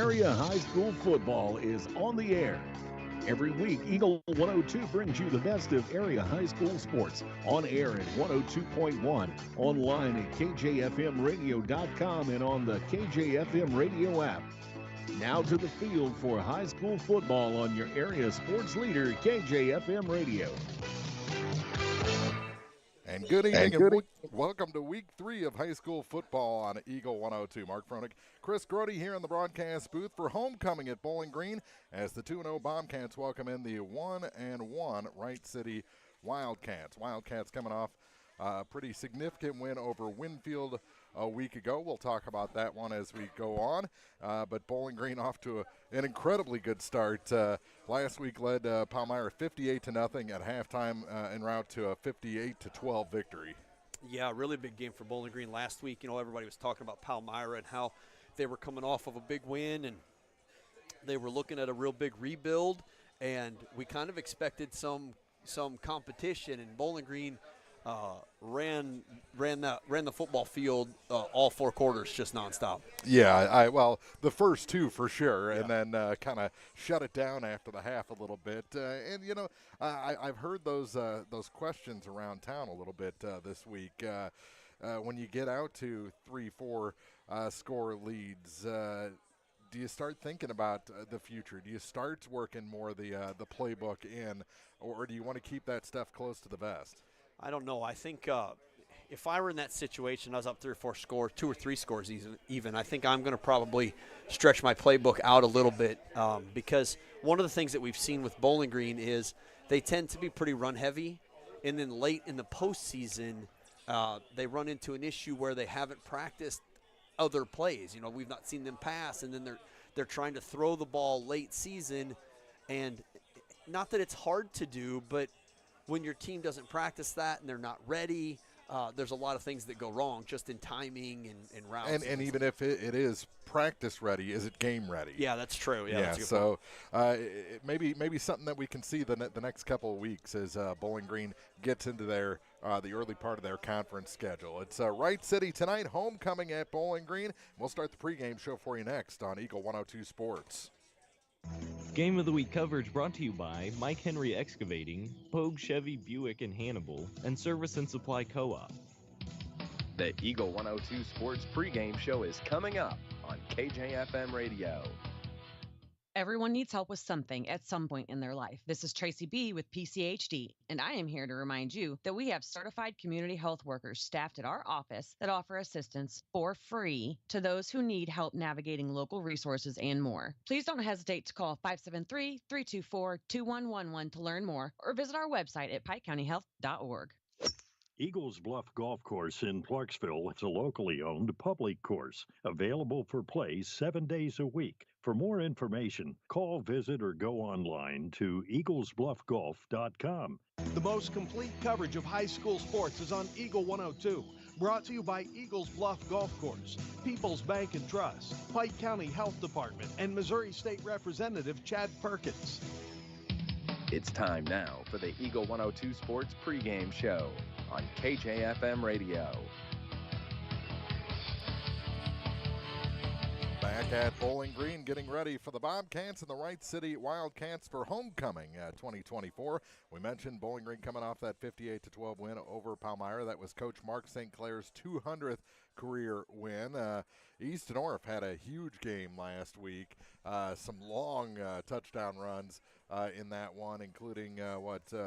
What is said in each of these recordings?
Area high school football is on the air. Every week, Eagle 102 brings you the best of area high school sports on air at 102.1, online at kjfmradio.com, and on the KJFM radio app. Now to the field for high school football on your area sports leader, KJFM Radio. And good evening and welcome to week 3 of high school football on Eagle 102. Mark Froenig, Chris Grody here in the broadcast booth for homecoming at Bowling Green as the 2-0 Bobcats welcome in the 1-1 Wright City Wildcats. Wildcats coming off a pretty significant win over Winfield a week ago. We'll talk about that one as we go on. But Bowling Green off to an incredibly good start. Last week led Palmyra 58-0 at halftime en route to a 58-12 victory. Yeah, really big game for Bowling Green last week. You know, everybody was talking about Palmyra and how they were coming off of a big win and they were looking at a real big rebuild, and we kind of expected some competition, and Bowling Green ran the football field all 4 quarters just nonstop. Yeah, well, the first 2 for sure, and then kind of shut it down after the half a little bit. And you know, I've heard those questions around town a little bit this week. When you get out to 3-4 score leads, do you start thinking about the future? Do you start working more the playbook in, or do you want to keep that stuff close to the vest? I don't know. I think if I were in that situation, I was up 3 or 4 scores, 2 or 3 scores even, I think I'm going to probably stretch my playbook out a little bit because one of the things that we've seen with Bowling Green is they tend to be pretty run-heavy, and then late in the postseason, they run into an issue where they haven't practiced other plays. You know, we've not seen them pass, and then they're trying to throw the ball late season, and not that it's hard to do, but when your team doesn't practice that and they're not ready, there's a lot of things that go wrong just in timing and routes. And even if it is practice ready, is it game ready? Yeah, that's true. Yeah, that's a good so maybe something that we can see the next couple of weeks as Bowling Green gets into their the early part of their conference schedule. It's Wright City tonight, homecoming at Bowling Green. We'll start the pregame show for you next on Eagle 102 Sports. Game of the Week coverage brought to you by Mike Henry Excavating, Pogue Chevy Buick in Hannibal, and Service and Supply Co-op. The Eagle 102 Sports pregame show is coming up on KJFM Radio. Everyone needs help with something at some point in their life. This is Tracy B. with PCHD, and I am here to remind you that we have certified community health workers staffed at our office that offer assistance for free to those who need help navigating local resources and more. Please don't hesitate to call 573-324-2111 to learn more, or visit our website at pikecountyhealth.org. Eagles Bluff Golf Course in Clarksville is a locally owned public course, available for play 7 days a week. For more information, call, visit, or go online to eaglesbluffgolf.com. The most complete coverage of high school sports is on Eagle 102. Brought to you by Eagles Bluff Golf Course, People's Bank and Trust, Pike County Health Department, and Missouri State Representative Chad Perkins. It's time now for the Eagle 102 Sports pregame show on KJFM Radio. Back at Bowling Green, getting ready for the Bobcats and the Wright City Wildcats for homecoming 2024. We mentioned Bowling Green coming off that 58-12 win over Palmyra. That was Coach Mark St. Clair's 200th career win. East North had a huge game last week. Some long touchdown runs in that one, including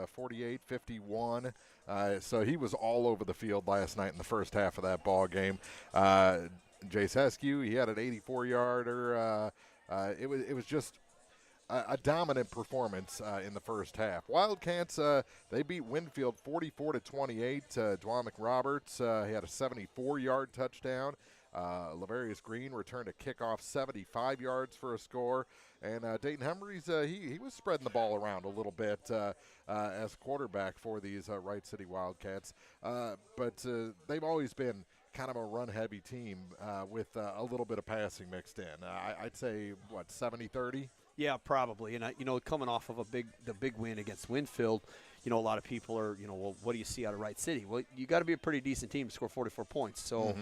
48, 51. So he was all over the field last night in the first half of that ball game. Jace Heskew, he had an 84-yarder. It was just a dominant performance in the first half. Wildcats, they beat Winfield 44-28. Dwan McRoberts, he had a 74-yard touchdown. Laverius Green returned a kickoff 75 yards for a score. And Dayton Humphreys, he was spreading the ball around a little bit as quarterback for these Wright City Wildcats. But they've always been kind of a run-heavy team with a little bit of passing mixed in. I'd say, 70-30? Yeah, probably. And, coming off of the big win against Winfield, a lot of people are, well, what do you see out of Wright City? Well, you got to be a pretty decent team to score 44 points. So,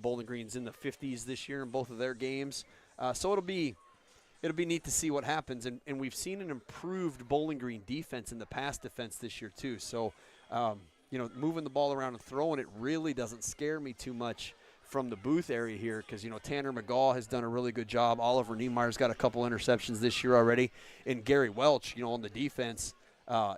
Bowling Green's in the 50s this year in both of their games. So it'll be neat to see what happens. And we've seen an improved Bowling Green defense in the pass defense this year too. So, moving the ball around and throwing it really doesn't scare me too much from the booth area here because, Tanner McGaw has done a really good job. Oliver Niemeyer's got a couple interceptions this year already. And Gary Welch, on the defense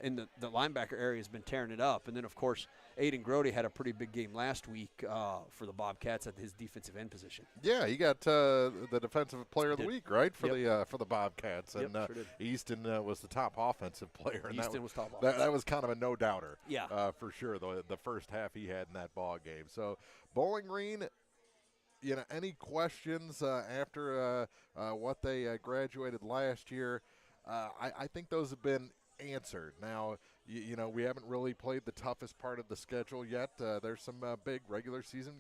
in the linebacker area has been tearing it up. And then, of course, Aiden Grody had a pretty big game last week for the Bobcats at his defensive end position. Yeah, he got the defensive player of the week, right, for the Bobcats. And sure did. Easton was the top offensive player. And Easton was top offensive. That was kind of a no-doubter. Yeah. For sure, the first half he had in that ball game. So Bowling Green, any questions after what they graduated last year? I think those have been answered. Now, we haven't really played the toughest part of the schedule yet. There's some big regular season.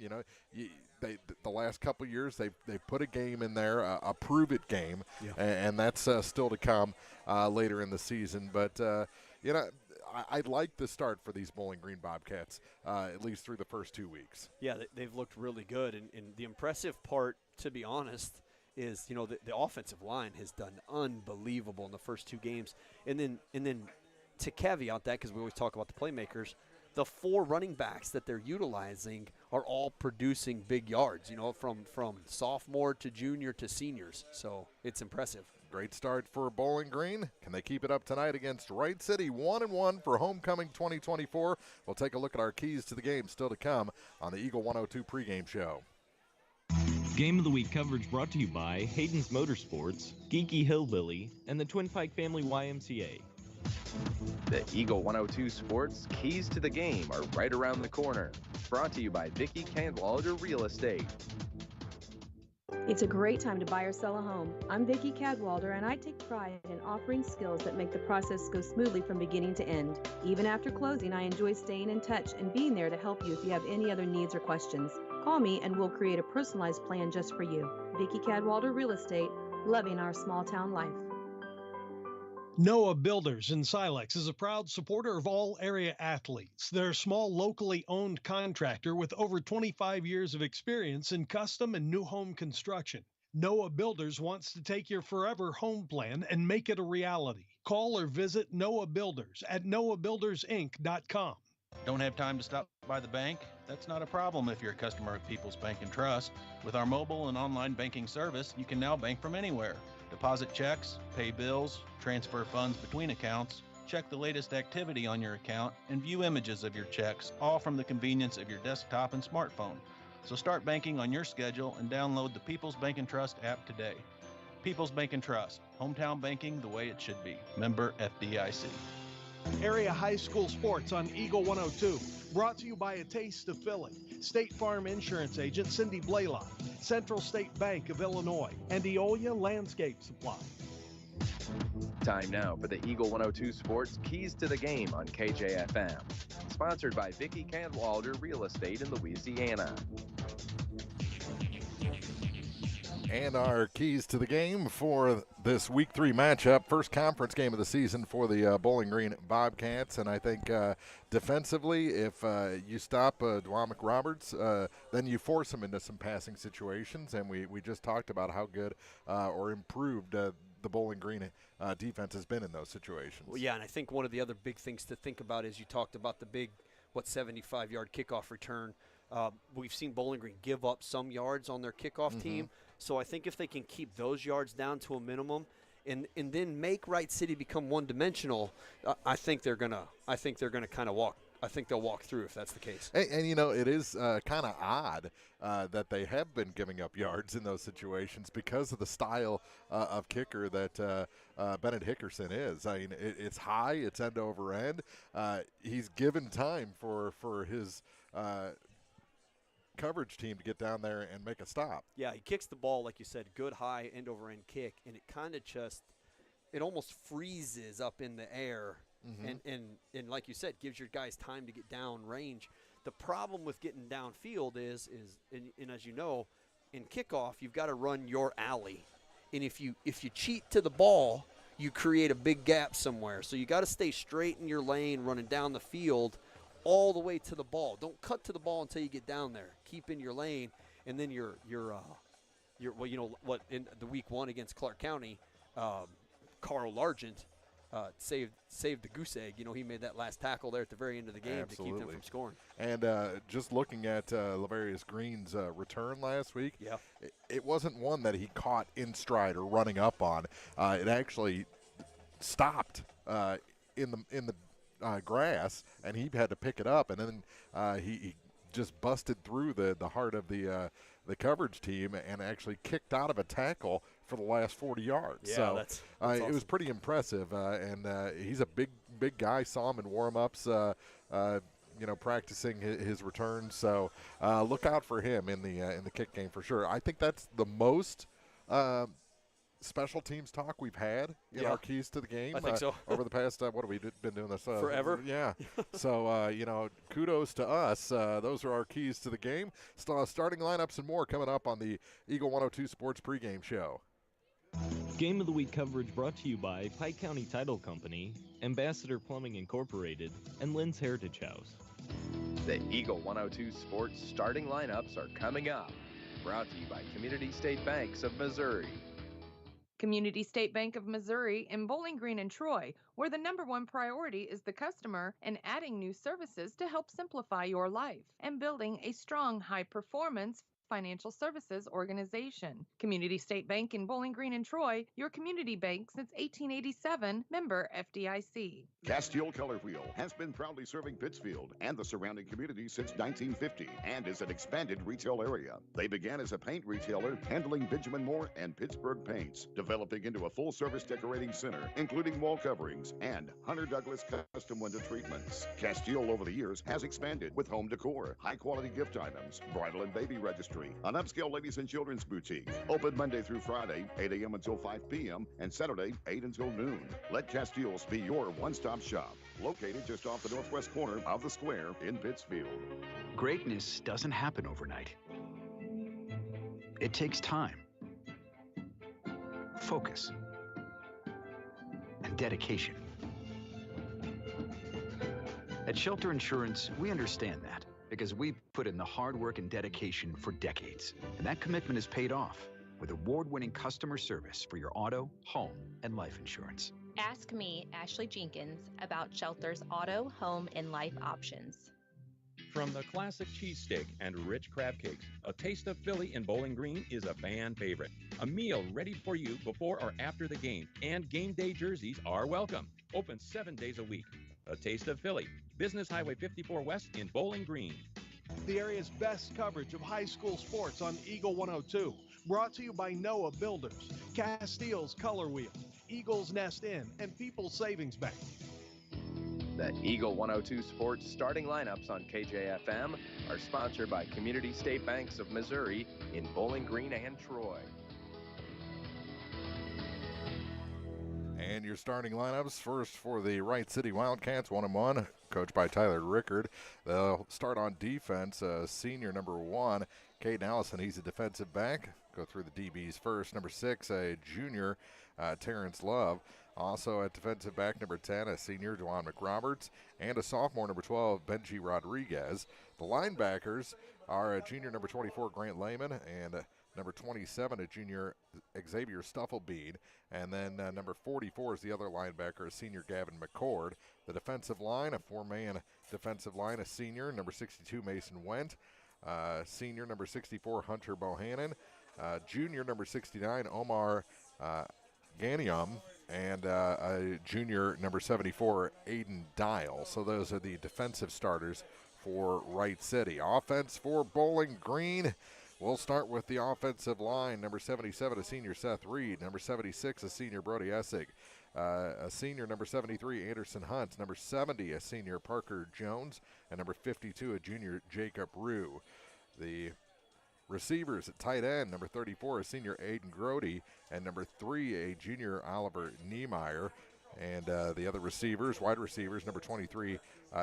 The last couple years they've put a game in there, a prove-it game, and that's still to come later in the season. But I'd like the start for these Bowling Green Bobcats, at least through the first 2 weeks. Yeah, they've looked really good, and the impressive part, to be honest, is the offensive line has done unbelievable in the first 2 games, and then to caveat that, because we always talk about the playmakers, the 4 running backs that they're utilizing are all producing big yards, from sophomore to junior to seniors. So it's impressive. Great start for Bowling Green. Can they keep it up tonight against Wright City? 1-1 for homecoming 2024. We'll take a look at our keys to the game still to come on the Eagle 102 pregame show. Game of the Week coverage brought to you by Hayden's Motorsports, Geeky Hillbilly, and the Twin Pike Family YMCA. The Eagle 102 Sports Keys to the Game are right around the corner. Brought to you by Vicki Cadwalder Real Estate. It's a great time to buy or sell a home. I'm Vicki Cadwalder, and I take pride in offering skills that make the process go smoothly from beginning to end. Even after closing, I enjoy staying in touch and being there to help you if you have any other needs or questions. Call me and we'll create a personalized plan just for you. Vicki Cadwalder Real Estate, loving our small town life. Noah Builders in Silex is a proud supporter of all area athletes. They're a small, locally owned contractor with over 25 years of experience in custom and new home construction. Noah Builders wants to take your forever home plan and make it a reality. Call or visit Noah Builders at noahbuildersinc.com. Don't have time to stop by the bank? That's not a problem if you're a customer of People's Bank and Trust. With our mobile and online banking service, you can now bank from anywhere. Deposit checks, pay bills, transfer funds between accounts, check the latest activity on your account, and view images of your checks, all from the convenience of your desktop and smartphone. So start banking on your schedule and download the People's Bank and Trust app today. People's Bank and Trust, hometown banking the way it should be. Member FDIC. Area high school sports on Eagle 102. Brought to you by A Taste of Philly, State Farm Insurance Agent Cindy Blaylock, Central State Bank of Illinois, and Eolia Landscape Supply. Time now for the Eagle 102 Sports Keys to the Game on KJFM. Sponsored by Vicki Cadwalder Real Estate in Louisiana. And our keys to the game for this Week 3 matchup, first conference game of the season for the Bowling Green Bobcats. And I think defensively, if you stop Dwamick Roberts, then you force him into some passing situations. And we just talked about how good or improved the Bowling Green defense has been in those situations. Well, yeah, and I think one of the other big things to think about is you talked about the big, 75-yard kickoff return. We've seen Bowling Green give up some yards on their kickoff team. So I think if they can keep those yards down to a minimum and then make Wright City become one-dimensional, I think they're gonna kind of walk. I think they'll walk through if that's the case. And it is kind of odd that they have been giving up yards in those situations because of the style of kicker that Bennett Hickerson is. I mean, it's high, it's end over end. He's given time for his coverage team to get down there and make a stop. Yeah, he kicks the ball, like you said, good high end over end kick, and it kind of it almost freezes up in the air. And like you said, gives your guys time to get down range. The problem with getting downfield is as you know, in kickoff you've got to run your alley, and if you cheat to the ball, you create a big gap somewhere. So you got to stay straight in your lane, running down the field, all the way to the ball. Don't cut to the ball until you get down there. Keep in your lane, and then your in the week 1 against Clark County, Carl Largent saved the goose egg. He made that last tackle there at the very end of the game to keep them from scoring. And just looking at Lavarius Green's return last week, it wasn't one that he caught in stride or running up on. It actually stopped in the grass, and he had to pick it up, and then he just busted through the heart of the coverage team and actually kicked out of a tackle for the last 40 yards. Yeah, so that's awesome. It was pretty impressive, and he's a big guy. Saw him in warm-ups, practicing his returns. So look out for him in the kick game for sure. I think that's the most special teams talk we've had in our keys to the game. I think so. Over the past, what have we been doing this? Forever? Yeah. So, kudos to us. Those are our keys to the game. Starting lineups and more coming up on the Eagle 102 Sports pregame show. Game of the Week coverage brought to you by Pike County Title Company, Ambassador Plumbing Incorporated, and Lynn's Heritage House. The Eagle 102 Sports starting lineups are coming up. Brought to you by Community State Banks of Missouri. Community State Bank of Missouri in Bowling Green and Troy, where the #1 priority is the customer and adding new services to help simplify your life and building a strong, high-performance financial services organization. Community State Bank in Bowling Green and Troy, your community bank since 1887, member FDIC. Castile Color Wheel has been proudly serving Pittsfield and the surrounding community since 1950 and is an expanded retail area. They began as a paint retailer handling Benjamin Moore and Pittsburgh paints, developing into a full-service decorating center, including wall coverings and Hunter Douglas custom window treatments. Castile over the years has expanded with home decor, high-quality gift items, bridal and baby registry, an upscale ladies and children's boutique, open Monday through Friday, 8 a.m. until 5 p.m., and Saturday, 8 until noon. Let Castile's be your one-stop shop, located just off the northwest corner of the square in Pittsfield. Greatness doesn't happen overnight. It takes time, focus, and dedication. At Shelter Insurance, we understand that because we've put in the hard work and dedication for decades. And that commitment is paid off with award-winning customer service for your auto, home, and life insurance. Ask me, Ashley Jenkins, about Shelter's auto, home, and life options. From the classic cheesesteak and rich crab cakes, a taste of Philly in Bowling Green is a fan favorite. A meal ready for you before or after the game, and game day jerseys are welcome. Open 7 days a week. A taste of Philly, Business Highway 54 West in Bowling Green. The area's best coverage of high school sports on Eagle 102. Brought to you by Noah Builders, Castile's Color Wheel, Eagles Nest Inn, and People's Savings Bank. The Eagle 102 Sports starting lineups on KJFM are sponsored by Community State Banks of Missouri in Bowling Green and Troy. And your starting lineups first for the Wright City Wildcats, 1-1, coached by Tyler Rickard. They'll start on defense. Senior number 1, Caden Allison. He's a defensive back. Go through the DBs first. Number 6, a junior, Terrence Love. Also at defensive back, number 10, a senior, Juwan McRoberts, and a sophomore, number 12, Benji Rodriguez. The linebackers are a junior, number 24, Grant Lehman, and number 27, a junior, Xavier Stufflebean. And then number 44 is the other linebacker, a senior, Gavin McCord. The defensive line, a 4-man defensive line, a senior, number 62, Mason Wendt. Senior, number 64, Hunter Bohannon. Junior, number 69, Omar Ganium. And a junior, number 74, Aiden Dial. So those are the defensive starters for Wright City. Offense for Bowling Green. We'll start with the offensive line. Number 77, a senior, Seth Reed. Number 76, a senior, Brody Essig. A senior, number 73, Anderson Hunt. Number 70, a senior, Parker Jones. And number 52, a junior, Jacob Rue. The receivers at tight end, number 34, a senior, Aiden Grody. And number 3, a junior, Oliver Niemeyer. And the other receivers, wide receivers, number 23,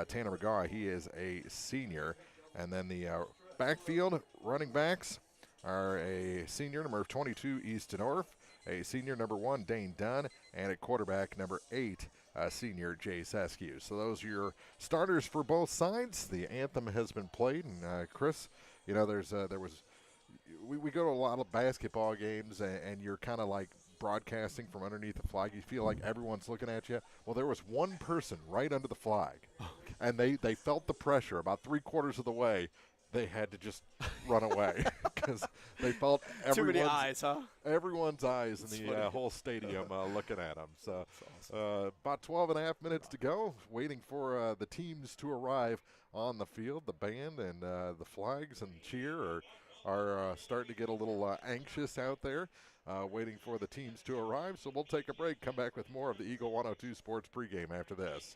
Tanner McGaw. He is a senior. And then the backfield running backs are a senior, number 22, Easton Orff, a senior, number 1, Dane Dunn, and at quarterback, number 8, senior, Jay Seskew. So those are your starters for both sides. The anthem has been played, and Chris, you know, there was we go to a lot of basketball games, and you're kind of like broadcasting from underneath the flag. You feel like everyone's looking at you. Well, there was one person right under the flag, and they felt the pressure. About 3/4 of the way, they had to just run away because they felt too many eyes, huh? Everyone's eyes in the whole stadium looking at them. So about 12 and a half minutes to go, waiting for the teams to arrive on the field. The band and the flags and cheer are starting to get a little anxious out there, waiting for the teams to arrive. So we'll take a break, come back with more of the Eagle 102 Sports pregame after this.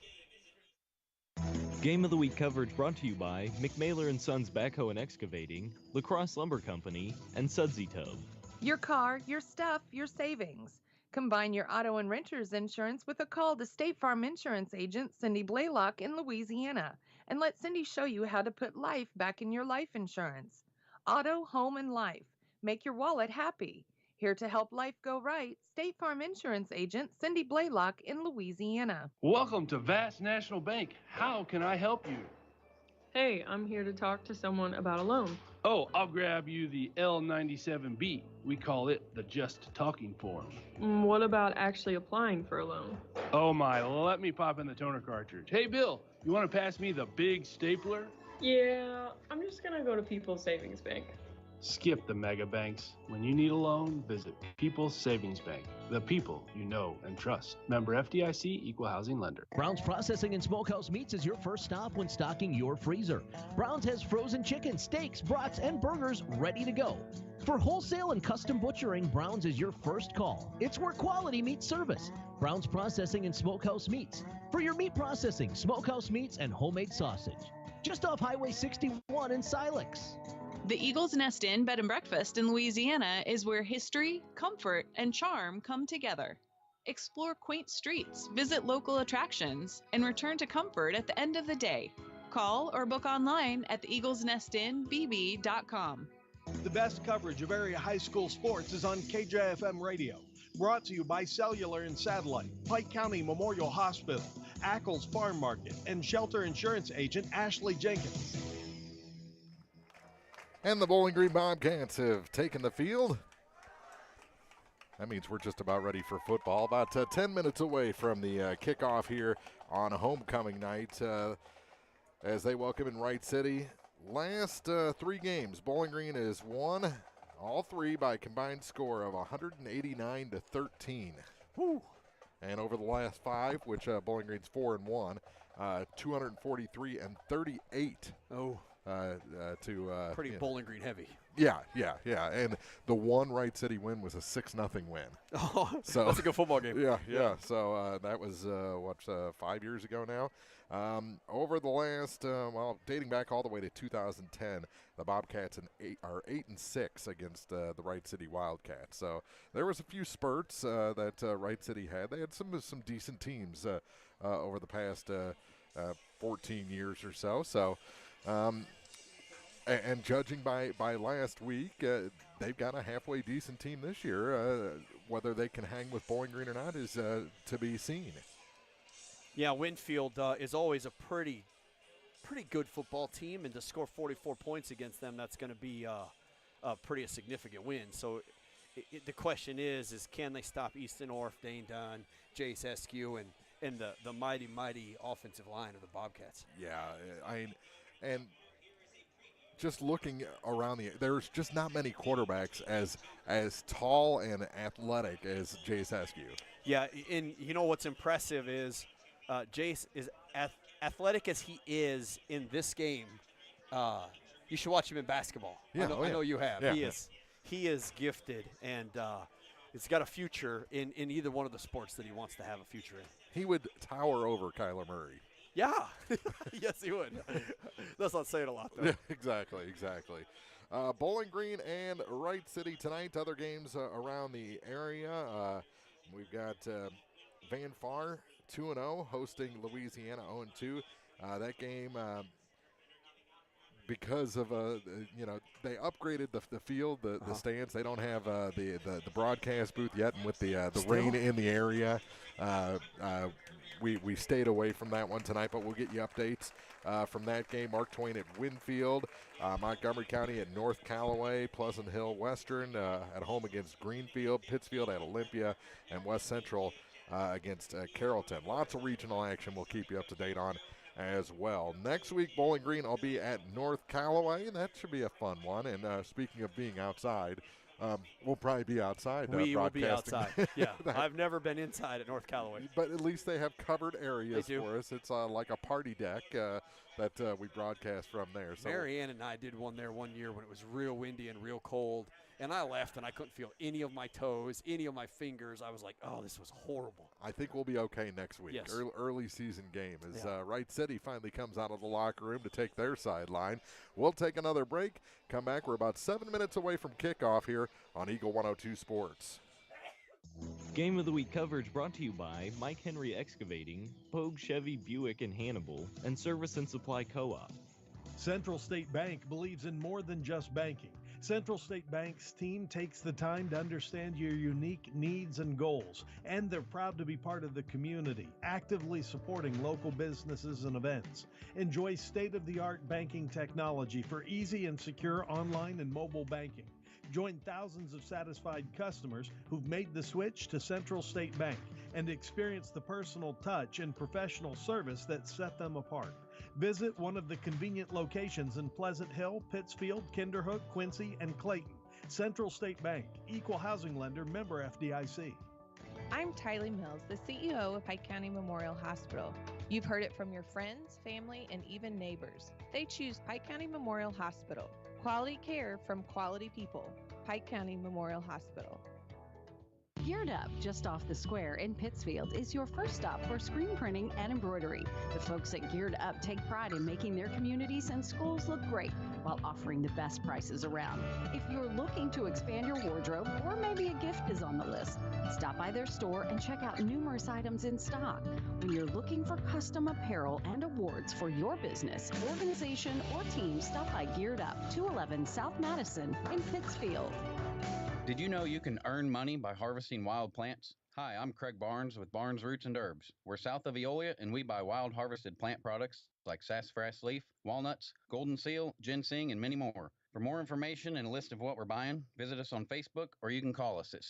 Game of the Week coverage brought to you by McMailer & Sons Backhoe and Excavating, La Crosse Lumber Company, and Sudsy Tub. Your car, your stuff, your savings. Combine your auto and renter's insurance with a call to State Farm Insurance agent Cindy Blaylock in Louisiana, and let Cindy show you how to put life back in your life insurance. Auto, home, and life. Make your wallet happy. Here to help life go right, State Farm Insurance agent Cindy Blaylock in Louisiana. Welcome to Vast National Bank. How can I help you? Hey, I'm here to talk to someone about a loan. Oh, I'll grab you the L97B. We call it the Just Talking form. What about actually applying for a loan? Oh my, let me pop in the toner cartridge. Hey Bill, you want to pass me the big stapler? Yeah, I'm just gonna go to People's Savings Bank. Skip the mega banks. When you need a loan, visit People's Savings Bank. The people you know and trust. Member FDIC, Equal Housing Lender. Brown's Processing and Smokehouse Meats is your first stop when stocking your freezer. Brown's has frozen chicken, steaks, brats, and burgers ready to go. For wholesale and custom butchering, Brown's is your first call. It's where quality meets service. Brown's Processing and Smokehouse Meats. For your meat processing, smokehouse meats, and homemade sausage. Just off Highway 61 in Silex. The Eagle's Nest Inn Bed and Breakfast in Louisiana is where history, comfort, and charm come together. Explore quaint streets, visit local attractions, and return to comfort at the end of the day. Call or book online at theeaglesnestinbb.com. The best coverage of area high school sports is on KJFM Radio. Brought to you by Cellular and Satellite, Pike County Memorial Hospital, Ackles Farm Market, and Shelter Insurance Agent Ashley Jenkins. And the Bowling Green Bobcats have taken the field. That means we're just about ready for football. About 10 minutes away from the kickoff here on homecoming night as they welcome in Wright City. Last 3 games, Bowling Green has won all 3 by a combined score of 189-13. Woo. And over the last 5, which Bowling Green's 4-1, 243-38. Oh. Pretty yeah. Bowling Green heavy. Yeah. And the one Wright City win was a 6-0 win. Oh, so that's a good football game. Yeah. So that was 5 years ago now. Over the last, dating back all the way to 2010, the Bobcats are 8-6 against the Wright City Wildcats. So there was a few spurts that Wright City had. They had some decent teams over the past 14 years or so. So. And judging by last week, they've got a halfway decent team this year. Whether they can hang with Bowling Green or not is to be seen. Yeah, Winfield is always a pretty good football team, and to score 44 points against them, that's going to be a significant win. So the question is can they stop Easton Orff, Dane Dunn, Jace Eskew, and the mighty offensive line of the Bobcats? Yeah, and just looking around there's just not many quarterbacks as tall and athletic as Jace Eskew. Yeah, and you know what's impressive is Jace is athletic as he is in this game. You should watch him in basketball. Yeah, I know you have. Yeah. He is gifted, and he's got a future in either one of the sports that he wants to have a future in. He would tower over Kyler Murray. Yeah, yes, he would. That's not saying a lot, though. Yeah, exactly. Bowling Green and Wright City tonight. Other games around the area. We've got Van Far 2-0 hosting Louisiana 0-2. That game because of they upgraded the field, the stands. They don't have the broadcast booth yet, and with the rain in the area, we stayed away from that one tonight. But we'll get you updates from that game. Mark Twain at Winfield, Montgomery County at North Callaway, Pleasant Hill Western at home against Greenfield, Pittsfield at Olympia, and West Central against Carrollton. Lots of regional action we'll keep you up to date on as well. Next week, Bowling Green will be at North Callaway, and that should be a fun one. And speaking of being outside, we'll probably be outside. We will be outside. Yeah, I've never been inside at North Callaway. But at least they have covered areas for us. It's like a party deck that we broadcast from there. So Mary Ann and I did one there one year when it was real windy and real cold. And I left, and I couldn't feel any of my toes, any of my fingers. I was like, oh, this was horrible. I think we'll be okay next week. Yes. Early season game as Wright City finally comes out of the locker room to take their sideline. We'll take another break, come back. We're about 7 minutes away from kickoff here on Eagle 102 Sports. Game of the Week coverage brought to you by Mike Henry Excavating, Pogue Chevy Buick in Hannibal, and Service and Supply Co-op. Central State Bank believes in more than just banking. Central State Bank's team takes the time to understand your unique needs and goals, and they're proud to be part of the community, actively supporting local businesses and events. Enjoy state-of-the-art banking technology for easy and secure online and mobile banking. Join thousands of satisfied customers who've made the switch to Central State Bank and experience the personal touch and professional service that set them apart. Visit one of the convenient locations in Pleasant Hill, Pittsfield, Kinderhook, Quincy, and Clayton. Central State Bank, equal housing lender, member FDIC. I'm Tylee Mills, the CEO of Pike County Memorial Hospital. You've heard it from your friends, family, and even neighbors. They choose Pike County Memorial Hospital. Quality care from quality people. Pike County Memorial Hospital. Geared Up, just off the square in Pittsfield, is your first stop for screen printing and embroidery. The folks at Geared Up take pride in making their communities and schools look great while offering the best prices around. If you're looking to expand your wardrobe, or maybe a gift is on the list, stop by their store and check out numerous items in stock. When you're looking for custom apparel and awards for your business, organization, or team, stop by Geared Up, 211 South Madison in Pittsfield. Did you know you can earn money by harvesting wild plants? Hi, I'm Craig Barnes with Barnes Roots and Herbs. We're south of Eolia, and we buy wild harvested plant products like sassafras leaf, walnuts, golden seal, ginseng, and many more. For more information and a list of what we're buying, visit us on Facebook, or you can call us at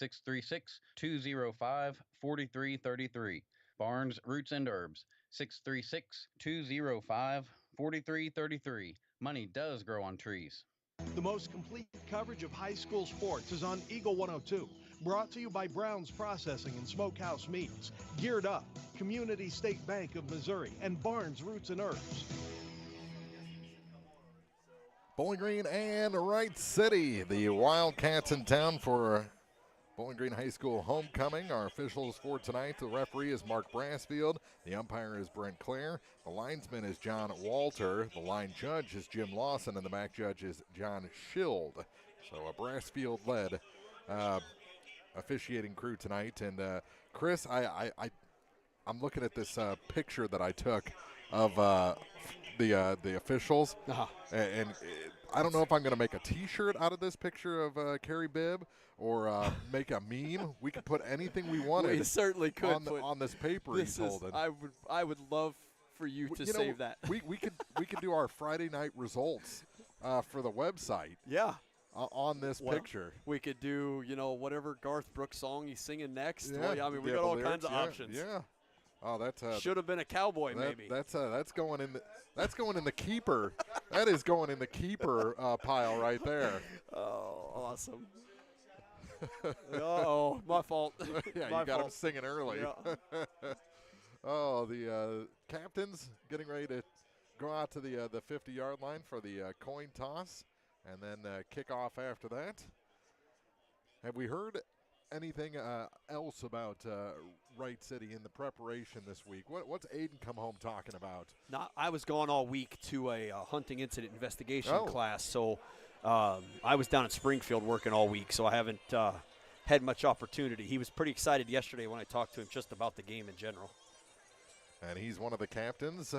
636-205-4333. Barnes Roots and Herbs, 636-205-4333. Money does grow on trees. The most complete coverage of high school sports is on Eagle 102. Brought to you by Brown's Processing and Smokehouse Meats, Geared Up, Community State Bank of Missouri, and Barnes Roots and Herbs. Bowling Green and Wright City, the Wildcats in town for Bowling Green High School homecoming. Our officials for tonight, the referee is Mark Brassfield. The umpire is Brent Clare. The linesman is John Walter. The line judge is Jim Lawson, and the back judge is John Schild. So a Brassfield-led officiating crew tonight. And Chris, I'm looking at this picture that I took of the officials, and I don't know if I'm going to make a T-shirt out of this picture of Carrie Bibb or make a meme. We could put anything we wanted. We certainly could on this paper he's holding. I would love for you to save that. We could do our Friday night results for the website. Yeah. On this picture. We could do, whatever Garth Brooks song he's singing next. Yeah, Boy, I mean, we got all kinds of options. Yeah. Oh, that's should have been a cowboy, maybe. That's going in the keeper. That is going in the keeper pile right there. Oh, awesome. Oh, my fault. Yeah, my you got fault. him singing early. Yeah. Oh, the captain's getting ready to go out to the 50-yard line for the coin toss, and then kick off after that. Have we heard anything else about Wright City in the preparation this week? What's Aiden come home talking about? I was gone all week to a hunting incident investigation class, so I was down in Springfield working all week, so I haven't had much opportunity. He was pretty excited yesterday when I talked to him just about the game in general. And he's one of the captains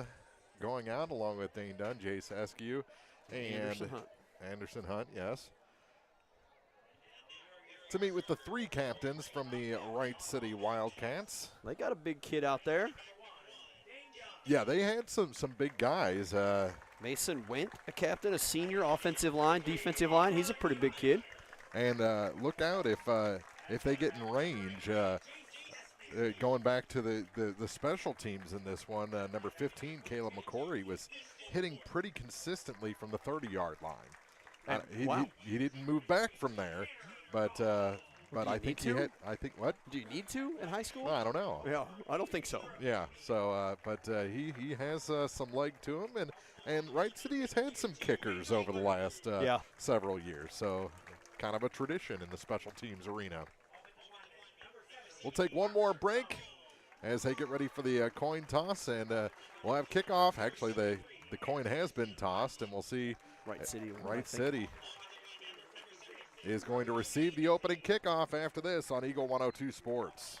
going out along with Dane Dunn, Jace Eskew, And Anderson Hunt, yes. To meet with the 3 captains from the Wright City Wildcats. They got a big kid out there. Yeah, they had some big guys. Mason Went, a captain, a senior, offensive line, defensive line. He's a pretty big kid. And look out if they get in range. Going back to the special teams in this one, number 15, Caleb McCory, was hitting pretty consistently from the 30-yard line. He didn't move back from there, but I think he had. I think what? Do you need to in high school? I don't know. Yeah, I don't think so. Yeah. So, but he has some leg to him, and Wright City has had some kickers over the last several years. So, kind of a tradition in the special teams arena. We'll take one more break as they get ready for the coin toss, and we'll have kickoff. Actually, the coin has been tossed, and we'll see Wright City. Wright City is going to receive the opening kickoff after this on Eagle 102 Sports.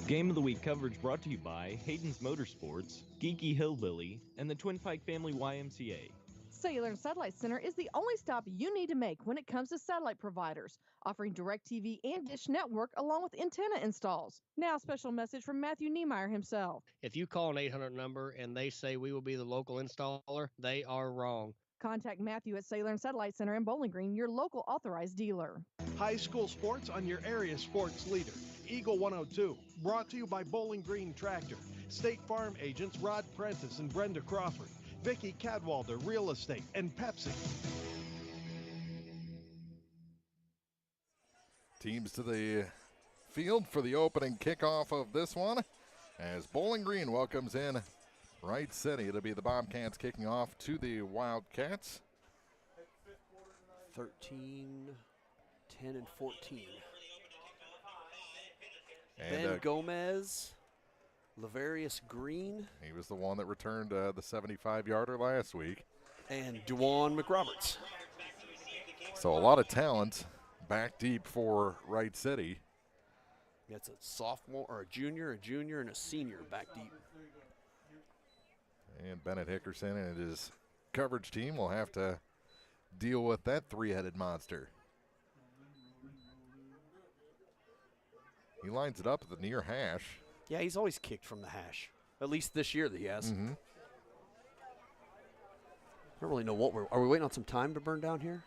Game of the Week coverage brought to you by Hayden's Motorsports, Geeky Hillbilly, and the Twin Pike Family YMCA. Cellular Satellite Center is the only stop you need to make when it comes to satellite providers, offering DirecTV and Dish Network along with antenna installs. Now, a special message from Matthew Niemeyer himself. If you call an 800 number and they say we will be the local installer, they are wrong. Contact Matthew at Cellular Satellite Center in Bowling Green, your local authorized dealer. High school sports on your area sports leader. Eagle 102, brought to you by Bowling Green Tractor, State Farm agents Rod Prentice and Brenda Crawford, Vicky Cadwalder Real Estate, and Pepsi. Teams to the field for the opening kickoff of this one as Bowling Green welcomes in Wright City. It'll be the Bobcats kicking off to the Wildcats. 13, 10, and 14. And, Ben Gomez, Lavarius Green. He was the one that returned the 75-yarder last week. And Dwan McRoberts. So a lot of talent back deep for Wright City. That's a sophomore or a junior, and a senior back deep. And Bennett Hickerson and his coverage team will have to deal with that 3-headed monster. He lines it up at the near hash. Yeah, he's always kicked from the hash. At least this year that he has. Mm-hmm. I don't really know what are we waiting on some time to burn down here?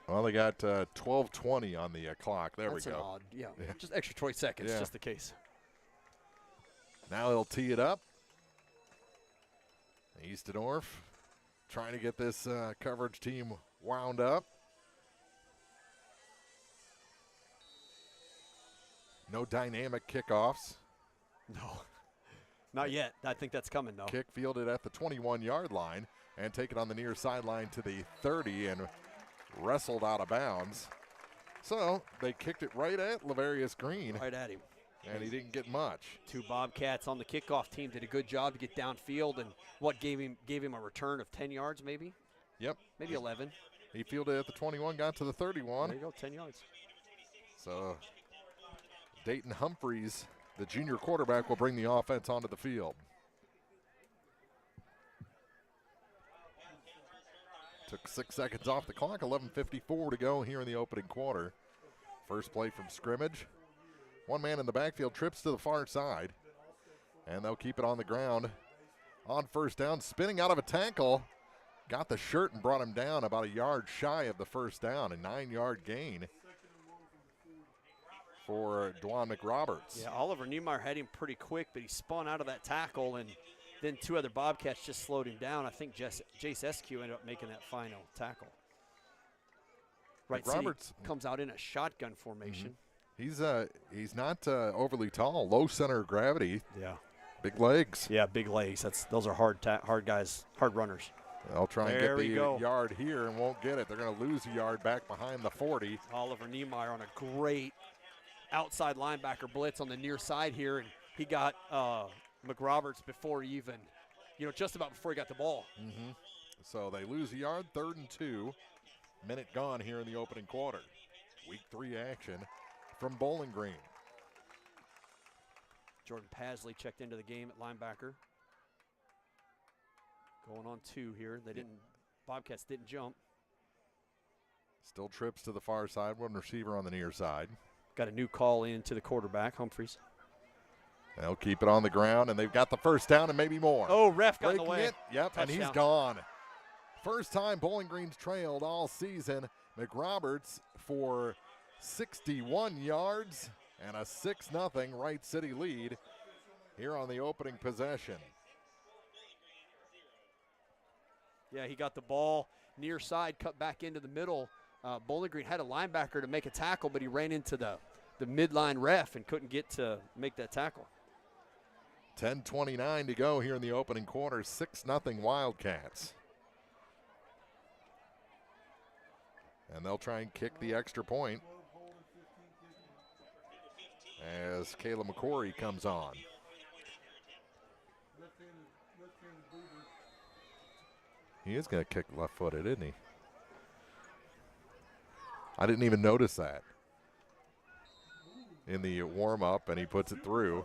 Well, they got 12:20 on the clock. There That's we go. Odd. Yeah, just extra 20 seconds, just the case. Now he'll tee it up. Eastendorf trying to get this coverage team wound up. No dynamic kickoffs. No, not yet. I think that's coming, though. Kick fielded at the 21-yard line and taken on the near sideline to the 30 and wrestled out of bounds. So they kicked it right at Lavarius Green. Right at him. And he didn't get much. 2 Bobcats on the kickoff team did a good job to get downfield, and what gave him a return of 10 yards maybe? Yep. Maybe 11. He fielded at the 21, got to the 31. There you go, 10 yards. So Dayton Humphreys, the junior quarterback, will bring the offense onto the field. Took 6 seconds off the clock, 11:54 to go here in the opening quarter. First play from scrimmage. One man in the backfield trips to the far side, and they'll keep it on the ground. On first down, spinning out of a tackle, got the shirt and brought him down about a yard shy of the first down, a 9-yard gain for Dwan McRoberts. Yeah, Oliver Niemeyer had him pretty quick, but he spun out of that tackle, and then 2 other Bobcats just slowed him down. I think Jace Eskew ended up making that final tackle. Wright City comes out in a shotgun formation. Mm-hmm. He's not overly tall, low center of gravity. Yeah. Big legs. Yeah, big legs. Those are hard guys, hard runners. They'll try and get the yard here and won't get it. They're going to lose a yard back behind the 40. Oliver Niemeyer on a great outside linebacker blitz on the near side here, and he got McRoberts before even, just about before he got the ball. Mm-hmm. So they lose a yard, 3rd and 2. Minute gone here in the opening quarter. Week 3 action from Bowling Green. Jordan Pasley checked into the game at linebacker. Going on 2 here. They didn't Bobcats didn't jump. Still trips to the far side, one receiver on the near side. Got a new call in to the quarterback, Humphreys. They'll keep it on the ground, and they've got the first down and maybe more. Oh, ref got in the Breaking way. it. Yep, Touchdown. and he's gone. First time Bowling Green's trailed all season. McRoberts for 61 yards and a 6-0 Wright City lead here on the opening possession. Yeah, he got the ball near side, cut back into the middle. Bowling Green had a linebacker to make a tackle, but he ran into the midline ref and couldn't get to make that tackle. 10:29 to go here in the opening quarter. 6-0 Wildcats. And they'll try and kick the extra point as Kayla McCory comes on. He is going to kick left-footed, isn't he? I didn't even notice that in the warm-up, and he puts it through.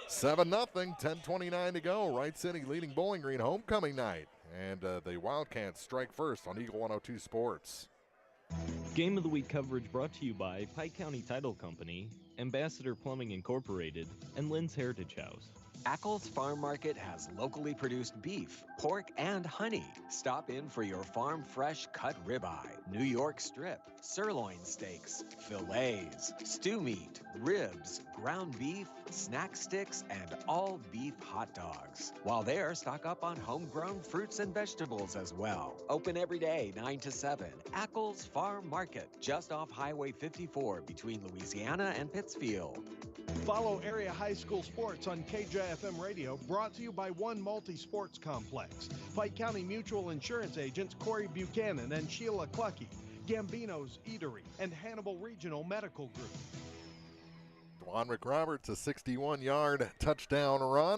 7-0, 10:29 to go. Wright City leading Bowling Green homecoming night. And the Wildcats strike first on Eagle 102 Sports. Game of the Week coverage brought to you by Pike County Title Company, Ambassador Plumbing Incorporated, and Lynn's Heritage House. Ackles Farm Market has locally produced beef, pork, and honey. Stop in for your farm fresh cut ribeye, New York strip, sirloin steaks, fillets, stew meat, ribs, ground beef, snack sticks, and all beef hot dogs. While there, stock up on homegrown fruits and vegetables as well. Open every day, 9 to 7. Ackles Farm Market, just off Highway 54 between Louisiana and Pittsfield. Follow area high school sports on KJFM Radio, brought to you by One Multi-Sports Complex. Pike County Mutual Insurance agents Corey Buchanan and Sheila Clucky, Gambino's Eatery, and Hannibal Regional Medical Group. Dwan McRoberts, a 61-yard touchdown run.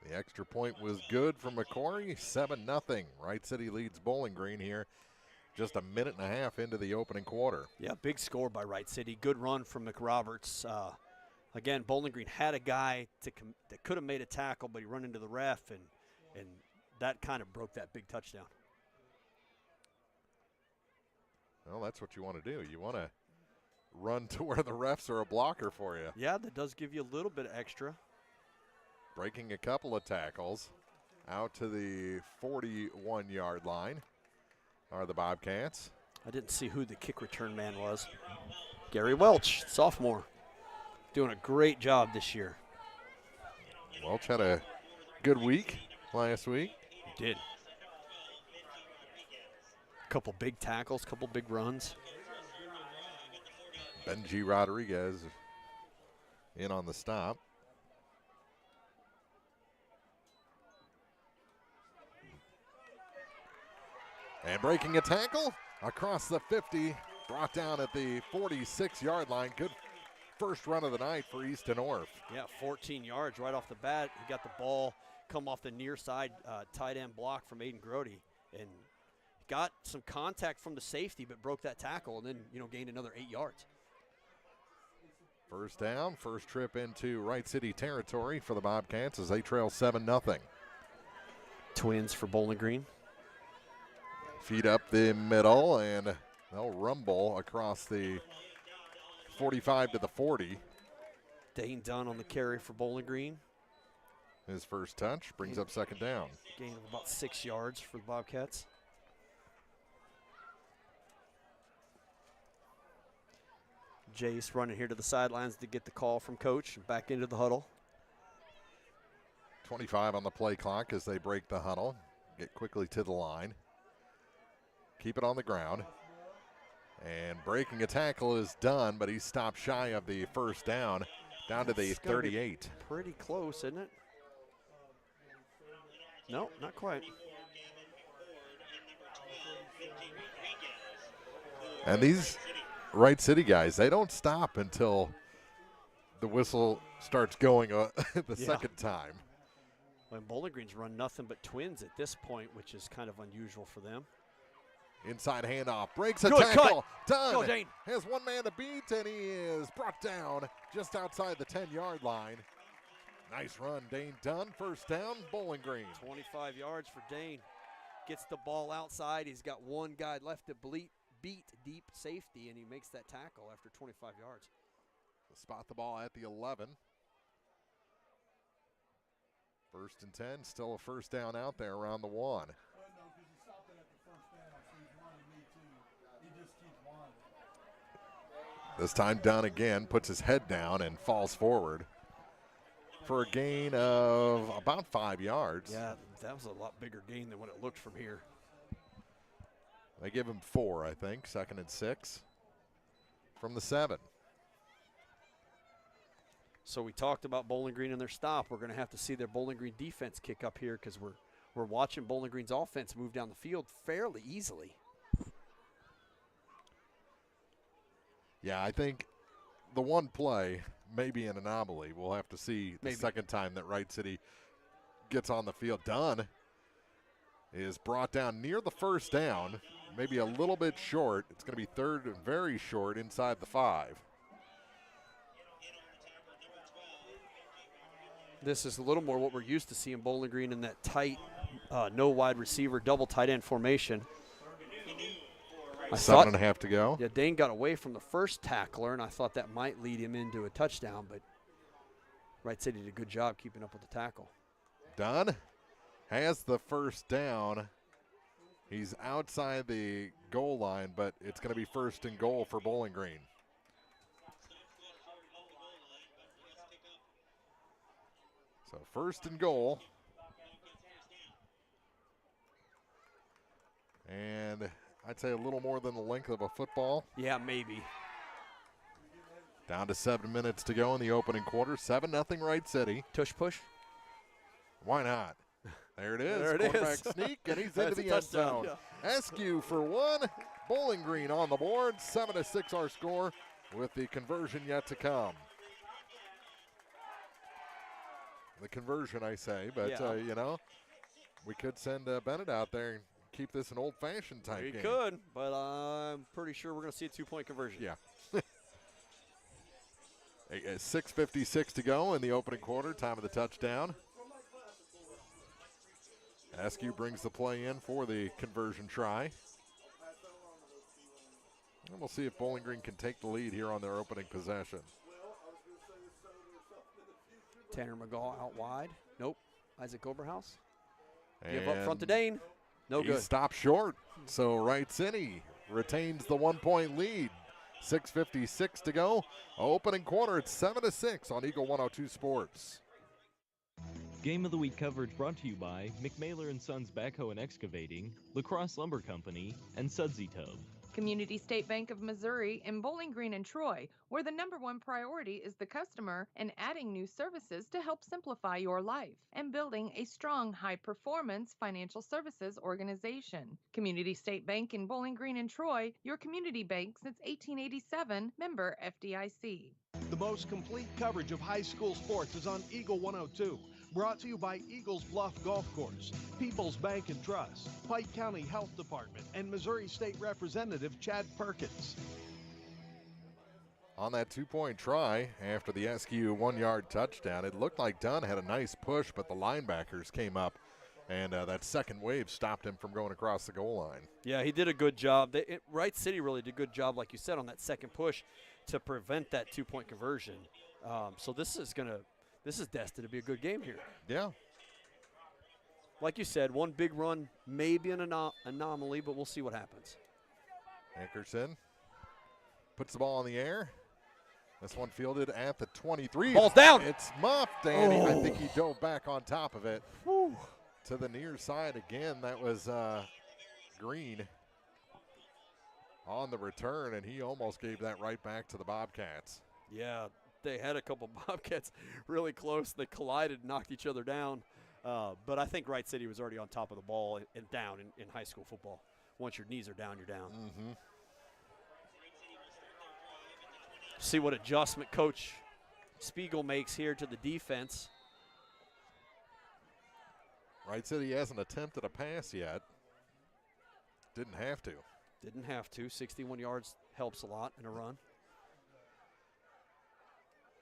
The extra point was good for McCory, 7-0. Wright City leads Bowling Green here just a minute and a half into the opening quarter. Yeah, big score by Wright City. Good run from McRoberts. Again, Bowling Green had a guy that could have made a tackle, but he run into the ref, and that kind of broke that big touchdown. Well, that's what you want to do. You want to run to where the refs are a blocker for you. Yeah, that does give you a little bit of extra. Breaking a couple of tackles out to the 41-yard line are the Bobcats. I didn't see who the kick return man was. Gary Welch, sophomore. Doing a great job this year. Welch had a good week last week. He did. Couple big tackles, couple big runs. Benji Rodriguez in on the stop. And breaking a tackle across the 50, brought down at the 46-yard line. Good first run of the night for Easton Orff. Yeah, 14 yards right off the bat. He got the ball come off the near side tight end block from Aiden Grody and got some contact from the safety, but broke that tackle and then, gained another 8 yards. First down, first trip into Wright City territory for the Bobcats as they trail 7-0. Twins for Bowling Green. Feed up the middle, and they'll rumble across the 45 to the 40. Dane Dunn on the carry for Bowling Green. His first touch brings up second down. Gain of about 6 yards for the Bobcats. Jace running here to the sidelines to get the call from coach and back into the huddle. 25 on the play clock as they break the huddle. Get quickly to the line. Keep it on the ground. And breaking a tackle is done, but he's stopped shy of the first down to the 38. Pretty close, isn't it? No, not quite. And these Wright City guys, they don't stop until the whistle starts going the second time. Well, Bowling Green's run nothing but twins at this point, which is kind of unusual for them. Inside handoff, breaks a Good tackle. cut. Done. Go, Dane. Has one man to beat, and he is brought down just outside the 10-yard line Nice run, Dane Dunn. First down, Bowling Green. 25 yards for Dane. Gets the ball outside. He's got one guy left to beat deep safety, and he makes that tackle after 25 yards. Spot the ball at the 11. First and 10, still a first down out there around the 1. This time Dunn again puts his head down and falls forward for a gain of about 5 yards. Yeah, that was a lot bigger gain than what it looked from here. They give him 4, I think. 2nd and 6 from the 7. So we talked about Bowling Green and their stop. We're going to have to see their Bowling Green defense kick up here because we're watching Bowling Green's offense move down the field fairly easily. Yeah, I think the one play may be an anomaly. We'll have to see the second time that Wright City gets on the field. Dunn is brought down near the first down, maybe a little bit short. It's going to be third and very short inside the 5. This is a little more what we're used to seeing Bowling Green in that tight, no wide receiver, double tight end formation. 7.5 to go. Yeah, Dane got away from the first tackler, and I thought that might lead him into a touchdown, but Wright City did a good job keeping up with the tackle. Dunn has the first down. He's outside the goal line, but it's going to be first and goal for Bowling Green. So first and goal. And I'd say a little more than the length of a football. Yeah, maybe. Down to 7 minutes to go in the opening quarter. 7-0 Wright City. Tush push. Why not? There it is. There it Quarterback is. sneak, and he's into the end zone. Yeah. SQ for 1. Bowling Green on the board. 7-6 our score with the conversion yet to come. The conversion, I say, but, you know, we could send Bennett out there and keep this an old-fashioned type game. We could, but I'm pretty sure we're going to see a 2-point conversion. Yeah. 6:56 to go in the opening quarter, time of the touchdown. Askew brings the play in for the conversion try. And we'll see if Bowling Green can take the lead here on their opening possession. Tanner McGaw out wide. Nope. Isaac Oberhaus. And give up front to Dane. No good. He stopped short. So Wright City retains the 1-point lead. 6:56 to go. Opening quarter, it's 7-6 on Eagle 102 Sports. Game of the Week coverage brought to you by McMailer & Sons Backhoe and Excavating, La Crosse Lumber Company, and Sudsy Tub. Community State Bank of Missouri in Bowling Green and Troy, where the #1 priority is the customer and adding new services to help simplify your life and building a strong, high-performance financial services organization. Community State Bank in Bowling Green and Troy, your community bank since 1887, member FDIC. The most complete coverage of high school sports is on Eagle 102. Brought to you by Eagles Bluff Golf Course, People's Bank and Trust, Pike County Health Department, and Missouri State Representative Chad Perkins. On that 2-point try after the SQ 1-yard touchdown, it looked like Dunn had a nice push, but the linebackers came up, and that second wave stopped him from going across the goal line. Yeah, he did a good job. Wright City really did a good job, like you said, on that second push to prevent that 2-point conversion. So this is destined to be a good game here. Yeah. Like you said, one big run, maybe an anomaly, but we'll see what happens. Ankerson puts the ball in the air. This one fielded at the 23. Ball's down. It's muffed, and I think he dove back on top of it. Whew. To the near side again. That was Green on the return, and he almost gave that right back to the Bobcats. Yeah, they had a couple Bobcats really close. They collided, knocked each other down. But I think Wright City was already on top of the ball and down in high school football. Once your knees are down, you're down. Mm-hmm. See what adjustment Coach Spiegel makes here to the defense. Wright City hasn't attempted a pass yet. Didn't have to. Didn't have to. 61 yards helps a lot in a run.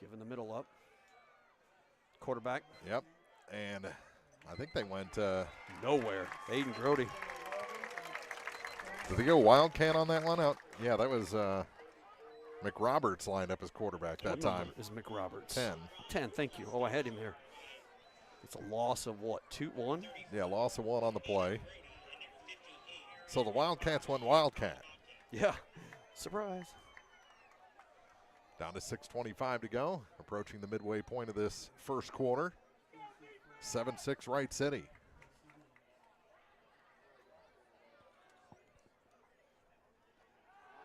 Giving the middle up. Quarterback. Yep. And I think they went nowhere. Aiden Grody. Did they go Wildcat on that one out? Yeah, that was McRoberts lined up as quarterback that What time. number is McRoberts? 10. 10, thank you. Oh, I had him here. It's a loss of what, 2-1? Yeah, loss of 1 on the play. So the Wildcats went Wildcat. Yeah, surprise. Down to 6:25 to go, approaching the midway point of this first quarter. 7-6 Wright City.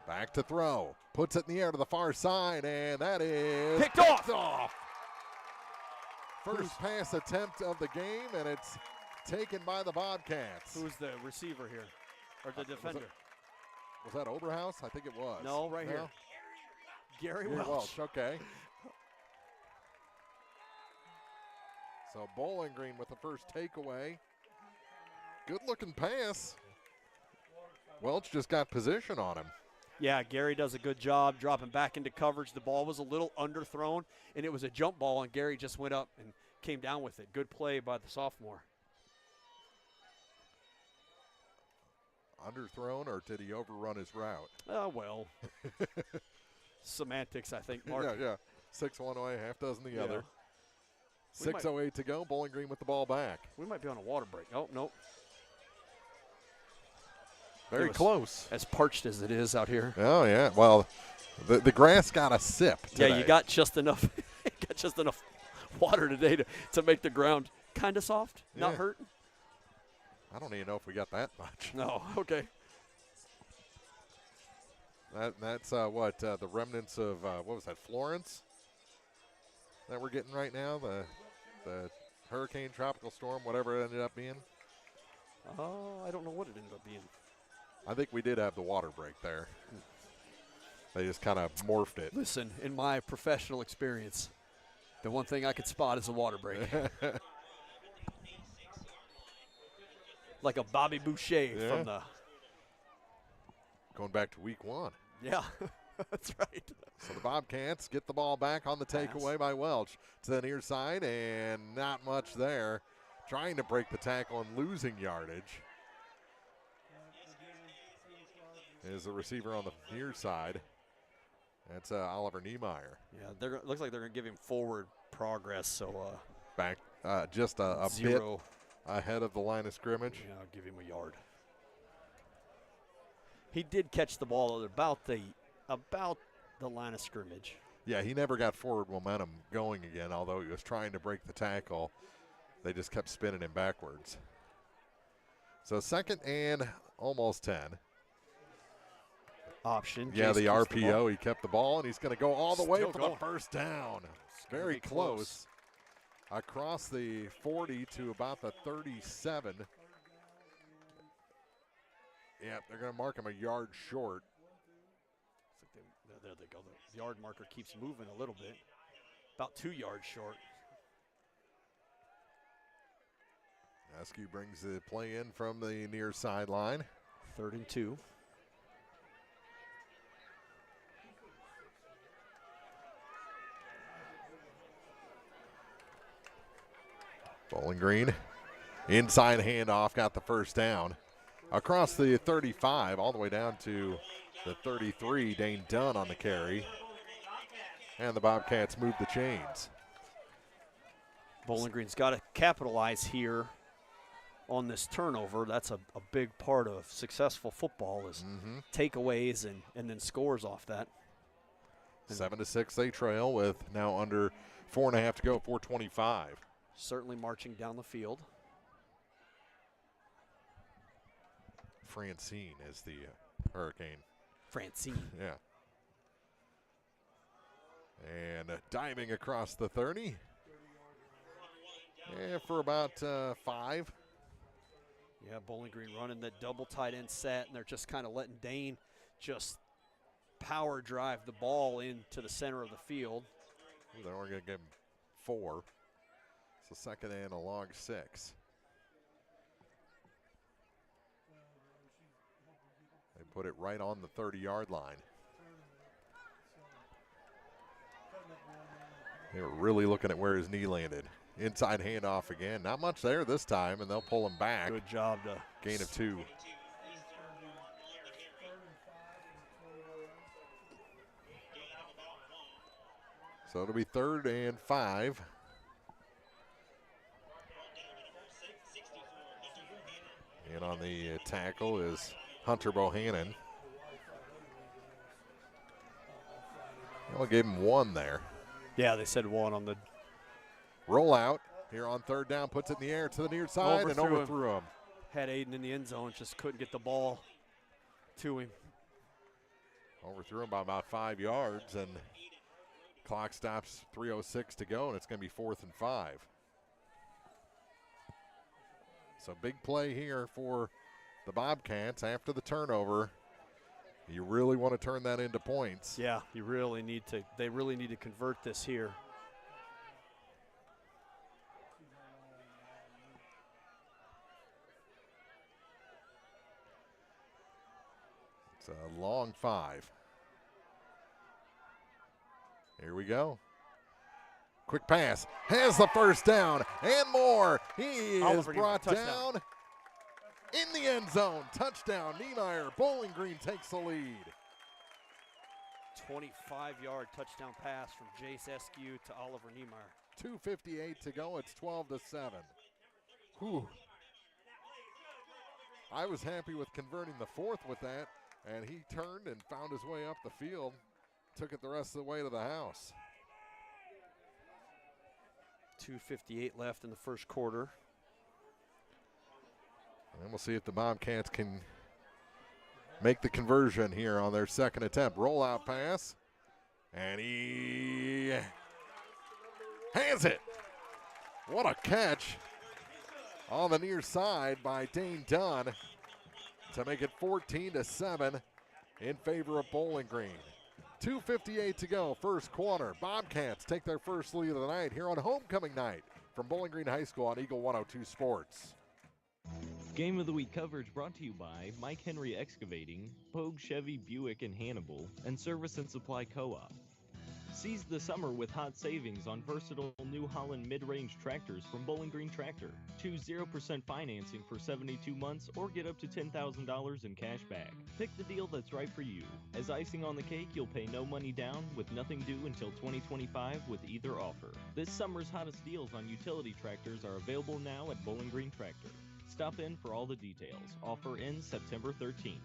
Back to throw. Puts it in the air to the far side, and that is picked off. First pass attempt of the game, and it's taken by the Bobcats. Who's the receiver here, or the defender? Was that Oberhaus? I think it was. No, right here. Gary Welch. Okay. So Bowling Green with the first takeaway. Good looking pass. Welch just got position on him. Yeah, Gary does a good job dropping back into coverage. The ball was a little underthrown, and it was a jump ball, and Gary just went up and came down with it. Good play by the sophomore. Underthrown, or did he overrun his route? Well, semantics, I think, Mark. Yeah. 6 one way, half dozen the Yeah. other. 6:08 to go. Bowling Green with the ball back. We might be on a water break. Oh, nope. Very close. As parched as it is out here. Oh, yeah. Well, the grass got a sip today. Yeah, you got just enough water today to make the ground kind of soft, not hurt. I don't even know if we got that much. No, okay. That's the remnants of, what was that, Florence that we're getting right now? The hurricane, tropical storm, whatever it ended up being? Oh, I don't know what it ended up being. I think we did have the water break there. They just kind of morphed it. Listen, in my professional experience, the one thing I could spot is a water break. Like a Bobby Boucher from the. Going back to week 1. Yeah, that's right. So the Bobcats get the ball back on the takeaway by Welch to the near side, and not much there. Trying to break the tackle and losing yardage. Is the receiver on the near side. That's Oliver Niemeyer. Yeah, looks like they're going to give him forward progress. So back just a bit ahead of the line of scrimmage. Yeah, I'll give him a yard. He did catch the ball at about the line of scrimmage. Yeah, he never got forward momentum going again, although he was trying to break the tackle. They just kept spinning him backwards. So 2nd and almost 10. Option. Yeah, Jace the RPO. He kept the ball, and he's going to go all the way for going. the first down. Very close. Across the 40 to about the 37. Yeah, they're going to mark him a yard short. There they go. The yard marker keeps moving a little bit. About 2 yards short. Askew brings the play in from the near sideline. 3rd and 2. Bowling Green, inside handoff, got the first down. Across the 35, all the way down to the 33, Dane Dunn on the carry. And the Bobcats move the chains. Bowling Green's got to capitalize here on this turnover. That's a big part of successful football is takeaways and then scores off that. 7-6 they trail with now under 4.5 to go, 4:25. Certainly marching down the field. Francine is the Hurricane. Francine. Yeah. And diving across the 30. Yeah, for about 5. Yeah, Bowling Green running the double tight end set, and they're just kind of letting Dane just power drive the ball into the center of the field. They're only going to give him 4. So 2nd and a long 6. They put it right on the 30-yard line. They were really looking at where his knee landed. Inside handoff again. Not much there this time, and they'll pull him back. Good job to gain of 2. So it'll be 3rd and 5. And on the tackle is Hunter Bohannon. They only gave him 1 there. Yeah, they said 1 on the rollout. Here on 3rd down, puts it in the air to the near side and overthrew him. Had Aiden in the end zone, just couldn't get the ball to him. Overthrew him by about 5 yards, and clock stops, 3:06 to go, and it's going to be 4th and 5. So big play here for the Bobcats after the turnover. You really want to turn that into points. Yeah, you really need to. They really need to convert this here. It's a long 5. Here we go. Quick pass, has the first down and more. He is brought down in the end zone. Touchdown, Niemeyer. Bowling Green takes the lead. 25-yard touchdown pass from Jace Eskew to Oliver Niemeyer. 2:58 to go. It's 12-7. Whew. I was happy with converting the 4th with that, and he turned and found his way up the field. Took it the rest of the way to the house. 2:58 left in the first quarter. And we'll see if the Bobcats can make the conversion here on their second attempt. Rollout pass. And he has it. What a catch on the near side by Dane Dunn to make it 14-7 in favor of Bowling Green. 2:58 to go, first quarter. Bobcats take their first lead of the night here on homecoming night from Bowling Green High School on Eagle 102 Sports. Game of the Week coverage brought to you by Mike Henry Excavating, Pogue Chevy Buick in Hannibal, and Service and Supply Co-op. Seize the summer with hot savings on versatile New Holland mid-range tractors from Bowling Green Tractor. Choose 0% financing for 72 months or get up to $10,000 in cash back. Pick the deal that's right for you. As icing on the cake, you'll pay no money down with nothing due until 2025 with either offer. This summer's hottest deals on utility tractors are available now at Bowling Green Tractor. Stop in for all the details. Offer ends September 13th.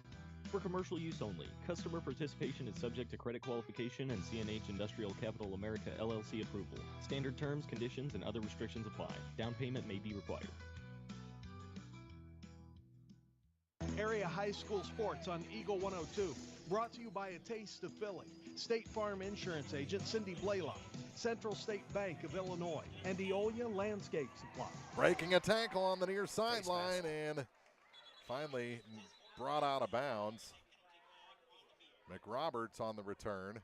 For commercial use only. Customer participation is subject to credit qualification and CNH Industrial Capital America LLC approval. Standard terms, conditions, and other restrictions apply. Down payment may be required. Area high school sports on Eagle 102. Brought to you by A Taste of Philly, State Farm Insurance Agent Cindy Blaylock, Central State Bank of Illinois, and Eolia Landscape Supply. Breaking a tackle on the near sideline and finally brought out of bounds. McRoberts on the return.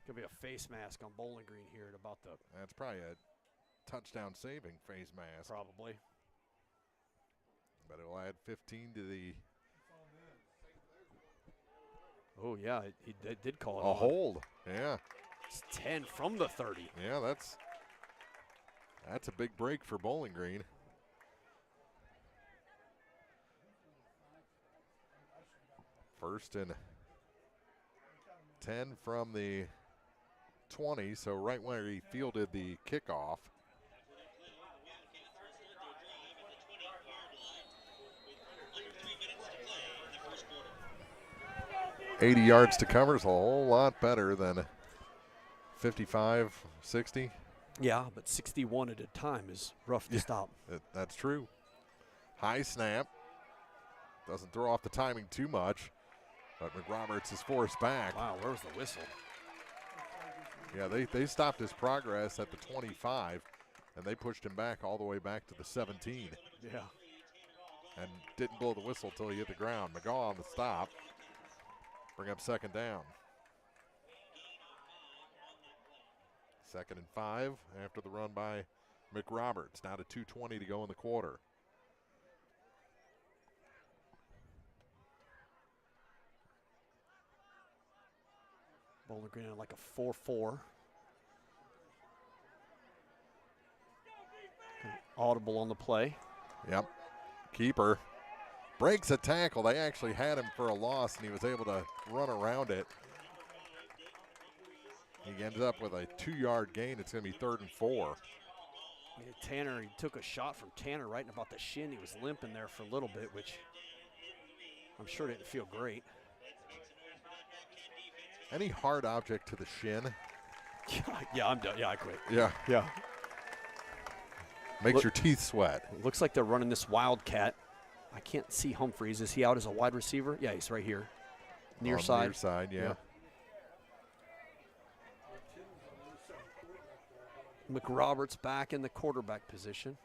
Could be a face mask on Bowling Green here at about the. That's probably a touchdown saving face mask. Probably. But it'll add 15 to the. Oh, yeah, he did call it a hold. Yeah. It's 10 from the 30. Yeah, that's a big break for Bowling Green. First and 10 from the 20, so right where he fielded the kickoff. $80 yards to cover is a whole lot better than 55, 60. Yeah, but 61 at a time is rough to stop. That's true. High snap. Doesn't throw off the timing too much. But McRoberts is forced back. Wow, where was the whistle? Yeah, they stopped his progress at the 25, and they pushed him back all the way back to the 17. Yeah. And didn't blow the whistle until he hit the ground. McGaw on the stop. Bring up second down. 2nd and 5 after the run by McRoberts. Now to 2:20 to go in the quarter. Bowling Green in like a 4-4. Audible on the play. Yep. Keeper breaks a tackle. They actually had him for a loss, and he was able to run around it. He ends up with a 2-yard gain. It's going to be 3rd and 4. Yeah, Tanner, he took a shot from Tanner right in about the shin. He was limping there for a little bit, which I'm sure didn't feel great. Any hard object to the shin? Yeah, I'm done. Yeah, I quit. Yeah. Yeah. Makes your teeth sweat. It looks like they're running this Wildcat. I can't see Humphreys. Is he out as a wide receiver? Yeah, he's right here. Near side. Near side, yeah. McRoberts back in the quarterback position.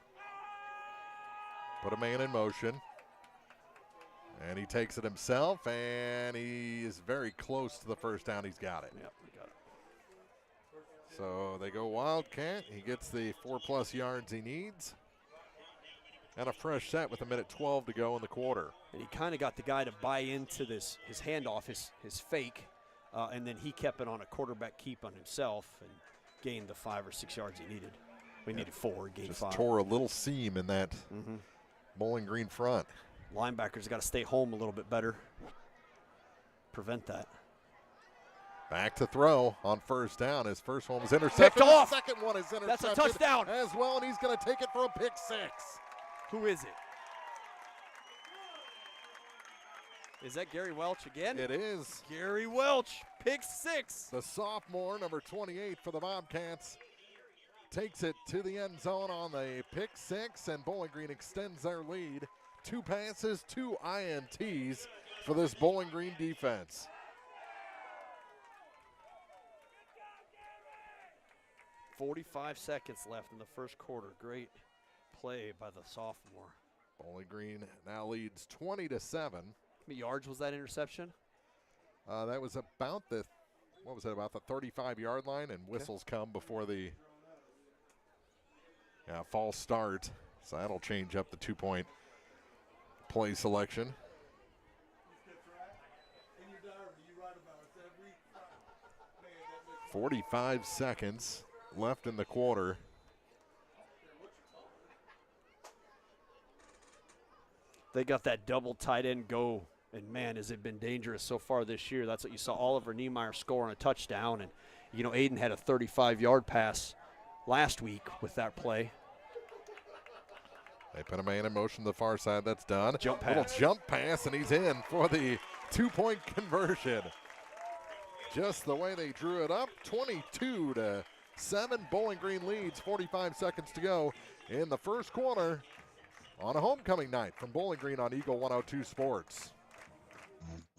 Put a man in motion. And he takes it himself, and he is very close to the first down. He's got it. Yep, we got it. So they go Wildcat. He gets the 4+ yards he needs. And a fresh set with 1:12 to go in the quarter. And he kind of got the guy to buy into this, his handoff, his fake, and then he kept it on a quarterback keep on himself and gained the 5 or 6 yards he needed. We needed 4, gained Just 5. Tore a little seam in that Bowling Green front. Linebackers got to stay home a little bit better. Prevent that. Back to throw on first down. His first one was intercepted. Picked off. The second one is intercepted. That's a touchdown. As well, and he's going to take it for a pick 6. Who is it? Is that Gary Welch again? It is. Gary Welch, pick 6. The sophomore, number 28 for the Bobcats, takes it to the end zone on the pick 6, and Bowling Green extends their lead. 2 passes, 2 INTs for this Bowling Green defense. .45 seconds left in the first quarter. Great play by the sophomore. Bowling Green now leads 20-7. How many yards was that interception? That was about the, about the 35-yard line, and whistles come before the false start. So that'll change up the 2-point play selection. .45 seconds left in the quarter. They got that double tight end go, and man, has it been dangerous so far this year. That's what you saw Oliver Niemeyer score on a touchdown, and Aiden had a 35-yard pass last week with that play. They put a man in motion to the far side. That's done. Jump pass. Little jump pass, and he's in for the 2-point conversion. Just the way they drew it up. 22-7. Bowling Green leads. 45 seconds to go in the first quarter on a homecoming night from Bowling Green on Eagle 102 Sports.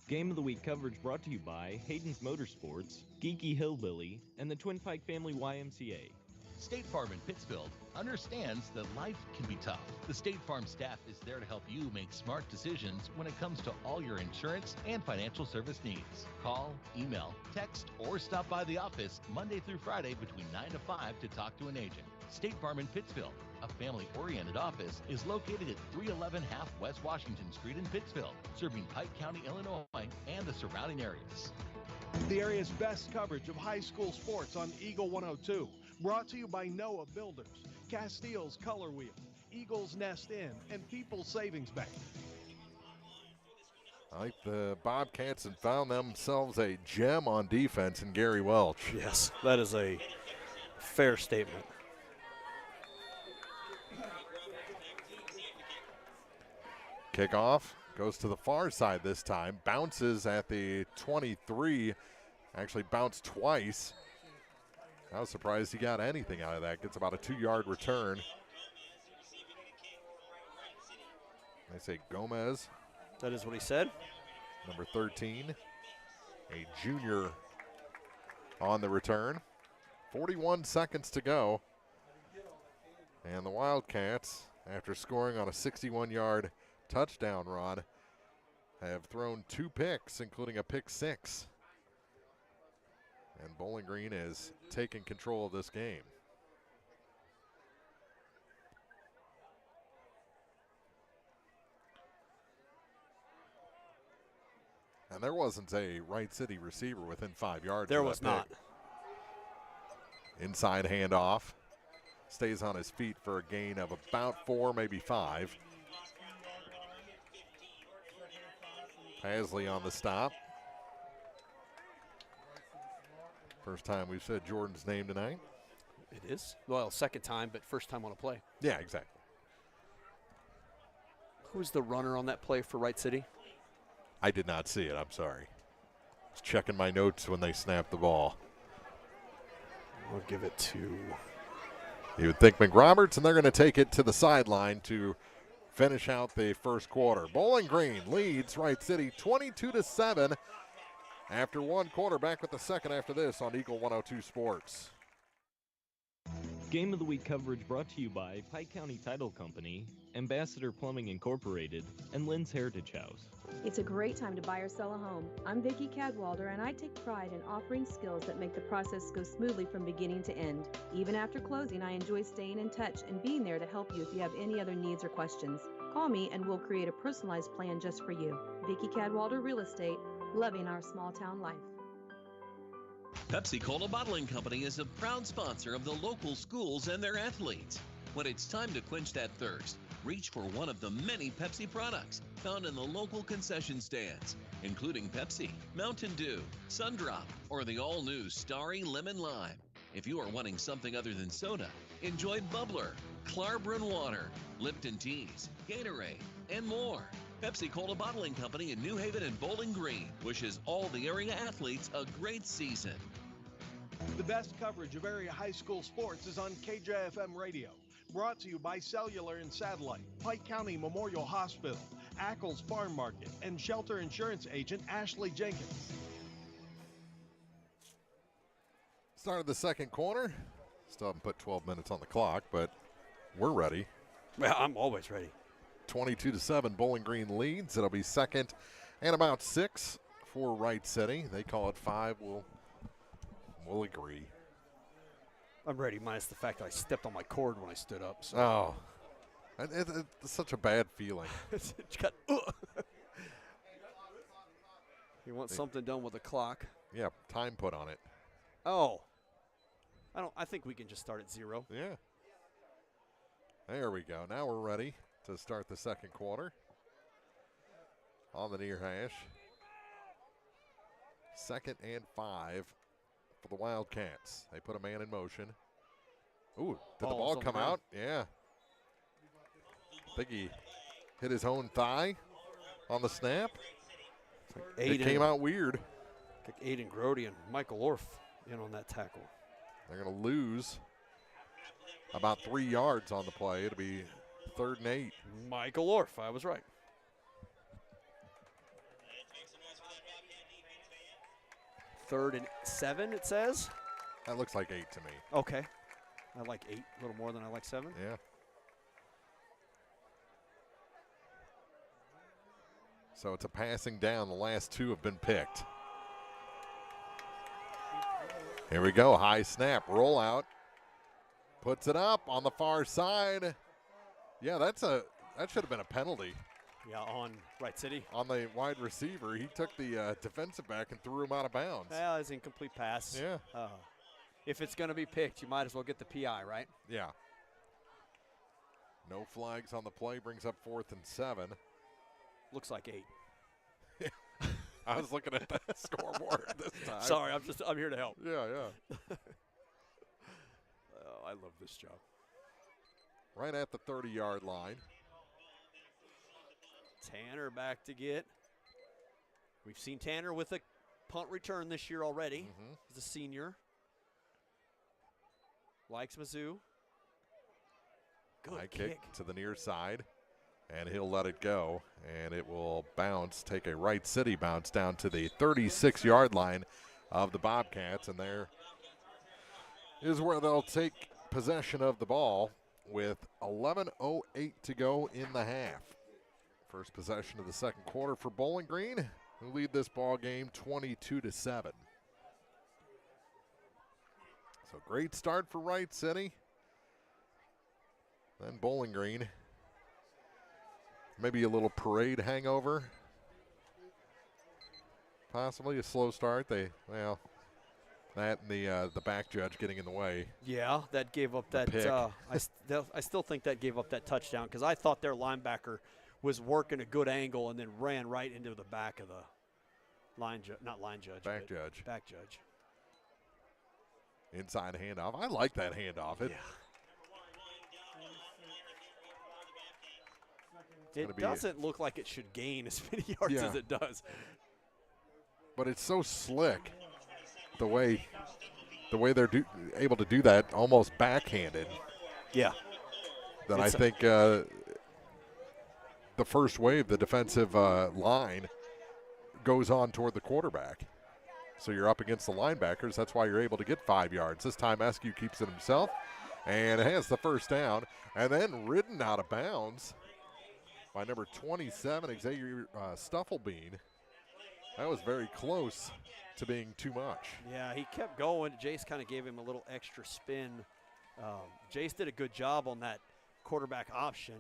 Game of the Week coverage brought to you by Hayden's Motorsports, Geeky Hillbilly, and the Twin Pike Family YMCA. State Farm in Pittsfield understands that life can be tough. The State Farm staff is there to help you make smart decisions when it comes to all your insurance and financial service needs. Call, email, text, or stop by the office Monday through Friday between 9 to 5 to talk to an agent. State Farm in Pittsfield, a family-oriented office, is located at 311 Half West Washington Street in Pittsfield, serving Pike County, Illinois, and the surrounding areas. The area's best coverage of high school sports on Eagle 102. Brought to you by Noah Builders, Castile's Color Wheel, Eagles Nest Inn, and People's Savings Bank. I think the Bobcats have found themselves a gem on defense in Gary Welch. Yes, that is a fair statement. Kickoff goes to the far side this time. Bounces at the 23. Actually bounced twice. I was surprised he got anything out of that. Gets about a 2-yard return. They say Gomez. That is what he said. Number 13, a junior on the return. 41 seconds to go. And the Wildcats, after scoring on a 61-yard touchdown run, have thrown 2 picks, including a pick 6. And Bowling Green is taking control of this game. And there wasn't a Wright City receiver within 5 yards. There was not. Inside handoff. Stays on his feet for a gain of about 4, maybe 5. Pasley on the stop. First time we've said Jordan's name tonight. It is. Well, second time, but first time on a play. Yeah, exactly. Who's the runner on that play for Wright City? I did not see it. I'm sorry. I was checking my notes when they snapped the ball. We'll give it to... You would think McRoberts, and they're going to take it to the sideline to finish out the first quarter. Bowling Green leads Wright City 22-7 after one quarter. Back with the second after this on Eagle 102 Sports. Game of the Week coverage brought to you by Pike County Title Company, Ambassador Plumbing Incorporated, and Lynn's Heritage House. It's a great time to buy or sell a home. I'm Vicki Cadwalder, and I take pride in offering skills that make the process go smoothly from beginning to end. Even after closing, I enjoy staying in touch and being there to help you if you have any other needs or questions. Call me and we'll create a personalized plan just for you. Vicki Cadwalder Real Estate, loving our small town life. Pepsi-Cola Bottling Company is a proud sponsor of the local schools and their athletes. When it's time to quench that thirst, reach for one of the many Pepsi products found in the local concession stands, including Pepsi, Mountain Dew, Sundrop, or the all-new Starry Lemon Lime. If you are wanting something other than soda, enjoy Bubbler, Klarbrunn Water, Lipton Teas, Gatorade, and more. Pepsi-Cola Bottling Company in New Haven and Bowling Green wishes all the area athletes a great season. The best coverage of area high school sports is on KJFM Radio. Brought to you by Cellular and Satellite, Pike County Memorial Hospital, Ackles Farm Market, and Shelter Insurance Agent Ashley Jenkins. Started the second quarter. Still haven't put 12 minutes on the clock, but we're ready. Well, I'm always ready. 22-7, Bowling Green leads. It'll be second and about 6 for Wright City. They call it 5. We'll agree. I'm ready, minus the fact that I stepped on my cord when I stood up. So. Oh, it's such a bad feeling. It's got, You want something done with the clock? Yeah, time put on it. Oh, I think we can just start at 0. Yeah. There we go. Now we're ready to start the second quarter. On the near hash. 2nd and 5 for the Wildcats. They put a man in motion. Ooh, did the ball come out? Yeah. I think he hit his own thigh on the snap. It came out weird. Like Aiden Grody and Michael Orff in on that tackle. They're going to lose about 3 yards on the play. It'll be 3rd and 8. Michael Orff, I was right. Third and 7, it says. That looks like 8 to me. Okay. I like 8 a little more than I like 7. Yeah. So it's a passing down. The last 2 have been picked. Here we go. High snap. Rollout. Puts it up on the far side. Yeah, that should have been a penalty. Yeah, on Wright City. On the wide receiver. He took the defensive back and threw him out of bounds. Well, it's an incomplete pass. Yeah. If it's going to be picked, you might as well get the PI, right? Yeah. No flags on the play. Brings up 4th and 7. Looks like 8. I was looking at the scoreboard this time. Sorry, I'm here to help. Yeah, yeah. Oh, I love this job. Right at the 30-yard line. Tanner back to get. We've seen Tanner with a punt return this year already. He's a senior. Likes Mizzou. Good High kick to the near side. And he'll let it go, and it will bounce, take a Wright City bounce down to the 36-yard line of the Bobcats, and there is where they'll take possession of the ball with 11:08 to go in the half. First possession of the second quarter for Bowling Green, who lead this ball game 22-7. So great start for Wright City. Then Bowling Green. Maybe a little parade hangover. possibly a slow start. That and the back judge getting in the way. Yeah, that gave up that. I still think that gave up that touchdown because I thought their linebacker was working a good angle and then ran right into the back of the back judge. Inside handoff. I like that handoff. It doesn't look like it should gain as many yards as it does. But it's so slick the way they're able to do that, almost backhanded. Yeah. That I think the first wave, the defensive line, goes on toward the quarterback. So you're up against the linebackers. That's why you're able to get 5 yards. This time Eskew keeps it himself and has the first down. And then ridden out of bounds by number 27, Xavier Stufflebean. That was very close to being too much. Yeah, he kept going. Jace kind of gave him a little extra spin. Jace did a good job on that quarterback option.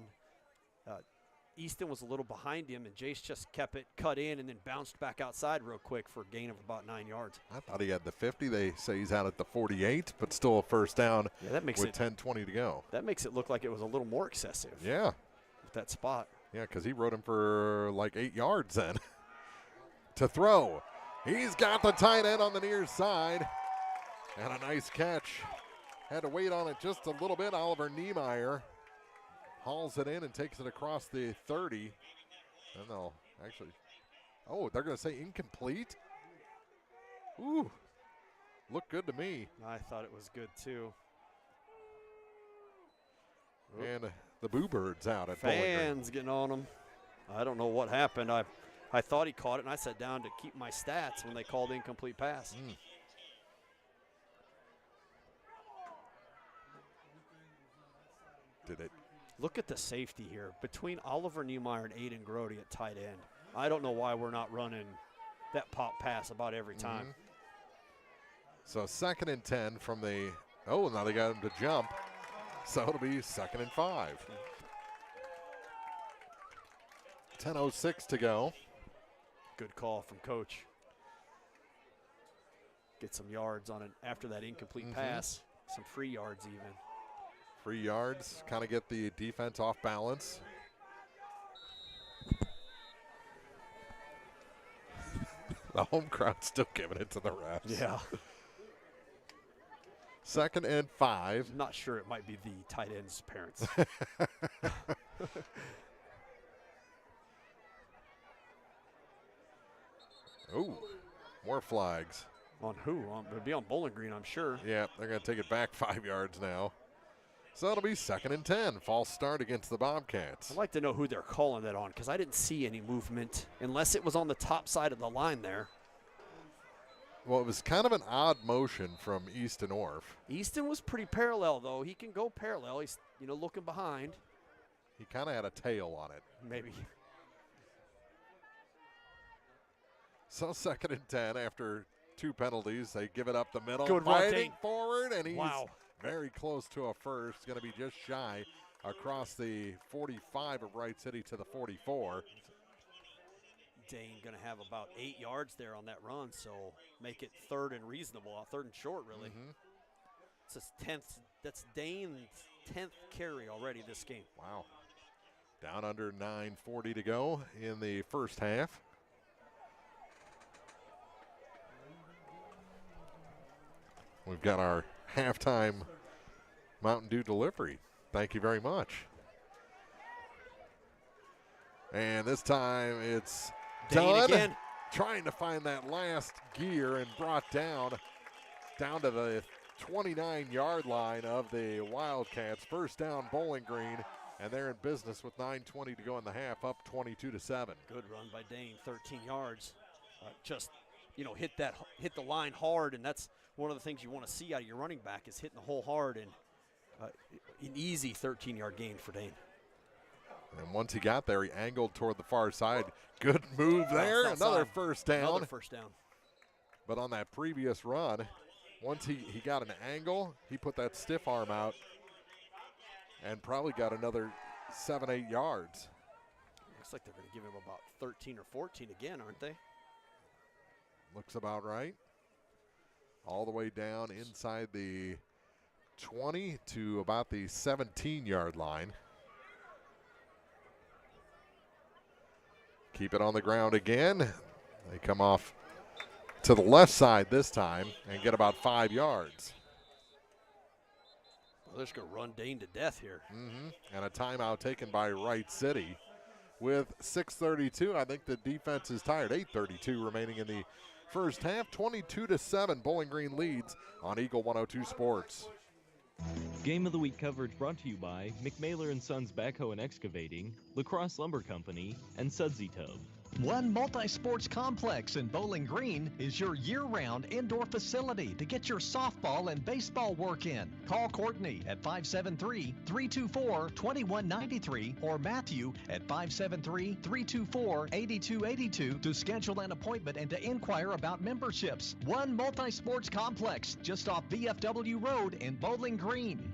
Easton was a little behind him, and Jace just kept it cut in and then bounced back outside real quick for a gain of about 9 yards. I thought he had the 50. They say he's out at the 48, but still a first down with 10:20 to go. That makes it look like it was a little more excessive. Yeah. With that spot. Yeah, because he rode him for like 8 yards then. To throw. He's got the tight end on the near side. And a nice catch. Had to wait on it just a little bit. Oliver Niemeyer hauls it in and takes it across the 30. And they'll actually, they're going to say incomplete? Ooh, looked good to me. I thought it was good too. And the Boo Bird's out at Fans getting on him. I don't know what happened. I thought he caught it, and I sat down to keep my stats when they called incomplete pass. Did it? Look at the safety here between Oliver Niemeyer and Aiden Grody at tight end. I don't know why we're not running that pop pass about every time. So 2nd and 10 from the, now they got him to jump. So it'll be 2nd and 5. 10:06 to go. Good call from Coach. Get some yards on it after that incomplete pass. Some free yards even. Free yards, kind of get the defense off balance. The home crowd still giving it to the refs. Yeah. 2nd and 5. Not sure it might be the tight end's parents. Ooh, more flags. On who? It'll be on Bowling Green, I'm sure. Yeah, they're going to take it back 5 yards now. So it'll be 2nd and 10. False start against the Bobcats. I'd like to know who they're calling that on because I didn't see any movement unless it was on the top side of the line there. Well, it was kind of an odd motion from Easton Orff. Easton was pretty parallel, though. He can go parallel. He's, looking behind. He kind of had a tail on it. Maybe. So 2nd and 10 after 2 penalties. They give it up the middle. Good fighting forward, and he's Wow. very close to a first. Going to be just shy across the 45 of Wright City to the 44. Dane going to have about 8 yards there on that run, so make it third and reasonable, third and short, really. It's his 10th. That's Dane's 10th carry already this game. Wow. Down under 9:40 to go in the first half. We've got our halftime Mountain Dew delivery. Thank you very much. And this time it's Dane done. again. Trying to find that last gear and brought down to the 29-yard line of the Wildcats. First down, Bowling Green, and they're in business with 9:20 to go in the half, up 22-7. Good run by Dane, 13 yards. Just, hit the line hard, and that's one of the things you want to see out of your running back is hitting the hole hard, and an easy 13-yard gain for Dane. And once he got there, he angled toward the far side. Good move there. Another first down. Another first down. But on that previous run, once he got an angle, he put that stiff arm out and probably got another 7-8 yards. Looks like they're going to give him about 13 or 14 again, aren't they? Looks about right. All the way down inside the 20 to about the 17-yard line. Keep it on the ground again. They come off to the left side this time and get about 5 yards. Well, they're just going to run Dane to death here. And a timeout taken by Wright City. With 6:32, I think the defense is tired. 8:32 remaining in the first half. 22-7, Bowling Green leads on Eagle 102 Sports. Game of the Week coverage brought to you by McMailer & Sons Backhoe and Excavating, La Crosse Lumber Company, and Sudsy Tub. One Multi-Sports Complex in Bowling Green is your year-round indoor facility to get your softball and baseball work in. Call Courtney at 573-324-2193 or Matthew at 573-324-8282 to schedule an appointment and to inquire about memberships. One Multi-Sports Complex just off VFW Road in Bowling Green.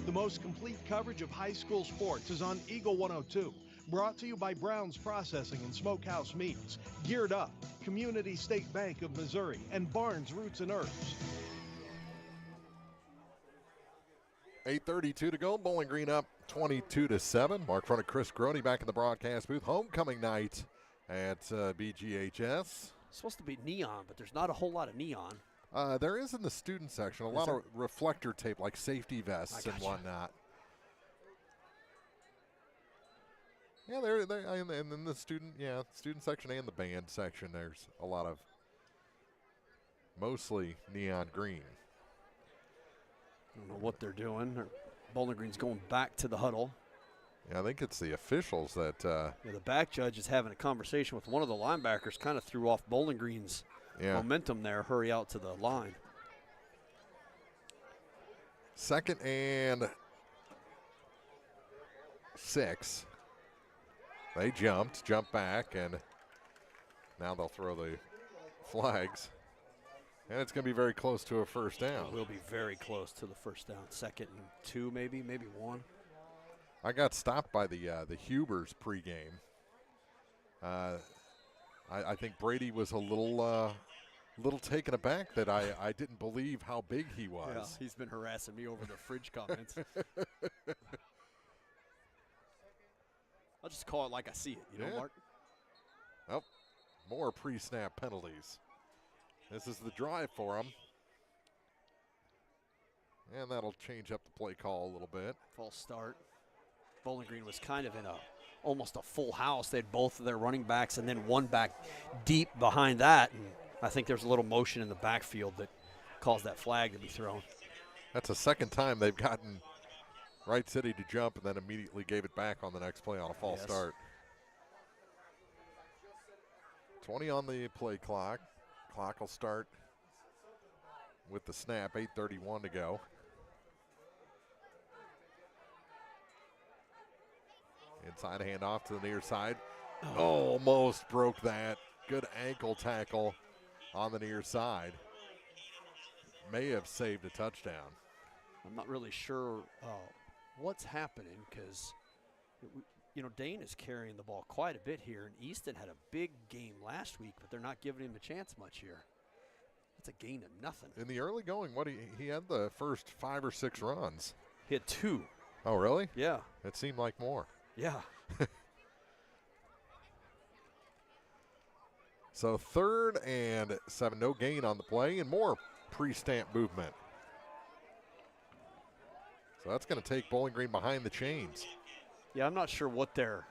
The most complete coverage of high school sports is on Eagle 102. Brought to you by Brown's Processing and Smokehouse Meats, Geared Up, Community State Bank of Missouri, and Barnes Roots and Herbs. 8:32 to go. Bowling Green up 22-7. Mark front of Chris Groney back in the broadcast booth. Homecoming night at BGHS. It's supposed to be neon, but there's not a whole lot of neon. There is in the student section a lot of reflector tape like safety vests and whatnot. Yeah, and then the student section and the band section, there's a lot of mostly neon green. I don't know what they're doing. Bowling Green's going back to the huddle. Yeah, I think it's the officials that. The back judge is having a conversation with one of the linebackers, kind of threw off Bowling Green's momentum there. Hurry out to the line. 2nd and 6. They jumped back, and now they'll throw the flags. And it's going to be very close to a first down. It will be very close to the first down. 2nd and 2, maybe 1. I got stopped by the Hubers pregame. I think Brady was a little taken aback that I didn't believe how big he was. Yeah, he's been harassing me over the fridge comments. I'll just call it like I see it, you know, Mark? Oh, more pre-snap penalties. This is the drive for them. And that'll change up the play call a little bit. False start. Bowling Green was kind of in almost a full house. They had both of their running backs and then one back deep behind that. And I think there's a little motion in the backfield that caused that flag to be thrown. That's the second time they've gotten Wright City to jump and then immediately gave it back on the next play on a false start. 20 on the play clock. Clock will start with the snap, 8:31 to go. Inside handoff to the near side. Almost broke that. Good ankle tackle on the near side. May have saved a touchdown. I'm not really sure what's happening because, Dane is carrying the ball quite a bit here, and Easton had a big game last week, but they're not giving him a chance much here. That's a gain of nothing. In the early going, he had the first 5 or 6 runs. He had 2. Oh, really? Yeah. It seemed like more. Yeah. So 3rd and 7, no gain on the play, and more pre-stamp movement. So that's going to take Bowling Green behind the chains. Yeah, I'm not sure what they're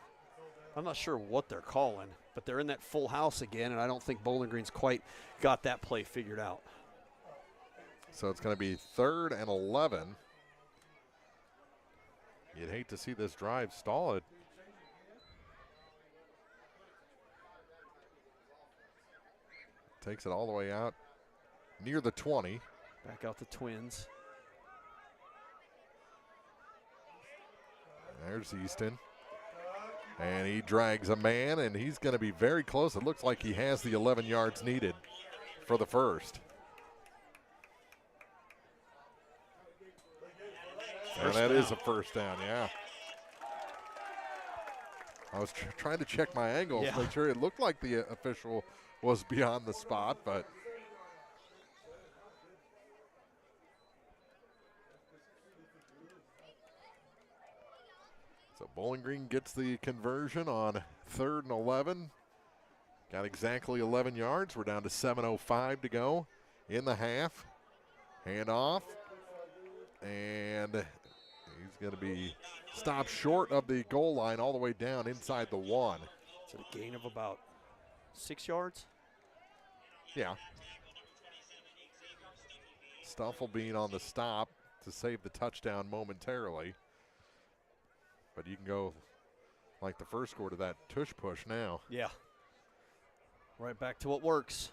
calling, but they're in that full house again, and I don't think Bowling Green's quite got that play figured out. So it's going to be 3rd and 11. You'd hate to see this drive stall it. Takes it all the way out near the 20. Back out the Twins. There's Easton. And he drags a man, and he's going to be very close. It looks like he has the 11 yards needed for the first. And that is a first down, yeah. I was trying to check my angles, make sure it looked like the official was beyond the spot, but so Bowling Green gets the conversion on 3rd and 11. Got exactly 11 yards. We're down to 7:05 to go in the half. Hand off, and he's going to be stopped short of the goal line all the way down inside the 1. It's a gain of about 6 yards? Yeah. Stuffle being on the stop to save the touchdown momentarily. But you can go like the first quarter, that tush push now. Yeah. Right back to what works.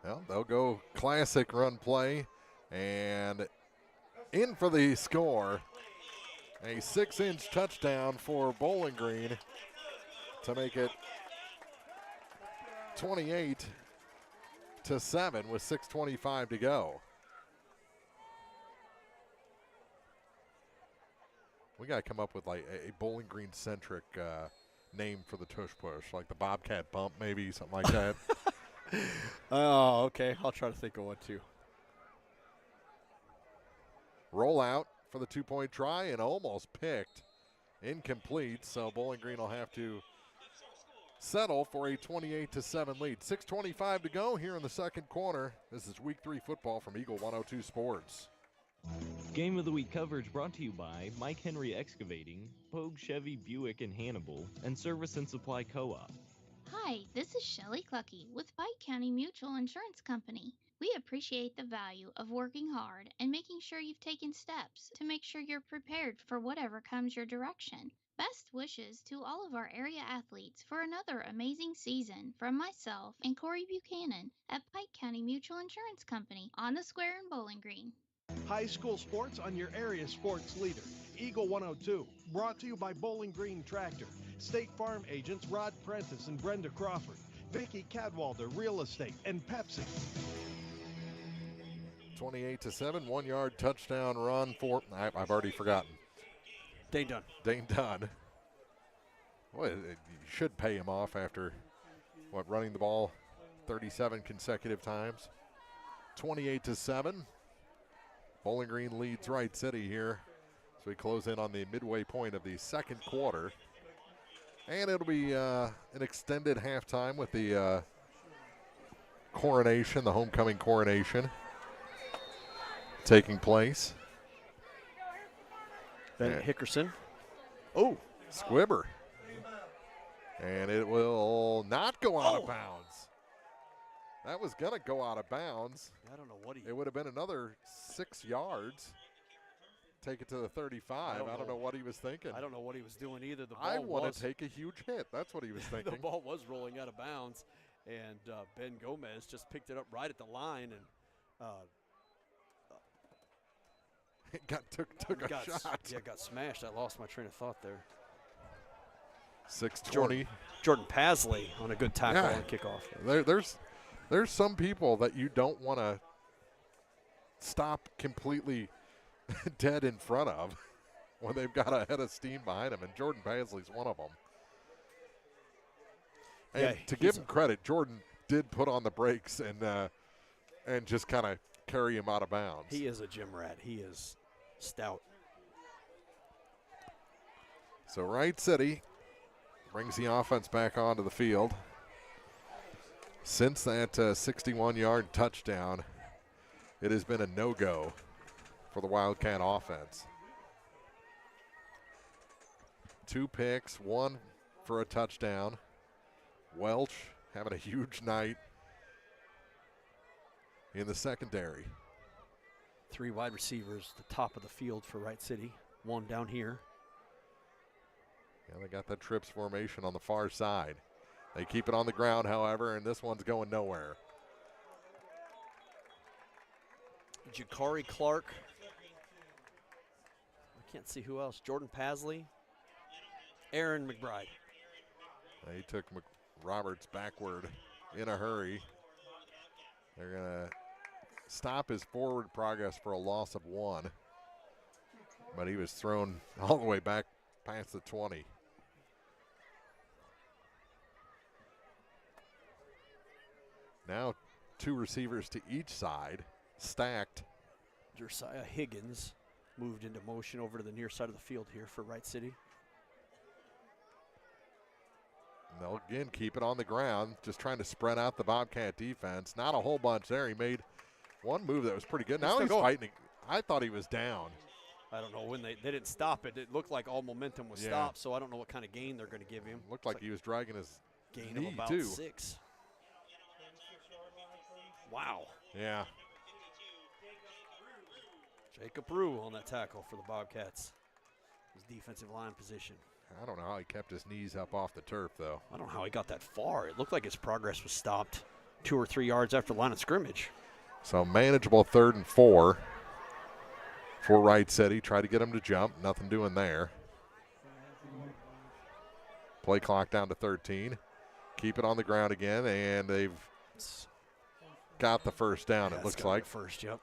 Well, they'll go classic run play, and in for the score. A 6-inch touchdown for Bowling Green to make it 28-7 with 6:25 to go. We got to come up with like a Bowling Green centric name for the tush push, like the Bobcat bump, maybe something like that. Oh, okay. I'll try to think of one too. Roll out for the 2-point try and almost picked. Incomplete, so Bowling Green will have to settle for a 28-7 lead. 6:25 to go here in the second quarter. This is Week 3 football from Eagle 102 Sports. Game of the Week coverage brought to you by Mike Henry Excavating, Pogue Chevy Buick in Hannibal, and Service and Supply Co-op. Hi, this is Shelley Clucky with Pike County Mutual Insurance Company. We appreciate the value of working hard and making sure you've taken steps to make sure you're prepared for whatever comes your direction. Best wishes to all of our area athletes for another amazing season from myself and Corey Buchanan at Pike County Mutual Insurance Company on the square in Bowling Green. High school sports on your area sports leader, Eagle 102. Brought to you by Bowling Green Tractor, State Farm agents Rod Prentice and Brenda Crawford, Vicky Cadwalder Real Estate, and Pepsi. 28-7, 1-yard touchdown run for, I've already forgotten. Dane Dunn. Dane Dunn. Well, you should pay him off after, running the ball 37 consecutive times. 28-7. Bowling Green leads Wright City here. So we close in on the midway point of the second quarter. And it'll be an extended halftime with the coronation, the homecoming coronation taking place. Ben Hickerson. Oh, Squibber. And it will not go out of bounds. That was going to go out of bounds. I don't know what he... It would have been another 6 yards. Take it to the 35. I don't know what he was thinking. I don't know what he was doing either. The ball I want to take a huge hit. That's what he was thinking. The ball was rolling out of bounds, and Ben Gomez just picked it up right at the line and took a shot. Yeah, got smashed. I lost my train of thought there. 6:20. Jordan Pasley on a good tackle on kickoff. There's some people that you don't want to stop completely dead in front of when they've got a head of steam behind them, and Jordan Pasley's one of them. And Yeah, to give him credit, Jordan did put on the brakes and just kind of carry him out of bounds. He is a gym rat. He is stout. So Wright City brings the offense back onto the field. Since that 61-yard touchdown, it has been a no-go for the Wildcat offense. 2 picks, 1 for a touchdown. Welch having a huge night in the secondary. 3 wide receivers, the top of the field for Wright City. 1 down here. Yeah, they got that trips formation on the far side. They keep it on the ground, however, and this one's going nowhere. Jakari Clark. I can't see who else. Jordan Pasley. Aaron McBride. He took Roberts backward in a hurry. They're going to stop his forward progress for a loss of 1. but he was thrown all the way back past the 20. Now 2 receivers to each side, stacked. Josiah Higgins moved into motion over to the near side of the field here for Wright City. And they'll again keep it on the ground, just trying to spread out the Bobcat defense. Not a whole bunch there. He made one move that was pretty good. Now he's fighting. I thought he was down. I don't know when they didn't stop it. It looked like all momentum was stopped, so I don't know what kind of gain they're going to give him. Looked like he was dragging his gain knee of about too. 6. Wow. Yeah. Jacob Rue on that tackle for the Bobcats. His defensive line position. I don't know how he kept his knees up off the turf, though. I don't know how he got that far. It looked like his progress was stopped 2 or 3 yards after the line of scrimmage. So manageable 3rd and 4 for Wright City. Try to get him to jump. Nothing doing there. Play clock down to 13. Keep it on the ground again, and they've got the first down, it looks like. First, yep.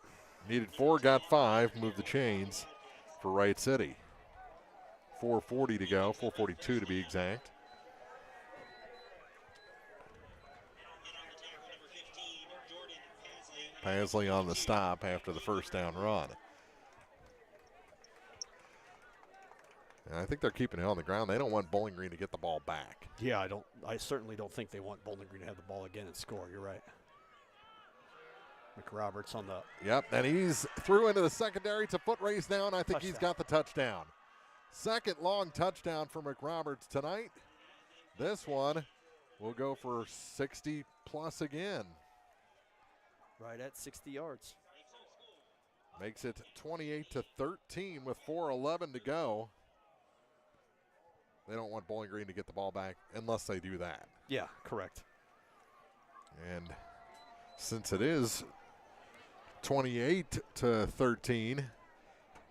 Needed 4, got 5. Move the chains for Wright City. 4:40 to go, 4:42 to be exact. Pasley on the stop after the first down run. And I think they're keeping it on the ground. They don't want Bowling Green to get the ball back. Yeah, I certainly don't think they want Bowling Green to have the ball again and score. You're right. McRoberts on the. Yep, and he's through into the secondary. It's a foot race down. I think he's got the touchdown. Second long touchdown for McRoberts tonight. This one will go for 60 plus again. Right at 60 yards. Makes it 28-13 with 4:11 to go. They don't want Bowling Green to get the ball back unless they do that. Yeah, correct. And since it is 28-13,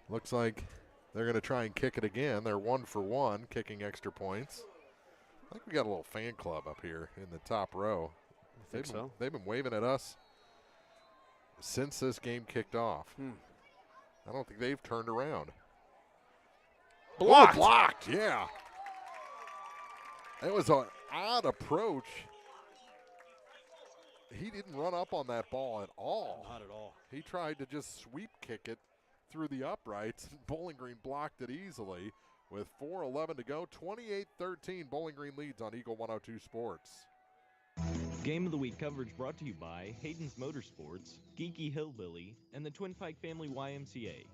looks like they're going to try and kick it again. They're 1 for 1, kicking extra points. I think we got a little fan club up here in the top row. I think so. They've been waving at us since this game kicked off. I don't think they've turned around. Blocked. Oh, blocked, yeah. It was an odd approach. He didn't run up on that ball at all. Not at all. He tried to just sweep kick it through the uprights. Bowling Green blocked it easily with 4:11 to go. 28-13, Bowling Green leads on Eagle 102 Sports. Game of the Week coverage brought to you by Hayden's Motorsports, Geeky Hillbilly, and the Twin Pike Family YMCA.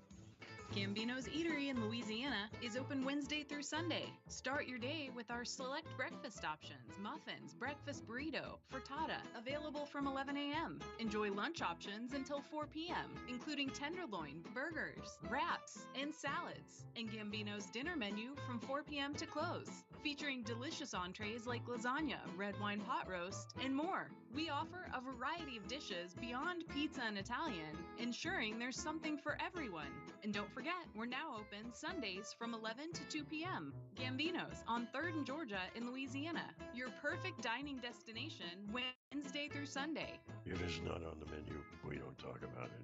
Gambino's Eatery in Louisiana is open Wednesday through Sunday. Start your day with our select breakfast options: muffins, breakfast burrito, frittata, available from 11 a.m. Enjoy lunch options until 4 p.m., including tenderloin, burgers, wraps, and salads. And Gambino's dinner menu from 4 p.m. to close, featuring delicious entrees like lasagna, red wine pot roast, and more. We offer a variety of dishes beyond pizza and Italian, ensuring there's something for everyone. And don't forget, we're now open Sundays from 11 to 2 p.m. Gambino's on 3rd and Georgia in Louisiana. Your perfect dining destination Wednesday through Sunday. If it's not on the menu, we don't talk about it.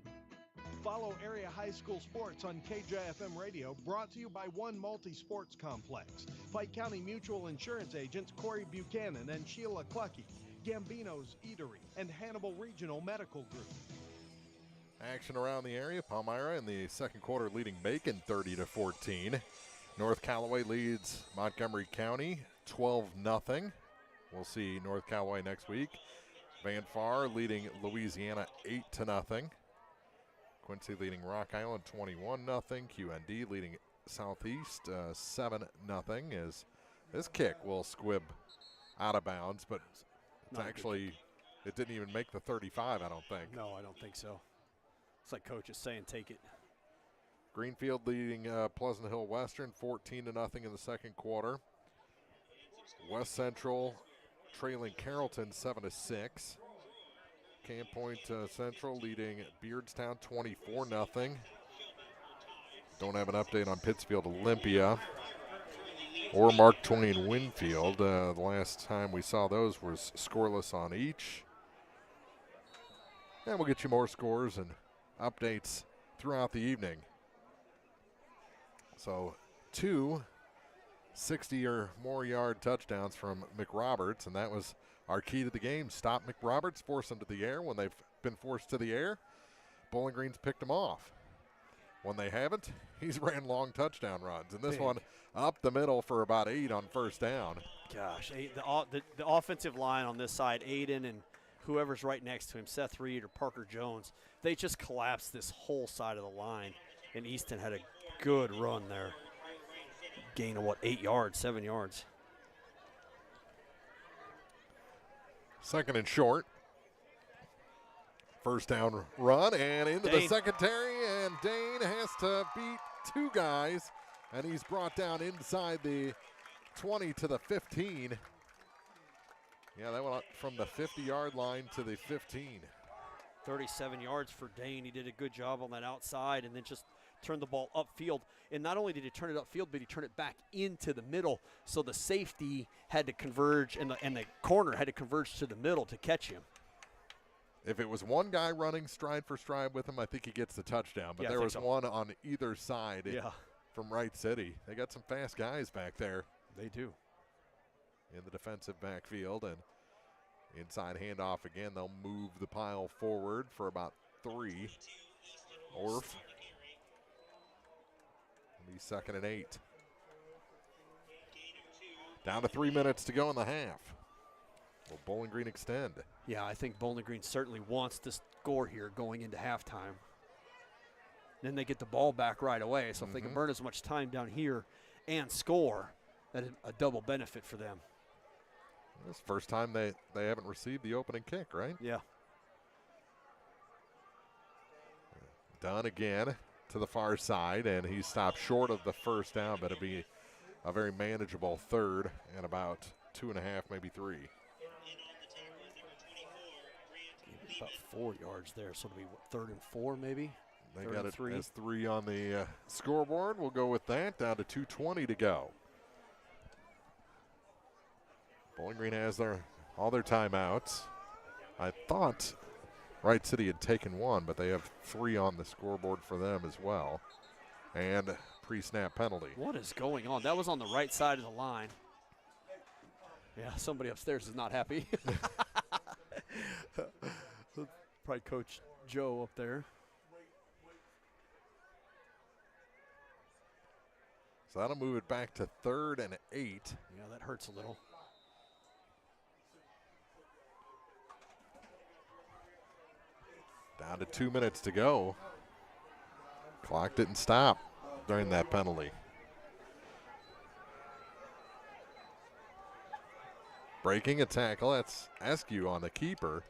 Follow area high school sports on KJFM Radio, brought to you by One Multi-Sports Complex. Pike County Mutual Insurance agents Corey Buchanan and Sheila Clucky, Gambino's Eatery, and Hannibal Regional Medical Group. Action around the area. Palmyra in the second quarter leading Macon 30-14. North Callaway leads Montgomery County 12-0. We'll see North Callaway next week. Van Far leading Louisiana 8-0. Quincy leading Rock Island 21-0. QND leading Southeast 7-0. As this kick will squib out of bounds, but it's actually, it didn't even make the 35, I don't think. No, I don't think so. It's like Coach is saying, take it. Greenfield leading Pleasant Hill Western 14-0 in the second quarter. West Central trailing Carrollton 7-6. Camp Point Central leading Beardstown 24-0. Don't have an update on Pittsfield Olympia or Mark Twain Winfield. The last time we saw those was scoreless on each. And we'll get you more scores and updates throughout the evening. So 2 60 or more yard touchdowns from McRoberts, and that was our key to the game. Stop McRoberts, force them to the air. When they've been forced to the air, Bowling Green's picked them off. When they haven't, he's ran long touchdown runs. And this Big. one up the middle for about 8 on first down. Gosh, the offensive line on this side, Aiden and whoever's right next to him, Seth Reed or Parker Jones, they just collapsed this whole side of the line. And Easton had a good run there. Gain of 8 yards, 7 yards. Second and short. First down run and into the secondary, and Dane has to beat 2 guys, and he's brought down inside the 20 to the 15. Yeah, that went up from the 50-yard line to the 15. 37 yards for Dane. He did a good job on that outside and then just turned the ball upfield. And not only did he turn it upfield, but he turned it back into the middle. So the safety had to converge and the corner had to converge to the middle to catch him. If it was one guy running stride for stride with him, I think he gets the touchdown. But there was one on either side from Wright City. They got some fast guys back there. They do. In the defensive backfield, and inside handoff again. They'll move the pile forward for about 3. Orff. It'll be 2nd and 8. Down to 3 minutes to go in the half. Will Bowling Green extend? Yeah, I think Bowling Green certainly wants to score here going into halftime. Then they get the ball back right away. So if they can burn as much time down here and score, that is a double benefit for them. This is the first time they haven't received the opening kick, right? Yeah. Dunn again to the far side, and he stopped short of the first down, but it'll be a very manageable 3rd and about 2.5, maybe 3. About 4 yards there, so it'll be 3rd and 4 maybe? They got it as 3 on the scoreboard. We'll go with that. Down to 2:20 to go. Bowling Green has all their timeouts. I thought Wright City had taken 1, but they have 3 on the scoreboard for them as well. And pre-snap penalty. What is going on? That was on the right side of the line. Yeah, somebody upstairs is not happy. Probably Coach Joe up there. So that'll move it back to 3rd and 8. Yeah, that hurts a little. Down to 2 minutes to go. Clock didn't stop during that penalty. Breaking a tackle, that's Eskew on the keeper.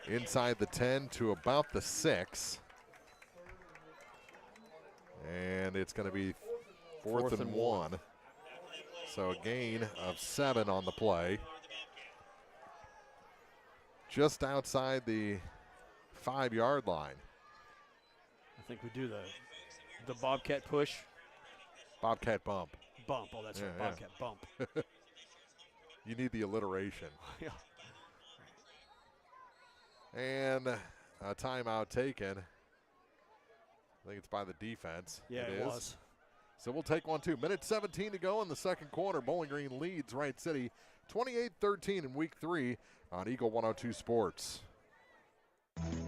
Inside the 10 to about the 6. And it's going to be fourth and 1. So a gain of 7 on the play. Just outside the 5-yard line. I think we do the Bobcat push. Bobcat bump. Bump, oh that's right, Bobcat bump. You need the alliteration. Yeah. And a timeout taken. I think it's by the defense. Yeah, it was. So we'll take 1, 2. Minute 17 to go in the second quarter. Bowling Green leads Wright City 28-13 in week 3 on Eagle 102 Sports.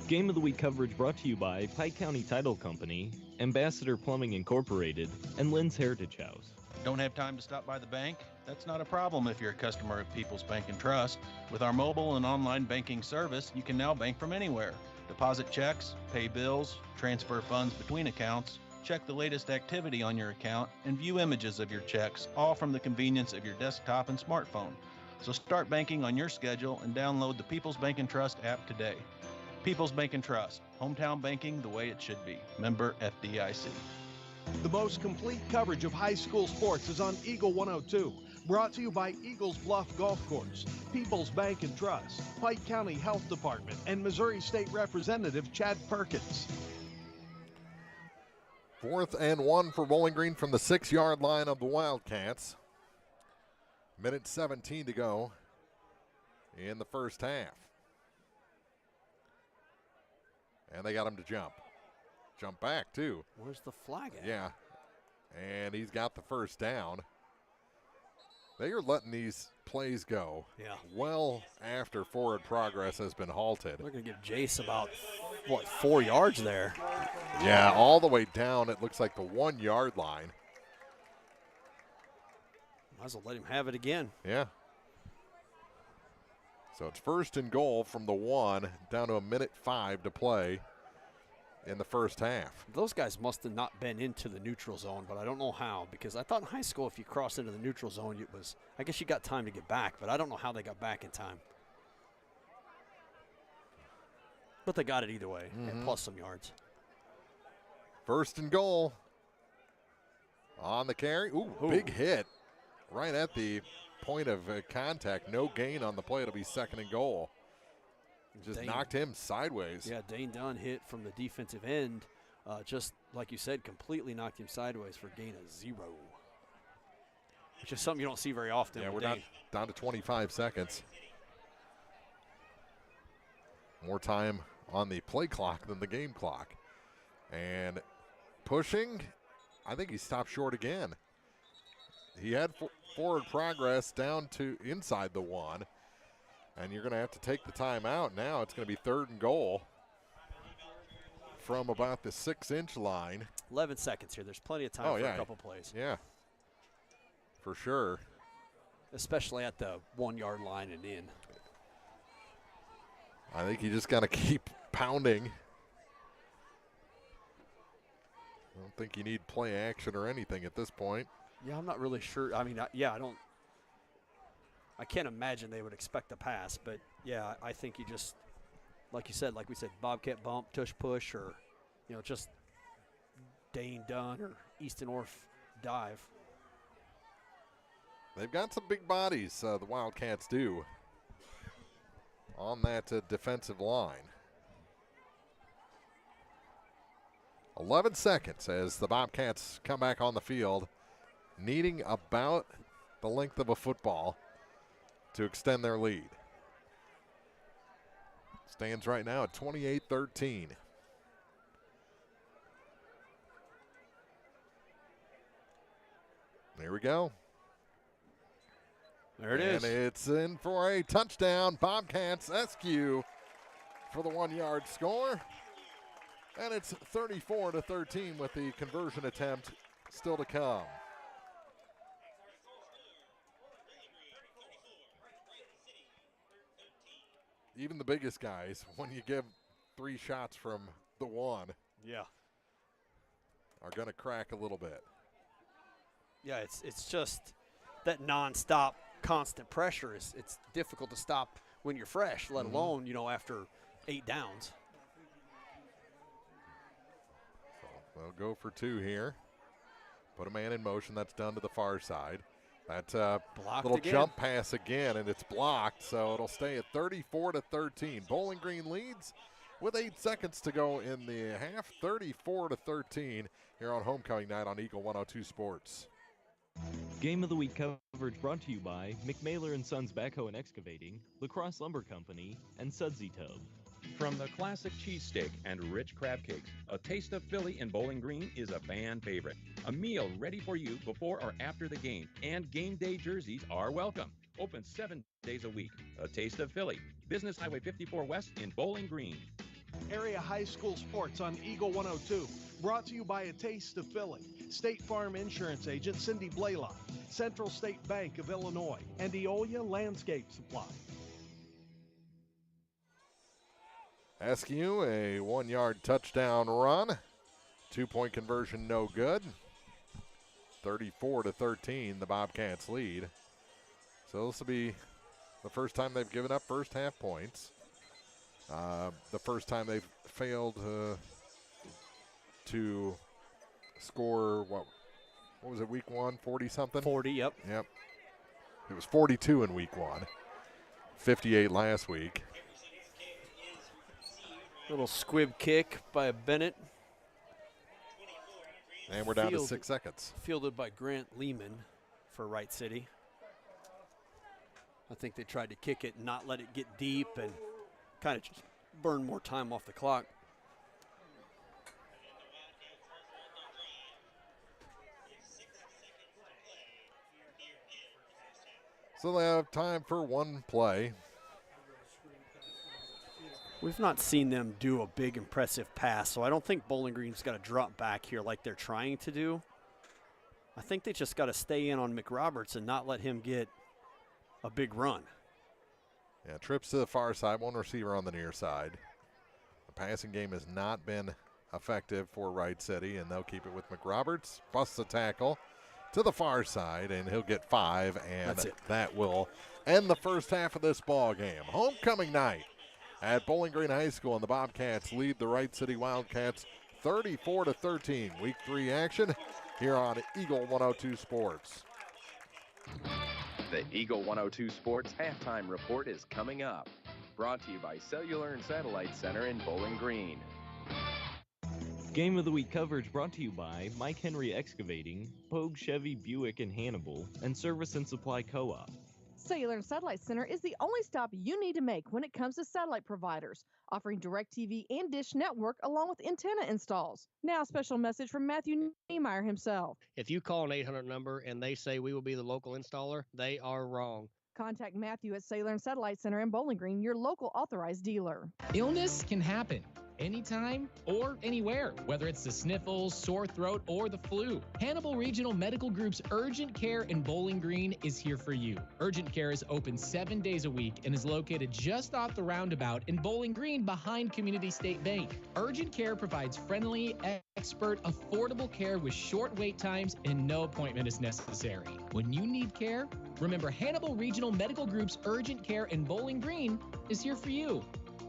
Game of the Week coverage brought to you by Pike County Title Company, Ambassador Plumbing Incorporated, and Lynn's Heritage House. Don't have time to stop by the bank? That's not a problem if you're a customer of People's Bank and Trust. With our mobile and online banking service, you can now bank from anywhere. Deposit checks, pay bills, transfer funds between accounts, check the latest activity on your account, and view images of your checks, all from the convenience of your desktop and smartphone. So start banking on your schedule and download the People's Bank and Trust app today. People's Bank and Trust, hometown banking the way it should be. Member FDIC. The most complete coverage of high school sports is on Eagle 102. Brought to you by Eagles Bluff Golf Course, People's Bank and Trust, Pike County Health Department, and Missouri State Representative Chad Perkins. 4th and 1 for Bowling Green from the 6-yard line of the Wildcats. Minute 17 to go in the first half. And they got him to jump. jump back, too. Where's the flag at? Yeah. And he's got the first down. They are letting these plays go well after forward progress has been halted. They're going to give Jace about, 4 yards there. Yeah, all the way down, it looks like the 1 yard line. Might as well let him have it again. Yeah. So it's 1st and goal from the 1, down to 1:05 to play in the first half. Those guys must have not been into the neutral zone, but I don't know how, because I thought in high school if you crossed into the neutral zone, I guess you got time to get back, but I don't know how they got back in time. But they got it either way, and plus some yards. 1st and goal on the carry. Ooh, big hit right at the point of contact. No gain on the play. It'll be 2nd and goal. Just knocked him sideways. Yeah, Dane Dunn hit from the defensive end. Just like you said, completely knocked him sideways for a gain of 0. Which is something you don't see very often. Yeah, we're down to 25 seconds. More time on the play clock than the game clock. And pushing, I think he stopped short again. He had forward progress down to inside the 1. And you're going to have to take the timeout now. It's going to be 3rd and goal from about the 6-inch line. 11 seconds here. There's plenty of time for a couple plays. Yeah, for sure. Especially at the 1 yard line and in. I think you just got to keep pounding. I don't think you need play action or anything at this point. Yeah, I'm not really sure. I mean, I can't imagine they would expect a pass, but yeah, I think you just, like we said, Bobcat bump, tush push, or, just Dane Dunn or Easton Orff dive. They've got some big bodies, the Wildcats do, on that defensive line. 11 seconds as the Bobcats come back on the field, needing about the length of a football to extend their lead. Stands right now at 28-13. There we go. There it is. And it's in for a touchdown. Bobcats SQ for the 1 yard score. And it's 34-13 with the conversion attempt still to come. Even the biggest guys, when you give 3 shots from the 1, are going to crack a little bit. Yeah, it's just that nonstop, constant pressure. It's difficult to stop when you're fresh, let alone, after 8 downs. So they'll go for 2 here. Put a man in motion. That's done to the far side. That little jump pass again, and it's blocked, so it'll stay at 34-13. Bowling Green leads with 8 seconds to go in the half, 34-13 here on homecoming night on Eagle 102 Sports. Game of the Week coverage brought to you by McMailer & Sons Backhoe and Excavating, La Crosse Lumber Company, and Sudsy Tub. From the classic cheesesteak and rich crab cakes, a taste of Philly in Bowling Green is a fan favorite. A meal ready for you before or after the game, and game day jerseys are welcome. Open 7 days a week. A taste of Philly. Business Highway 54 West in Bowling Green. Area high school sports on Eagle 102. Brought to you by A Taste of Philly, State Farm Insurance Agent Cindy Blaylock, Central State Bank of Illinois, and Eolia Landscape Supply. SQ, a 1 yard touchdown run. 2-point conversion, no good. 34-13, the Bobcats lead. So this will be the first time they've given up first half points. The first time they've failed to score, what was it, week 1, 40-something? 40, yep. Yep. It was 42 in week 1, 58 last week. Little squib kick by Bennett. And we're down to 6 seconds. Fielded by Grant Lehman for Wright City. I think they tried to kick it and not let it get deep and kind of just burn more time off the clock. So they have time for one play. We've not seen them do a big, impressive pass, so I don't think Bowling Green's got to drop back here like they're trying to do. I think they just got to stay in on McRoberts and not let him get a big run. Yeah, trips to the far side, one receiver on the near side. The passing game has not been effective for Wright City, and they'll keep it with McRoberts. Busts a tackle to the far side, and he'll get 5, and that will end the first half of this ball game. Homecoming night at Bowling Green High School, and the Bobcats lead the Wright City Wildcats 34-13. Week 3 action here on Eagle 102 Sports. The Eagle 102 Sports halftime report is coming up. Brought to you by Cellular and Satellite Center in Bowling Green. Game of the Week coverage brought to you by Mike Henry Excavating, Pogue Chevy Buick in Hannibal, and Service and Supply Co-op. Cellular and Satellite Center is the only stop you need to make when it comes to satellite providers, offering DirecTV and Dish Network along with antenna installs. Now, a special message from Matthew Niemeyer himself. If you call an 800 number and they say we will be the local installer, they are wrong. Contact Matthew at Cellular and Satellite Center in Bowling Green, your local authorized dealer. Illness can happen anytime or anywhere, whether it's the sniffles, sore throat, or the flu. Hannibal Regional Medical Group's Urgent Care in Bowling Green is here for you. Urgent Care is open 7 days a week and is located just off the roundabout in Bowling Green behind Community State Bank. Urgent Care provides friendly, expert, affordable care with short wait times and no appointment is necessary. When you need care, remember Hannibal Regional Medical Group's Urgent Care in Bowling Green is here for you.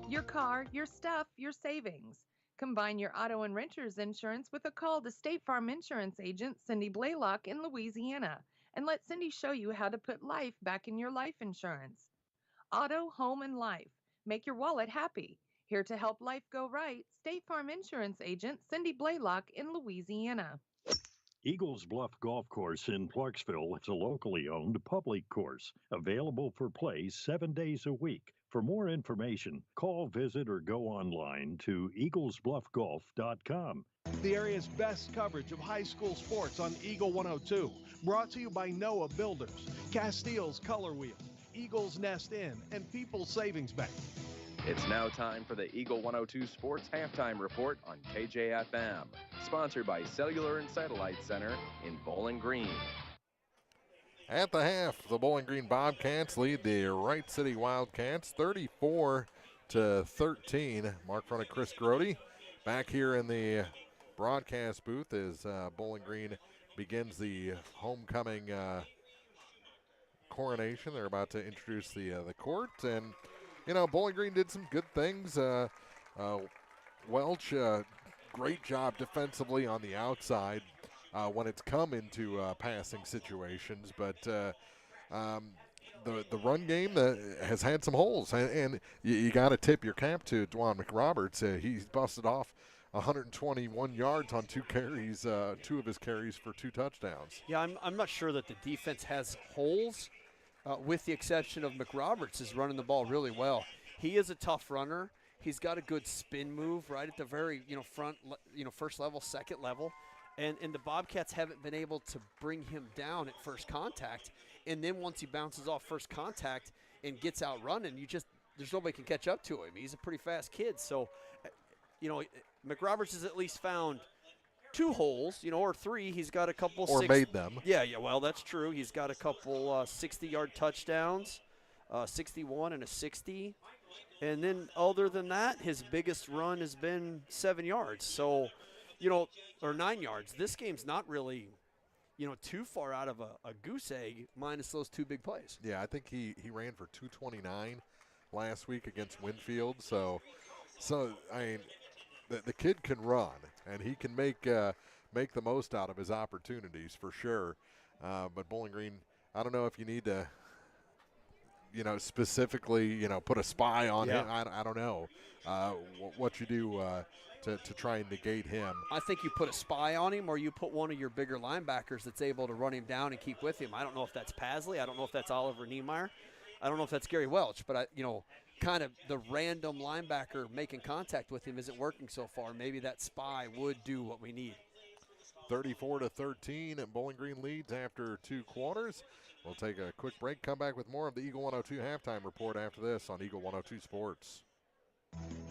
Your car, your stuff, your savings. Combine your auto and renter's insurance with a call to State Farm Insurance agent Cindy Blaylock in Louisiana and let Cindy show you how to put life back in your life insurance. Auto, home, and life. Make your wallet happy. Here to help life go right, State Farm Insurance agent Cindy Blaylock in Louisiana. Eagles Bluff Golf Course in Clarksville is a locally owned public course, available for play 7 days a week. For more information, call, visit, or go online to eaglesbluffgolf.com. The area's best coverage of high school sports on Eagle 102. Brought to you by Noah Builders, Castile's Color Wheel, Eagles Nest Inn, and People's Savings Bank. It's now time for the Eagle 102 Sports halftime report on KJFM. Sponsored by Cellular and Satellite Center in Bowling Green. At the half, the Bowling Green Bobcats lead the Wright City Wildcats 34-13. Mark front of Chris Grody. Back here in the broadcast booth as Bowling Green begins the homecoming coronation. They're about to introduce the court, and you know, Bowling Green did some good things. Welch, great job defensively on the outside when it's come into passing situations, but the run game has had some holes, and you got to tip your cap to Dwan McRoberts. He's busted off 121 yards on 2 carries, 2 of his carries for 2 touchdowns. Yeah, I'm not sure that the defense has holes, with the exception of McRoberts is running the ball really well. He is a tough runner. He's got a good spin move right at the very, front, first level, second level. And the Bobcats haven't been able to bring him down at first contact. And then once he bounces off first contact and gets out running, there's nobody can catch up to him. He's a pretty fast kid. So, McRoberts has at least found 2 holes, or 3. He's got a couple. Or made them. Yeah, well, that's true. He's got a couple 60-yard touchdowns, 61 and a 60. And then other than that, his biggest run has been 7 yards. So, or 9 yards. This game's not really, too far out of a goose egg minus those 2 big plays. Yeah, I think he ran for 229 last week against Winfield. So I mean, the kid can run, and he can make the most out of his opportunities for sure. But Bowling Green, I don't know if you need to, specifically, put a spy on him. I don't know what you do to try and negate him. I think you put a spy on him, or you put one of your bigger linebackers that's able to run him down and keep with him. I don't know if that's Pasley. I don't know if that's Oliver Niemeyer. I don't know if that's Gary Welch, but kind of the random linebacker making contact with him isn't working so far. Maybe that spy would do what we need. 34-13, and Bowling Green leads after 2 quarters. We'll take a quick break, come back with more of the Eagle 102 halftime report after this on Eagle 102 Sports.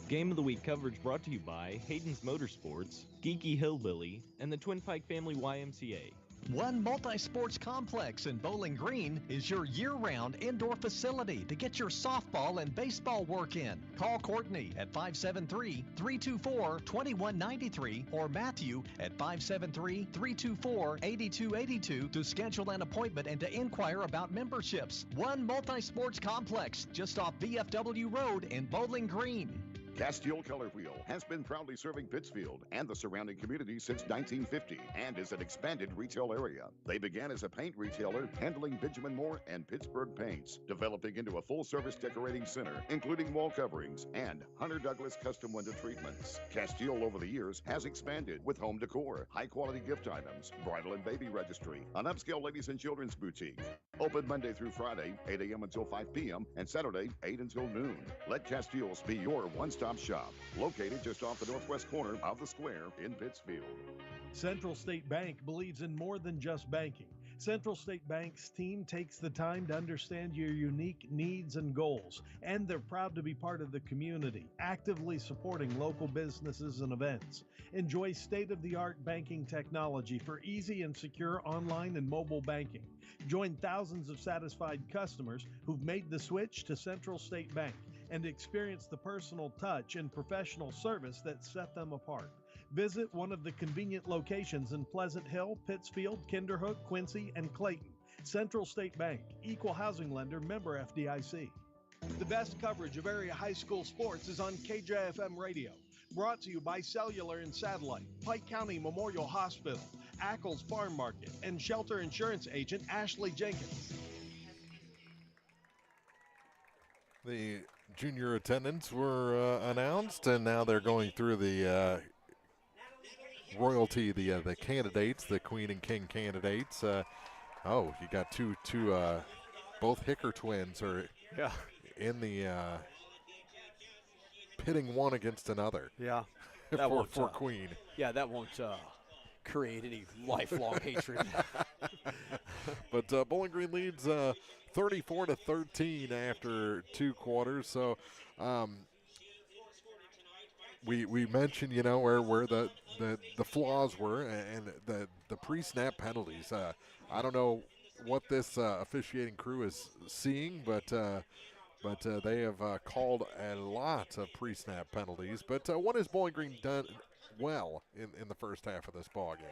Game of the Week coverage brought to you by Hayden's Motorsports, Geeky Hillbilly, and the Twin Pike Family YMCA. One multi-sports complex in Bowling Green is your year-round indoor facility to get your softball and baseball work in. Call Courtney at 573-324-2193 or Matthew at 573-324-8282 to schedule an appointment and to inquire about memberships. One multi-sports complex just off VFW Road in Bowling Green. Castile Color Wheel has been proudly serving Pittsfield and the surrounding community since 1950 and is an expanded retail area. They began as a paint retailer handling Benjamin Moore and Pittsburgh paints, developing into a full-service decorating center, including wall coverings and Hunter Douglas custom window treatments. Castile over the years has expanded with home decor, high-quality gift items, bridal and baby registry, an upscale ladies and children's boutique. Open Monday through Friday, 8 a.m. until 5 p.m., and Saturday, 8 until noon. Let Castile's be your one-stop shop, located just off the northwest corner of the square in Pittsfield. Central State Bank believes in more than just banking. Central State Bank's team takes the time to understand your unique needs and goals, and they're proud to be part of the community, actively supporting local businesses and events. Enjoy state-of-the-art banking technology for easy and secure online and mobile banking. Join thousands of satisfied customers who've made the switch to Central State Bank and experience the personal touch and professional service that set them apart. Visit one of the convenient locations in Pleasant Hill, Pittsfield, Kinderhook, Quincy, and Clayton. Central State Bank, equal housing lender, member FDIC. The best coverage of area high school sports is on KJFM Radio. Brought to you by Cellular and Satellite, Pike County Memorial Hospital, Ackles Farm Market, and Shelter Insurance Agent Ashley Jenkins. The junior attendants were announced, and now they're going through the royalty, the candidates, the Queen and King candidates. You got two both Hicker twins are in the pitting one against another. Yeah, for Queen. Yeah, that won't create any lifelong hatred. But Bowling Green leads 34-13 after 2 quarters. So we mentioned, where the flaws were and the pre-snap penalties. I don't know what this officiating crew is seeing, but they have called a lot of pre-snap penalties. But what has Bowling Green done well in the first half of this ball game?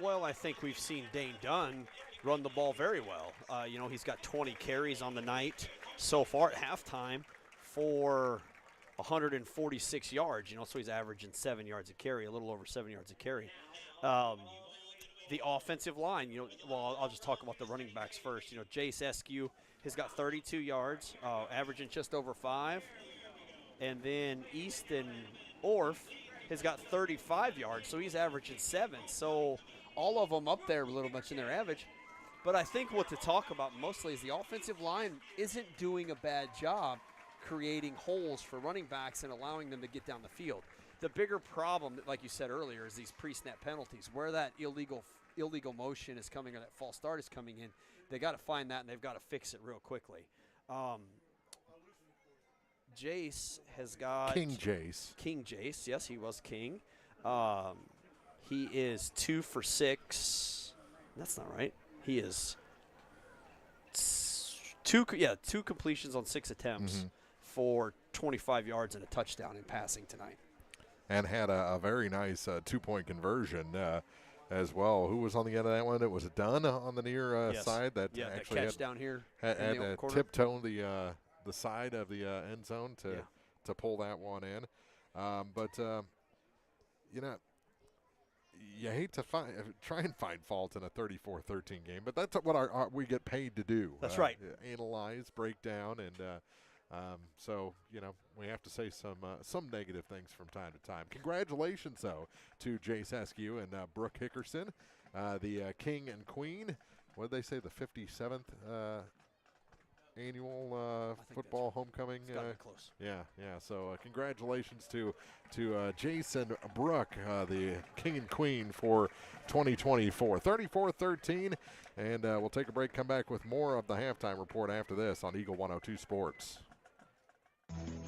Well, I think we've seen Dane Dunn run the ball very well. He's got 20 carries on the night so far at halftime for 146 yards. So he's averaging 7 yards a carry, a little over 7 yards a carry. The offensive line, I'll just talk about the running backs first. Jace Eskew has got 32 yards, averaging just over 5. And then Easton Orff has got 35 yards, so he's averaging 7. So all of them up there a little much in their average. But I think what to talk about mostly is the offensive line isn't doing a bad job creating holes for running backs and allowing them to get down the field. The bigger problem, like you said earlier, is these pre-snap penalties, where that illegal motion is coming or that false start is coming in. They got to find that, and they've got to fix it real quickly. Jace has got King Jace. King Jace, yes, he was king. He is 2 for 6. That's not right. He is two completions on 6 attempts for 25 yards and a touchdown in passing tonight. And had a very nice 2-point conversion as well. Who was on the end of that one? It was Dunn on the near side that actually catch down here had tiptoed the side of the end zone to pull that one in. You hate to try and find fault in a 34-13 game, but that's what we get paid to do. That's right. Analyze, break down, and so we have to say some negative things from time to time. Congratulations, though, to Jace Eskew and Brooke Hickerson, the King and Queen. What did they say? The 57th annual football homecoming. It's gotta be close. Yeah. So congratulations to Jason Brook, the king and queen for 2024. 34-13, and we'll take a break, come back with more of the halftime report after this on Eagle 102 Sports.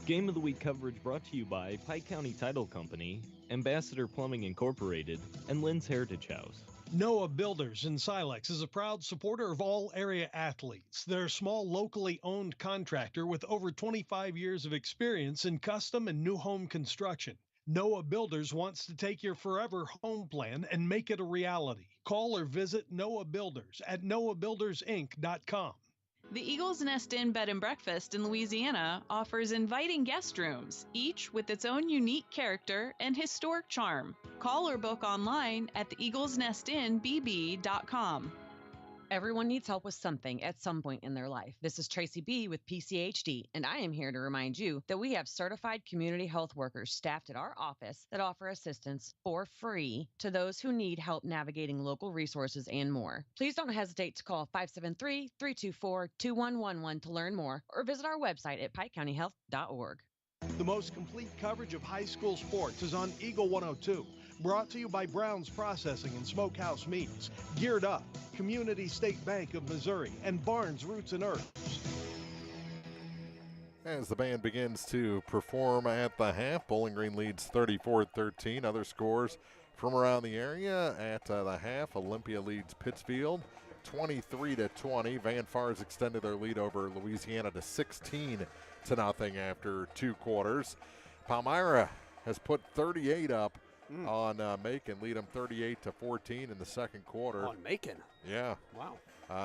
Game of the Week coverage brought to you by Pike County Title Company, Ambassador Plumbing Incorporated, and Lynn's Heritage House. Noah Builders in Silex is a proud supporter of all area athletes. They're a small, locally owned contractor with over 25 years of experience in custom and new home construction. Noah Builders wants to take your forever home plan and make it a reality. Call or visit Noah Builders at noahbuildersinc.com. The Eagles Nest Inn Bed and Breakfast in Louisiana offers inviting guest rooms, each with its own unique character and historic charm. Call or book online at theeaglesnestinbb.com. Everyone needs help with something at some point in their life. This is Tracy B. with PCHD, and I am here to remind you that we have certified community health workers staffed at our office that offer assistance for free to those who need help navigating local resources and more. Please don't hesitate to call 573-324-2111 to learn more, or visit our website at pikecountyhealth.org. The most complete coverage of high school sports is on Eagle 102. Brought to you by Brown's Processing and Smokehouse Meats, Geared Up, Community State Bank of Missouri, and Barnes Roots and Herbs. As the band begins to perform at the half, Bowling Green leads 34-13. Other scores from around the area at the half. Olympia leads Pittsfield 23-20. Van Fars extended their lead over Louisiana to 16-0 after 2 quarters. Palmyra has put 38 up on Macon, lead them 38-14 in the second quarter. On Macon? Yeah. Wow.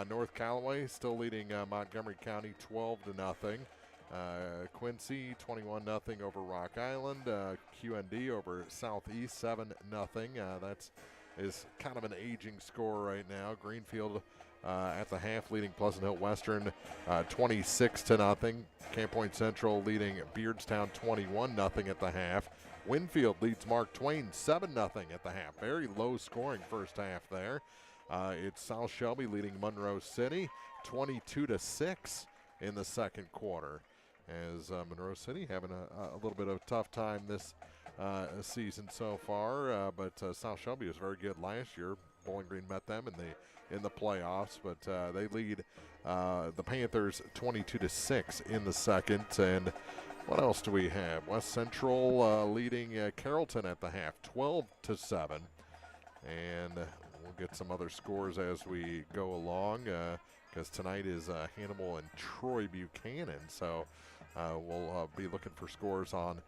North Callaway still leading Montgomery County 12-0. Quincy 21-0 over Rock Island. QND over Southeast 7-0. That's is kind of an aging score right now. Greenfield at the half leading Pleasant Hill Western 26-0. Camp Point Central leading Beardstown 21-0 at the half. Winfield leads Mark Twain 7-0 at the half. Very low scoring first half there. It's South Shelby leading Monroe City 22-6 in the second quarter. As Monroe City having a little bit of a tough time this season so far, but South Shelby was very good last year. Bowling Green met them in the playoffs, but they lead the Panthers 22-6 in the second. And what else do we have? West Central leading Carrollton at the half, 12-7. And we'll get some other scores as we go along, because tonight is Hannibal and Troy Buchanan. So we'll be looking for scores on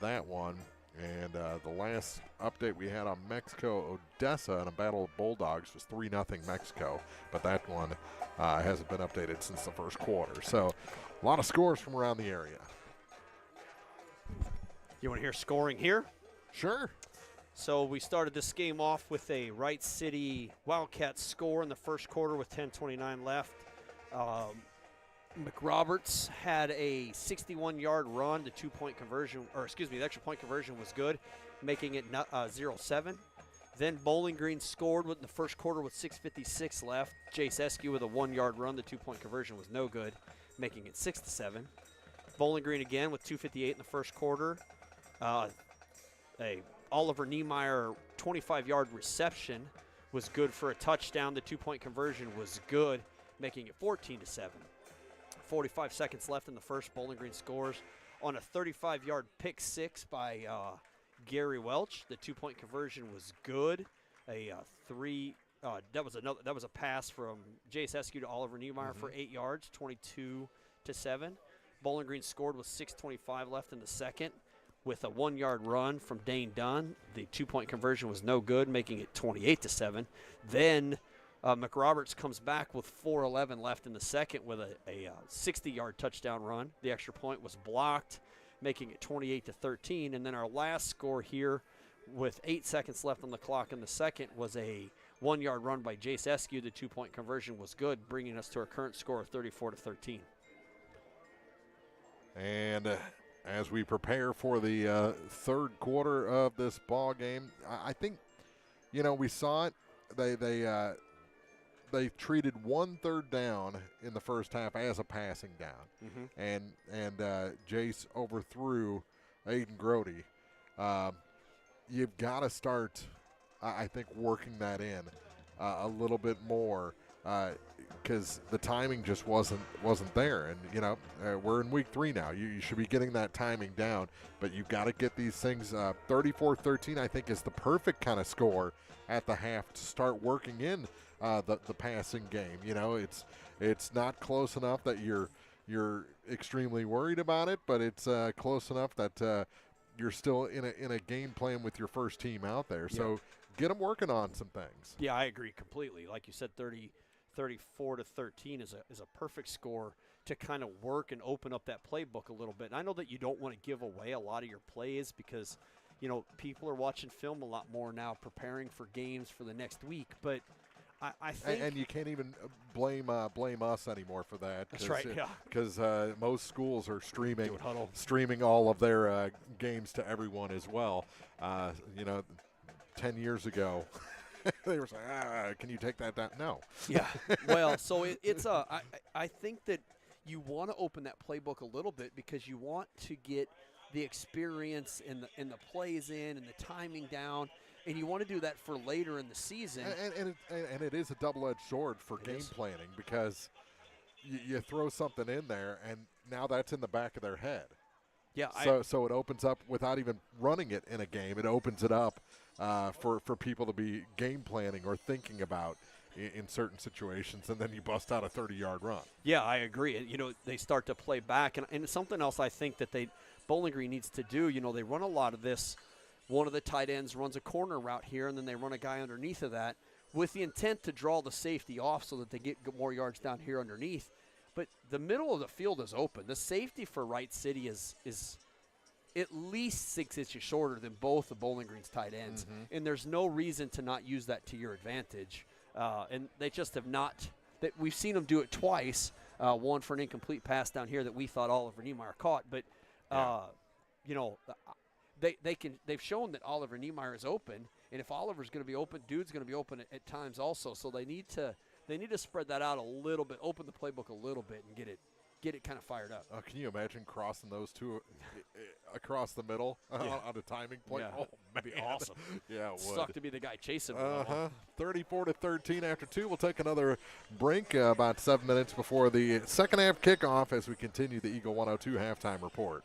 that one. And the last update we had on Mexico, Odessa, and a battle of Bulldogs was 3-0 Mexico. But that one hasn't been updated since the first quarter. So a lot of scores from around the area. You want to hear scoring here? Sure. So we started this game off with a Wright City Wildcats score in the first quarter with 10:29 left. McRoberts had a 61-yard run. The the extra point conversion was good, making it 0-7. Then Bowling Green scored in the first quarter with 6:56 left. Jace Eskew with a 1-yard run. The 2-point conversion was no good, making it 6-7. Bowling Green again with 2:58 in the first quarter. A Oliver Niemeyer 25-yard reception was good for a touchdown. The 2-point conversion was good, making it 14-7. 45 seconds left in the first. Bowling Green scores on a 35-yard pick six by Gary Welch. The 2-point conversion was good. That was a pass from Jace Eskew to Oliver Niemeyer for 8 yards, 22-7. Bowling Green scored with 6:25 left in the second with a 1-yard run from Dane Dunn. The 2-point conversion was no good, making it 28-7. Then McRoberts comes back with 4:11 left in the second with a 60-yard touchdown run. The extra point was blocked, making it 28-13. And then our last score here with 8 seconds left on the clock in the second was a 1-yard run by Jace Eskew. The 2-point conversion was good, bringing us to our current score of 34-13. And as we prepare for the third quarter of this ball game, I think, we saw it. They they treated 1 3rd down in the first half as a passing down, and Jace overthrew Aiden Grody. You've got to start, I think, working that in a little bit more because the timing just wasn't there. And we're in week 3 now. You should be getting that timing down, but you've got to get these things. 34-13, I think, is the perfect kind of score at the half to start working in the passing game. It's not close enough that you're extremely worried about it, but it's close enough that you're still in a game plan with your first team out there. So get them working on some things. Yeah, I agree completely. Like you said, 34-13 is a perfect score to kind of work and open up that playbook a little bit. And I know that you don't want to give away a lot of your plays because people are watching film a lot more now, preparing for games for the next week. But I think, and you can't even blame us anymore for that. That's right. Yeah, because most schools are streaming all of their games to everyone as well. 10 years ago, they were saying, "Can you take that down?" No. Yeah. Well, so it's I think that you want to open that playbook a little bit because you want to get the experience and the plays in and the timing down, and you want to do that for later in the season. And it is a double-edged sword for game planning because you throw something in there, and now that's in the back of their head. Yeah. So it opens up without even running it in a game. It opens it up for people to be game planning or thinking about in certain situations, and then you bust out a 30-yard run. Yeah, I agree. They start to play back, and it's something else I think that Bowling Green needs to do. They run a lot of this. One of the tight ends runs a corner route here, and then they run a guy underneath of that with the intent to draw the safety off so that they get more yards down here underneath. But the middle of the field is open. The safety for Wright City is at least 6 inches shorter than both of Bowling Green's tight ends, and there's no reason to not use that to your advantage. And they just have not. We've seen them do it twice. One for an incomplete pass down here that we thought Oliver Niemeyer caught, but they've shown that Oliver Niemeyer is open, and if Oliver's going to be open, Dude's going to be open at times also. So they need to spread that out a little bit, open the playbook a little bit, and get it kind of fired up. Can you imagine crossing those two across the middle on a timing play? Yeah. Oh, man. That'd be awesome. Yeah, it would. Suck to be the guy chasing. 34-13 after 2. We'll take another break about 7 minutes before the second half kickoff as we continue the Eagle 102 halftime report.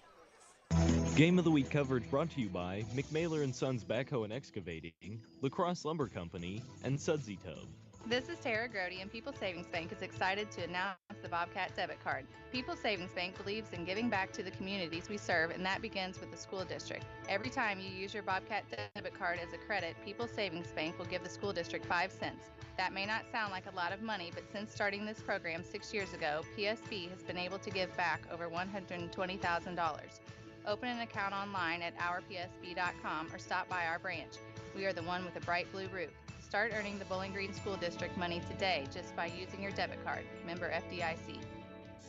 Game of the Week coverage brought to you by McMailer & Sons Backhoe and Excavating, La Crosse Lumber Company, and Sudsy Tub. This is Tara Grody, and People's Savings Bank is excited to announce the Bobcat debit card. People's Savings Bank believes in giving back to the communities we serve, and that begins with the school district. Every time you use your Bobcat debit card as a credit, People's Savings Bank will give the school district 5 cents. That may not sound like a lot of money, but since starting this program 6 years ago, PSB has been able to give back over $120,000. Open an account online at ourpsb.com or stop by our branch. We are the one with a bright blue roof. Start earning the Bowling Green School District money today just by using your debit card. Member FDIC.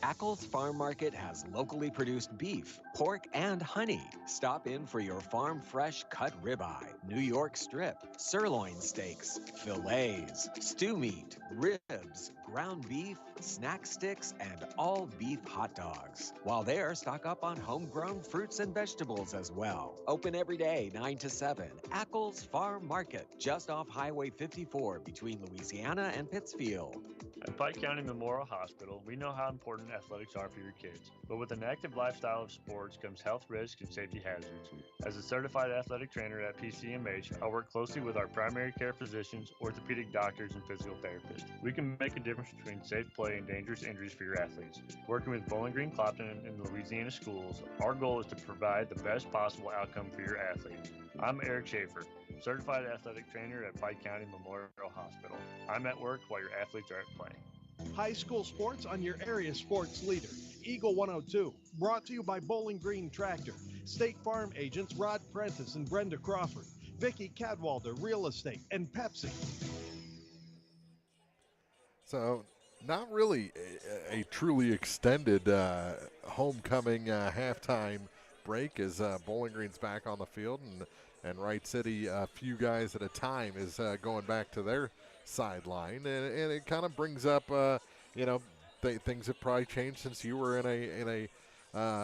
Ackles Farm Market has locally produced beef, pork, and honey. Stop in for your farm fresh cut ribeye, New York strip, sirloin steaks, fillets, stew meat, ribs, ground beef, snack sticks, and all beef hot dogs. While there, stock up on homegrown fruits and vegetables as well. Open every day, 9 to 7. Ackles Farm Market, just off Highway 54 between Louisiana and Pittsfield. At Pike County Memorial Hospital, we know how important athletics are for your kids. But with an active lifestyle of sports comes health risks and safety hazards. As a certified athletic trainer at PCMH, I work closely with our primary care physicians, orthopedic doctors, and physical therapists. We can make a difference between safe play and dangerous injuries for your athletes. Working with Bowling Green Clopton and Louisiana schools, our goal is to provide the best possible outcome for your athletes. I'm Eric Schaefer, certified athletic trainer at Pike County Memorial Hospital. I'm at work while your athletes are at play. High school sports on your area sports leader, Eagle 102. Brought to you by Bowling Green Tractor, State Farm agents Rod Prentice and Brenda Crawford, Vicky Cadwalder Real Estate, and Pepsi. So not really a truly extended homecoming halftime break as Bowling Green's back on the field, and Wright City, a few guys at a time, is going back to sideline, and it kind of brings up, things have probably changed since you were in a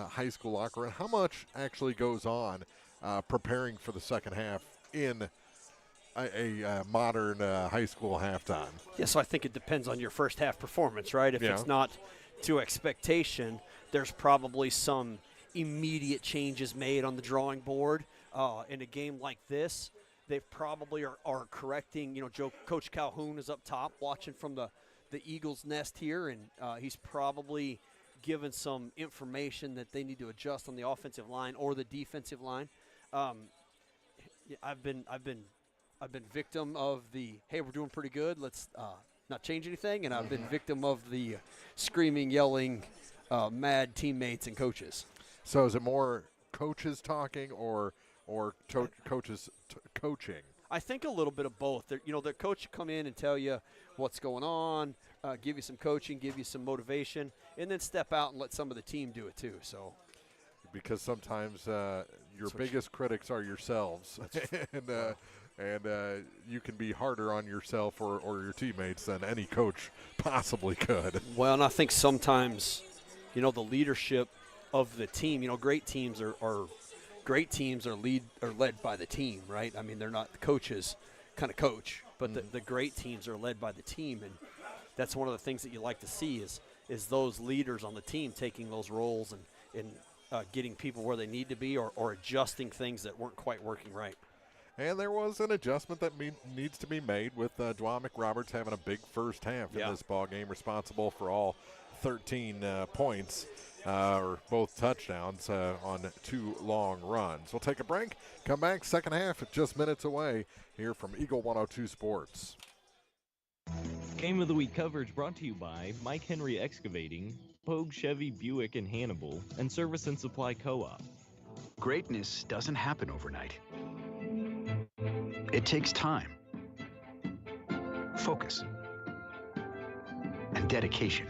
high school locker room. How much actually goes on preparing for the second half in a modern high school halftime? Yeah, so I think it depends on your first half performance, right? If it's not to expectation, there's probably some immediate changes made on the drawing board. In a game like this, they probably are correcting. Coach Calhoun is up top watching from the Eagles' nest here, and he's probably given some information that they need to adjust on the offensive line or the defensive line. I've been victim of the, hey, we're doing pretty good, let's not change anything, and I've been victim of the screaming, yelling, mad teammates and coaches. So is it more coaches talking or coaches coaching? I think a little bit of both. The coach come in and tell you what's going on, give you some coaching, give you some motivation, and then step out and let some of the team do it too. So, because sometimes your biggest critics are yourselves, and you can be harder on yourself or your teammates than any coach possibly could. Well, and I think sometimes, the leadership of the team. Great teams are led by the team, right? I mean, they're not the coaches kind of coach, but the great teams are led by the team, and that's one of the things that you like to see is those leaders on the team taking those roles and getting people where they need to be or adjusting things that weren't quite working right. And there was an adjustment that needs to be made with Dwan McRoberts having a big first half in this ball game, responsible for all 13 points. Or both touchdowns on 2 long runs. We'll take a break, come back, second half just minutes away here from Eagle 102 Sports. Game of the Week coverage brought to you by Mike Henry Excavating, Pogue Chevy Buick in Hannibal, and Service and Supply Co-op. Greatness doesn't happen overnight. It takes time, focus, and dedication.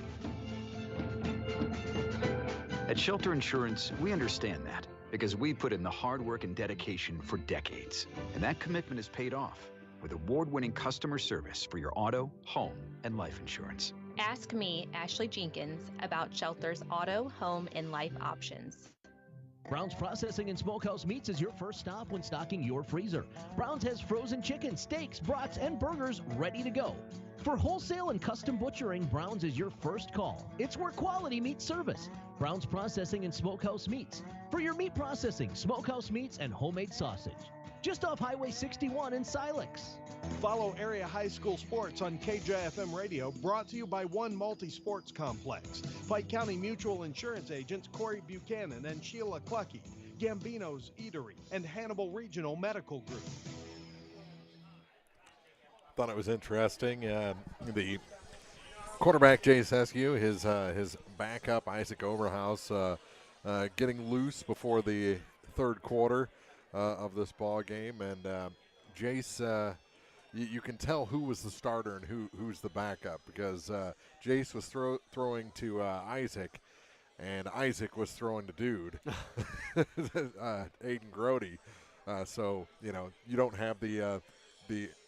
At Shelter Insurance, we understand that because we put in the hard work and dedication for decades. And that commitment is paid off with award-winning customer service for your auto, home, and life insurance. Ask me, Ashley Jenkins, about Shelter's auto, home, and life options. Brown's Processing and Smokehouse Meats is your first stop when stocking your freezer. Brown's has frozen chicken, steaks, brats, and burgers ready to go. For wholesale and custom butchering, Brown's is your first call. It's where quality meets service. Brown's Processing and Smokehouse Meats. For your meat processing, smokehouse meats, and homemade sausage. Just off Highway 61 in Silex. Follow area high school sports on KJFM Radio, brought to you by One Multi-Sports Complex. Pike County Mutual Insurance agents Corey Buchanan and Sheila Clucky, Gambino's Eatery, and Hannibal Regional Medical Group. Thought it was interesting. The quarterback, Jay Seskew, his backup, Isaac Overhouse, getting loose before the third quarter of this ball game. And Jace, you can tell who was the starter and who's the backup, because Jace was throwing to Isaac, and Isaac was throwing to dude, Aiden Grody. So, you don't have the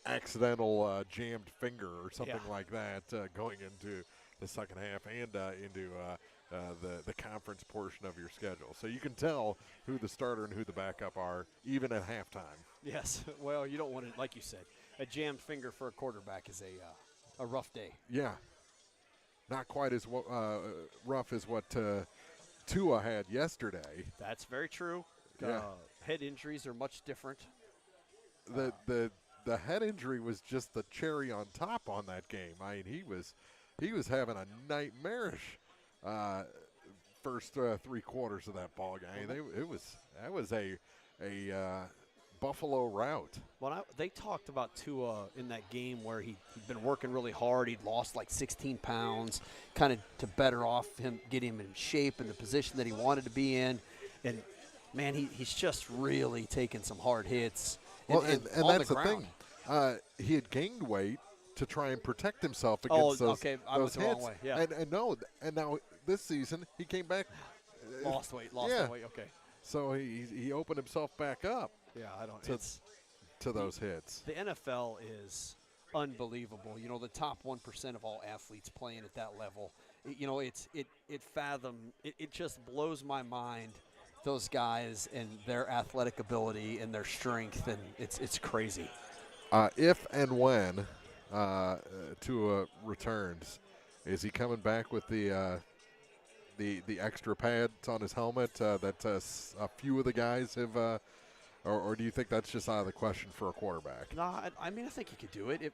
accidental jammed finger or something like that going into the second half and into the conference portion of your schedule. So you can tell who the starter and who the backup are, even at halftime. Yes. Well, you don't want to, like you said, a jammed finger for a quarterback is a rough day. Yeah. Not quite as rough as what Tua had yesterday. That's very true. Yeah. Head injuries are much different. The head injury was just the cherry on top on that game. I mean, he was having a nightmarish first 3 quarters of that ball game. That was a Buffalo rout. Well, they talked about Tua in that game where he'd been working really hard. He'd lost like 16 pounds, kind of to better off him, get him in shape in the position that he wanted to be in. And man, he's just really taking some hard hits. Well, and that's the thing. He had gained weight to try and protect himself against those I went hits. the wrong way. Yeah. And now this season he came back. Lost weight. Okay. So he opened himself back up. Yeah, I don't. To those hits. The NFL is unbelievable. You know, the top 1% of all athletes playing at that level. It just blows my mind, those guys and their athletic ability and their strength, and it's crazy. If and when Tua returns, is he coming back with the extra pads on his helmet that a few of the guys have, or do you think that's just out of the question for a quarterback? No, I mean, I think he could do it.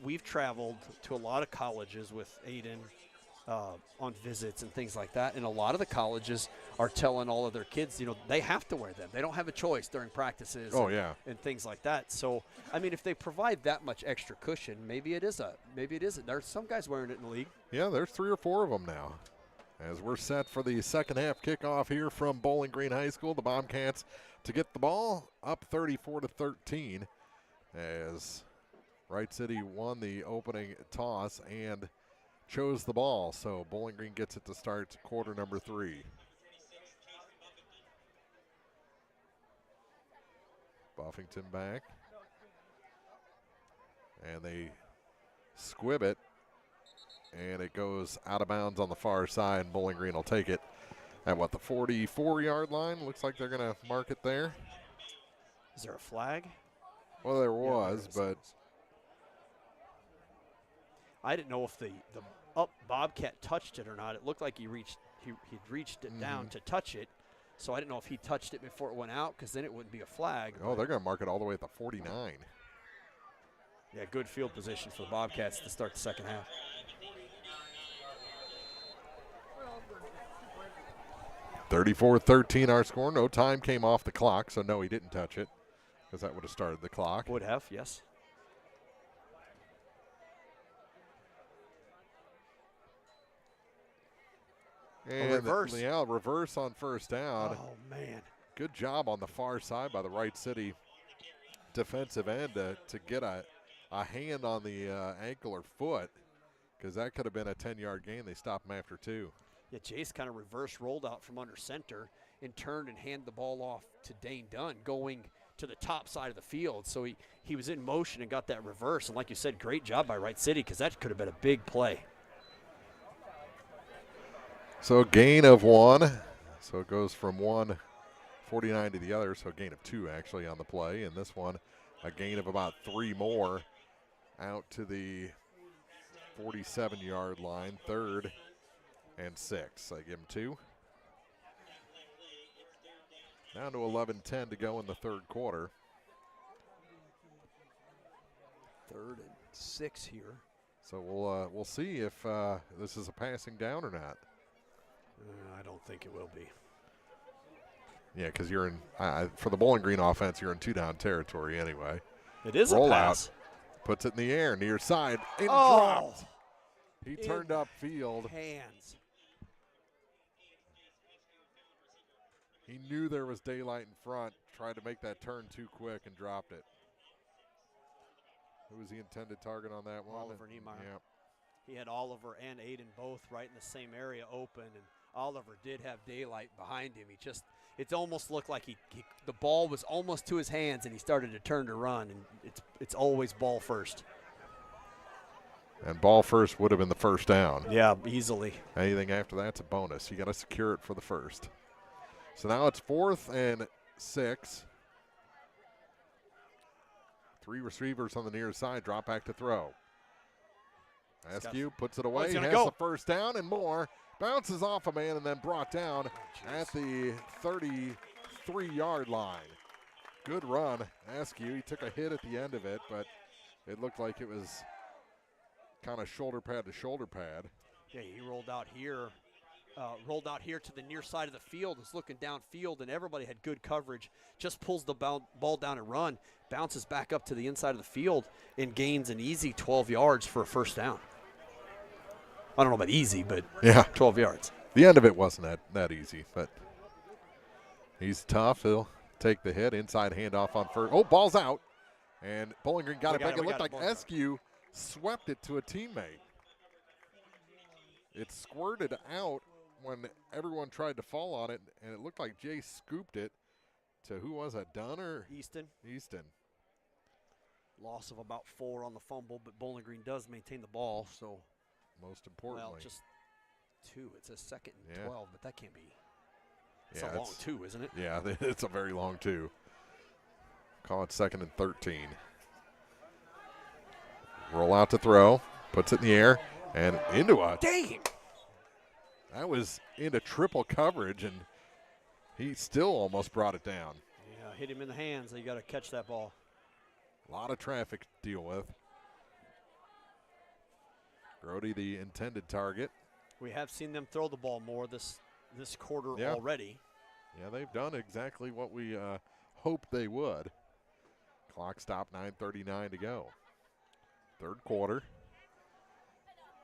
We've traveled to a lot of colleges with Aiden on visits and things like that, and a lot of the colleges are telling all of their kids, they have to wear them. They don't have a choice during practices. And things like that. So, I mean, if they provide that much extra cushion, maybe it isn't. There's some guys wearing it in the league. Yeah, there's 3 or 4 of them now. As we're set for the second half kickoff here from Bowling Green High School, the Bobcats to get the ball up 34-13 as Wright City won the opening toss and chose the ball. So Bowling Green gets it to start quarter number 3. Buffington back. And they squib it. And it goes out of bounds on the far side, and Bowling Green will take it at, the 44-yard line? Looks like they're going to mark it there. Is there a flag? Well, there was, but I didn't know if the Bobcat touched it or not. It looked like he'd reached it down to touch it, so I didn't know if he touched it before it went out, because then it wouldn't be a flag. Oh, they're going to mark it all the way at the 49. Yeah, good field position for the Bobcats to start the second half. 34-13 our score. No time came off the clock, so no, he didn't touch it, because that would have started the clock. Would have, yes. And reverse. Reverse on first down. Oh, man. Good job on the far side by the Wright City defensive end to get a hand on the ankle or foot, because that could have been a 10-yard gain. They stopped him after 2. Yeah, Jace kind of reverse rolled out from under center and turned and handed the ball off to Dane Dunn going to the top side of the field. So he was in motion and got that reverse. And like you said, great job by Wright City, because that could have been a big play. So gain of 1. So it goes from 149 to the other. So a gain of 2 actually on the play. And this one, a gain of about 3 more out to the 47-yard line. 3rd and 6. I give him 2. Down to 11-10 to go in the third quarter. 3rd and 6 here. So we'll see if this is a passing down or not. I don't think it will be. Yeah, because you're in for the Bowling Green offense, you're in 2-down territory anyway. It is Roll a pass. Out, puts it in the air near side and Oh! dropped. He turned up field. Hands. He knew there was daylight in front, tried to make that turn too quick and dropped it. Who was the intended target on that one? Oliver Niemeyer. Yep. He had Oliver and Aiden both right in the same area open, and Oliver did have daylight behind him. It almost looked like the ball was almost to his hands, and he started to turn to run, and it's always ball first. And ball first would have been the first down. Yeah, easily. Anything after that's a bonus. You got to secure it for the first. So now it's 4th and 6. 3 receivers on the near side. Drop back to throw. Askew puts it away. Has the first down and more. Bounces off a man and then brought down at the 33-yard line. Good run, Askew. He took a hit at the end of it, but it looked like it was kind of shoulder pad to shoulder pad. Yeah, he rolled out here to the near side of the field, was looking downfield, and everybody had good coverage. Just pulls the ball down and run, bounces back up to the inside of the field, and gains an easy 12 yards for a first down. I don't know about easy, but yeah, 12 yards. The end of it wasn't that easy, but he's tough. He'll take the hit. Inside handoff on first. Oh, ball's out. And Bowling Green got it back. It looked like Askew swept it to a teammate. It squirted out when everyone tried to fall on it, and it looked like Jay scooped it to, who was that, Dunn or? Easton. Loss of about 4 on the fumble, but Bowling Green does maintain the ball, so. Most importantly. Well, just 2. It's a 2nd and Yeah. 12, but that can't be. It's Yeah, a long 2, isn't it? Yeah, it's a very long 2. Call it 2nd and 13. Roll out to throw. Puts it in the air and into a. Dang! That was into triple coverage, and he still almost brought it down. Yeah, hit him in the hands. You got to catch that ball. A lot of traffic to deal with. Grody, the intended target. We have seen them throw the ball more this quarter Yeah. already. Yeah, they've done exactly what we hoped they would. Clock stop, 9:39 to go. Third quarter.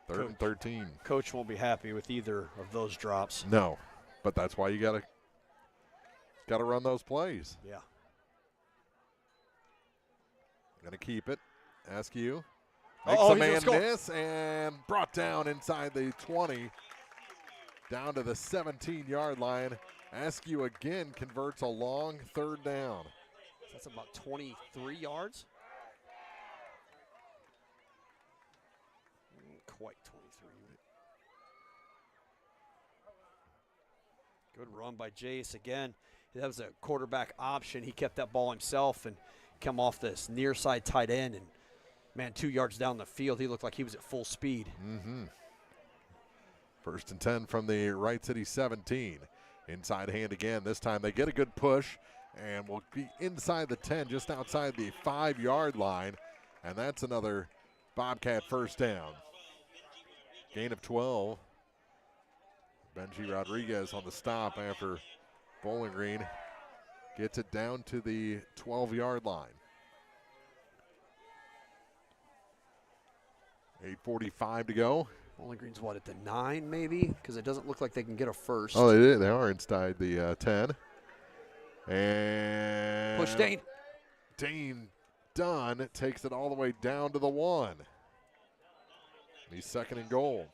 3rd and 13. Coach won't be happy with either of those drops. No, but that's why you gotta run those plays. Yeah. Gonna keep it. Askew Makes makes a a man score. miss and brought down inside the 20, down to the 17-yard line. Askew again converts a long 3rd down. That's about 23 yards. Quite 23. Good run by Jace again. That was a quarterback option. He kept that ball himself and come off this near side tight end. And, man, 2 yards down the field, he looked like he was at full speed. Mm-hmm. 1st and 10 from the Wright City 17. Inside hand again. This time they get a good push and will be inside the 10, just outside the 5-yard line. And that's another Bobcat 1st down. Gain of 12. Benji Rodriguez on the stop after Bowling Green gets it down to the 12-yard line. 8:45 to go. Bowling Green's what, at the 9 maybe? Because it doesn't look like they can get a first. Oh, they did. They are inside the 10. And Push Dane. Dane Dunn takes it all the way down to the 1. He's 2nd and goal.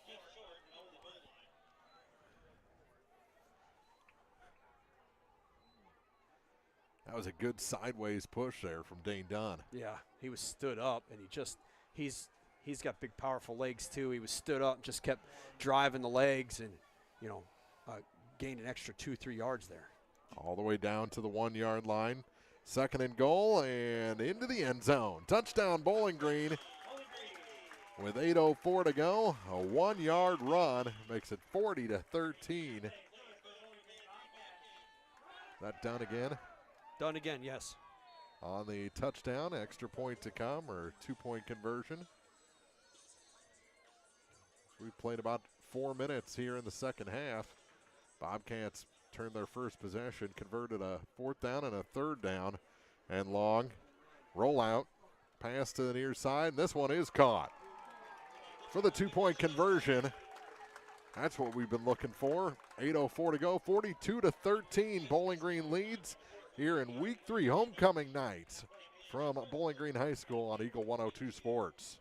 That was a good sideways push there from Dane Dunn. Yeah, he was stood up, and he's got big, powerful legs too. He was stood up, just kept driving the legs, and gained an extra 2-3 yards there. All the way down to the 1-yard line. 2nd and goal, and into the end zone. Touchdown, Bowling Green. With 8:04 to go, a 1-yard run makes it 40-13. That done again? Done again, yes. On the touchdown, extra point to come, or 2-point conversion. We've played about 4 minutes here in the second half. Bobcats turned their first possession, converted a 4th down and a 3rd down, and long. Rollout, pass to the near side, and this one is caught. For the 2-point conversion, that's what we've been looking for. 8:04 to go, 42-13. Bowling Green leads here in Week 3 homecoming night from Bowling Green High School on Eagle 102 Sports.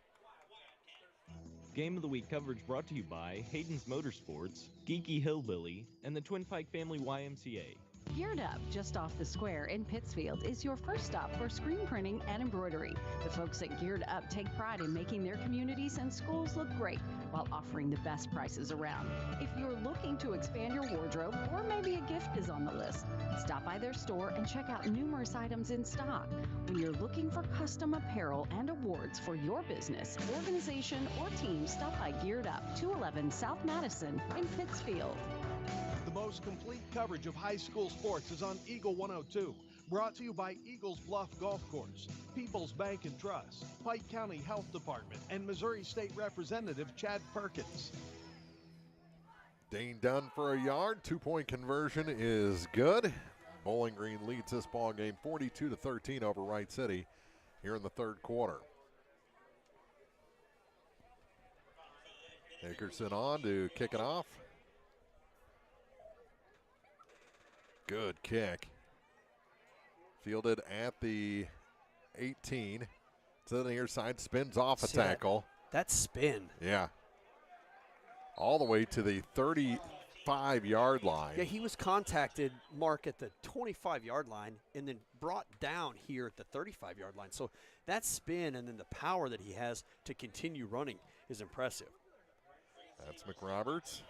Game of the Week coverage brought to you by Hayden's Motorsports, Geeky Hillbilly, and the Twin Pike Family YMCA. Geared Up, just off the square in Pittsfield, is your first stop for screen printing and embroidery. The folks at Geared Up take pride in making their communities and schools look great while offering the best prices around. If you're looking to expand your wardrobe, or maybe a gift is on the list, stop by their store and check out numerous items in stock. When you're looking for custom apparel and awards for your business, organization, or team, stop by Geared Up, 211 South Madison in Pittsfield. The most complete coverage of high school sports is on Eagle 102. Brought to you by Eagles Bluff Golf Course, People's Bank and Trust, Pike County Health Department, and Missouri State Representative Chad Perkins. Dane Dunn for a yard. 2-point conversion is good. Bowling Green leads this ball game 42-13 over Wright City here in the 3rd quarter. Hickerson on to kick it off. Good kick. Fielded at the 18. To the near side, spins off a tackle. That spin. Yeah. All the way to the 25-yard line. Yeah, he was contacted, Mark, at the 25-yard line and then brought down here at the 35-yard line. So that spin and then the power that he has to continue running is impressive. That's McRoberts.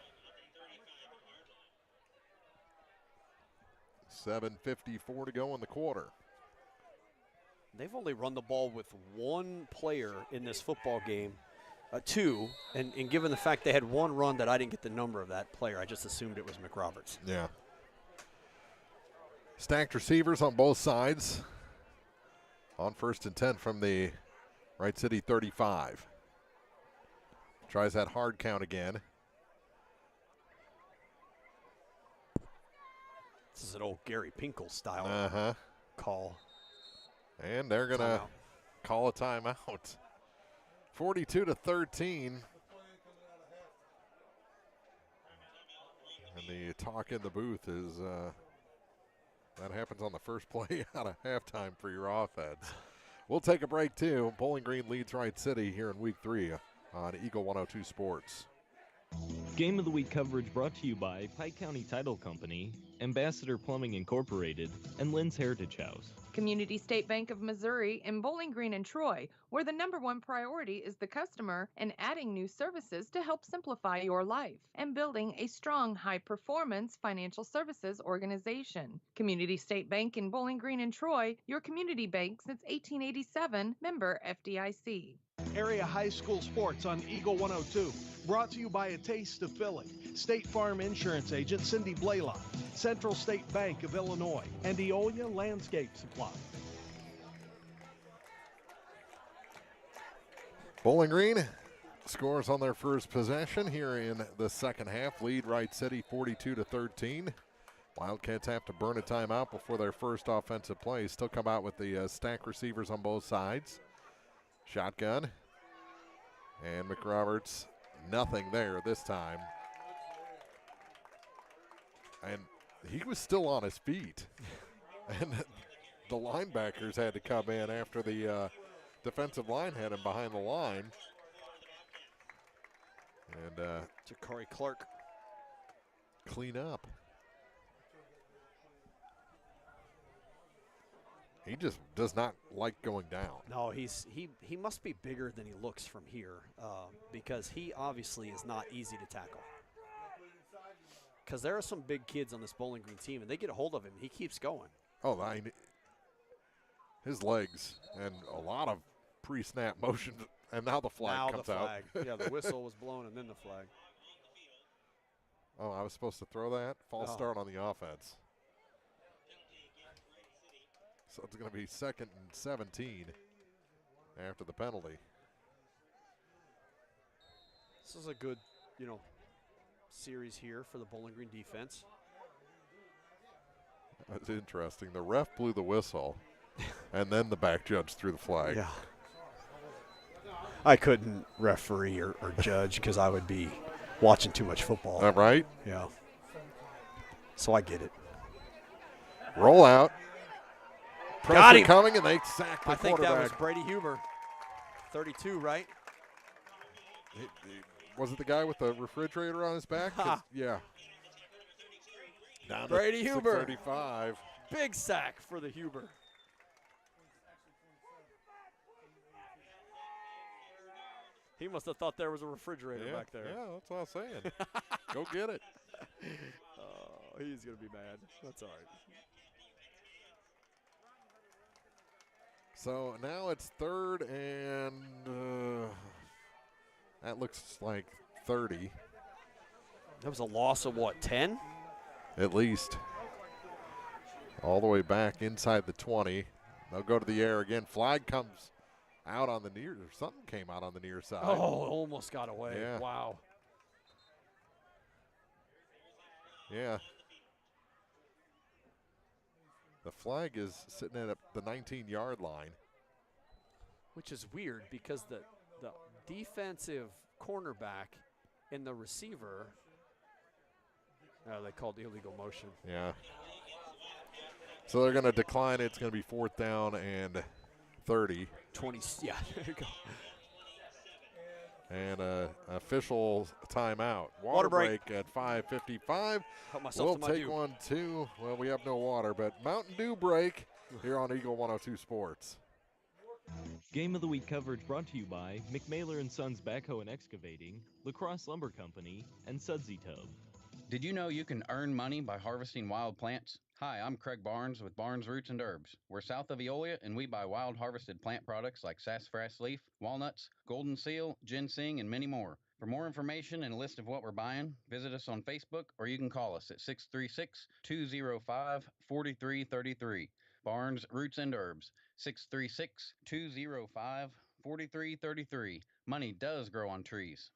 7:54 to go in the quarter. They've only run the ball with one player in this football game, two, and given the fact they had one run that I didn't get the number of that player, I just assumed it was McRoberts. Yeah. Stacked receivers on both sides. On 1st and 10 from the Wright City 35. Tries that hard count again. This is an old Gary Pinkel style call. And they're going to call a timeout. 42-13. And the talk in the booth is that happens on the first play out of halftime for your offense. We'll take a break, too. Bowling Green leads Wright City here in Week 3 on Eagle 102 Sports. Game of the Week coverage brought to you by Pike County Title Company, Ambassador Plumbing Incorporated, and Lynn's Heritage House. Community State Bank of Missouri in Bowling Green and Troy, where the #1 priority is the customer and adding new services to help simplify your life and building a strong, high-performance financial services organization. Community State Bank in Bowling Green and Troy, your community bank since 1887, member FDIC. Area high school sports on Eagle 102. Brought to you by A Taste of Philly, State Farm Insurance Agent Cindy Blaylock, Central State Bank of Illinois, and Eolia Landscape Supply. Bowling Green scores on their first possession here in the second half. Lead Wright City 42-13. Wildcats have to burn a timeout before their first offensive play. Still come out with the stack receivers on both sides. Shotgun. And McRoberts, nothing there this time. And he was still on his feet. And the linebackers had to come in after the defensive line had him behind the line. And Jakari Clark clean up. He just does not like going down. No, he must be bigger than he looks from here because he obviously is not easy to tackle. Because there are some big kids on this Bowling Green team, and they get a hold of him. He keeps going. Oh, his legs and a lot of pre-snap motion, and now the flag comes out. Yeah, the whistle was blown and then the flag. Oh, I was supposed to throw that? False start on the offense. So it's going to be 2nd and 17 after the penalty. This is a good, series here for the Bowling Green defense. That's interesting. The ref blew the whistle, and then the back judge threw the flag. Yeah. I couldn't referee or judge because I would be watching too much football. Right? Yeah. So I get it. Roll out. Got him. Coming, and they sack the I think quarterback. that was Brady Huber, 32, right? Was it the guy with the refrigerator on his back? Yeah. Down Brady to Huber. 35. Big sack for the Huber. He must have thought there was a refrigerator back there. Yeah, that's what I was saying. Go get it. Oh, he's going to be mad. That's all right. So now it's 3rd and that looks like 30. That was a loss of what, 10? At least. All the way back inside the 20. They'll go to the air again. Flag comes out on the near, or something came out on the near side. Oh, almost got away. Yeah. Wow. Yeah. The flag is sitting at the 19-yard line. Which is weird because the defensive cornerback and the receiver, they called illegal motion. Yeah. So they're going to decline it. It's going to be 4th down and 30. 20, yeah, there you go. And official timeout. Water break at 5:55. Help myself We'll to my take dew. one too. Well, we have no water, but Mountain Dew break here on Eagle 102 Sports. Game of the Week coverage brought to you by McMailer & Sons Backhoe and Excavating, La Crosse Lumber Company, and Sudsy Tub. Did you know you can earn money by harvesting wild plants? Hi, I'm Craig Barnes with Barnes Roots and Herbs. We're south of Eolia, and we buy wild harvested plant products like sassafras leaf, walnuts, golden seal, ginseng, and many more. For more information and a list of what we're buying, visit us on Facebook, or you can call us at 636-205-4333. Barnes Roots and Herbs, 636-205-4333. Money does grow on trees.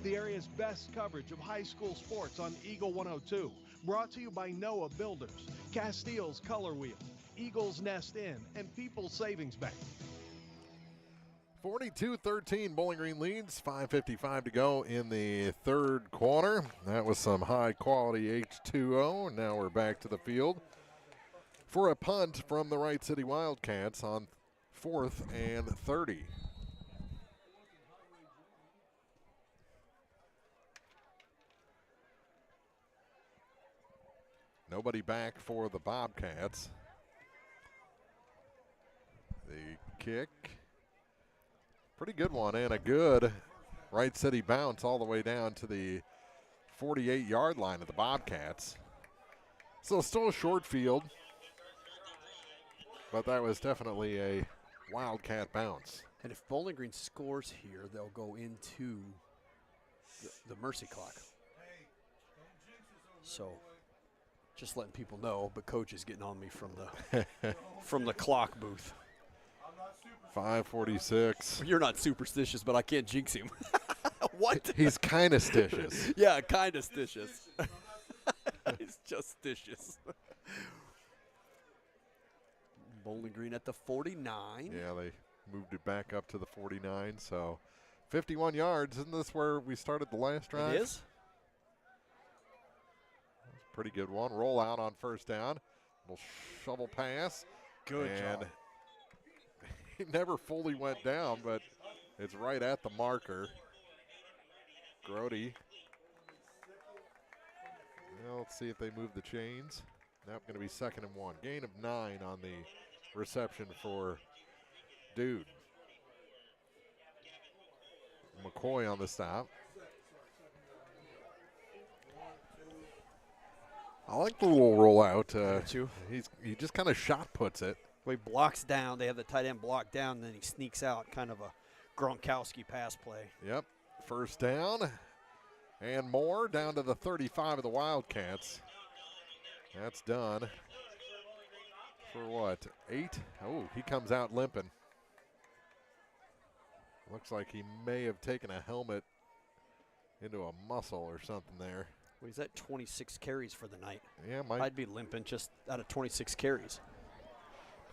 The area's best coverage of high school sports on Eagle 102. Brought to you by Noah Builders, Castile's Color Wheel, Eagles Nest Inn, and People's Savings Bank. 42-13, Bowling Green leads. 5:55 to go in the third quarter. That was some high-quality H2O. Now we're back to the field for a punt from the Wright City Wildcats on 4th and 30. Nobody back for the Bobcats. The kick, pretty good one, and a good Wright City bounce all the way down to the 48-yard line of the Bobcats. So still a short field, but that was definitely a Wildcat bounce. And if Bowling Green scores here, they'll go into the mercy clock. So just letting people know, but Coach is getting on me from the from the clock booth. 5:46. You're not superstitious, but I can't jinx him. What? He's kind of stitious. Yeah, kind of stitious. He's just stitious. Bowling Green at the 49. Yeah, they moved it back up to the 49, so 51 yards. Isn't this where we started the last drive? It is. Pretty good one. Roll out on first down. Little shovel pass. Good job. He never fully went down, but it's right at the marker. Grody. Well, let's see if they move the chains. Now going to be 2nd and 1. Gain of 9 on the reception for Dude. McCoy on the stop. I like the little rollout. He just kind of shot puts it. Well, he blocks down. They have the tight end block down, and then he sneaks out, kind of a Gronkowski pass play. Yep. First down and more down to the 35 of the Wildcats. That's done. For what, 8? Oh, he comes out limping. Looks like he may have taken a helmet into a muscle or something there. Well, he's at 26 carries for the night. Yeah, I'd be limping just out of 26 carries.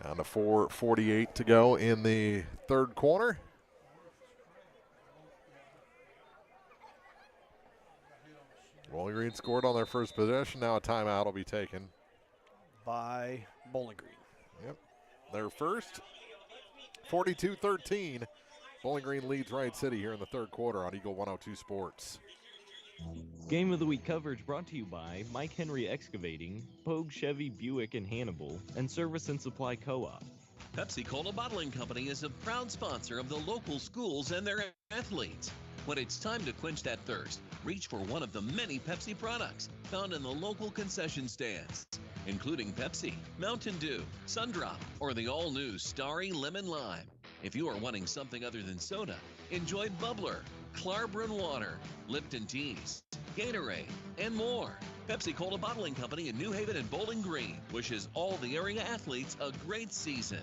Down to 4:48 to go in the third quarter. Bowling Green scored on their first possession. Now a timeout will be taken by Bowling Green. Yep, their first. 42-13. Bowling Green leads Wright City here in the third quarter on Eagle 102 Sports. Game of the Week coverage brought to you by Mike Henry Excavating, Pogue Chevy Buick in Hannibal, and Service and Supply Co-op. Pepsi-Cola Bottling Company is a proud sponsor of the local schools and their athletes. When it's time to quench that thirst, reach for one of the many Pepsi products found in the local concession stands, including Pepsi, Mountain Dew, Sundrop, or the all-new Starry Lemon Lime. If you are wanting something other than soda, enjoy Bubbler, Klarbrunn Water, Lipton Teas, Gatorade, and more. Pepsi-Cola Bottling Company in New Haven and Bowling Green wishes all the area athletes a great season.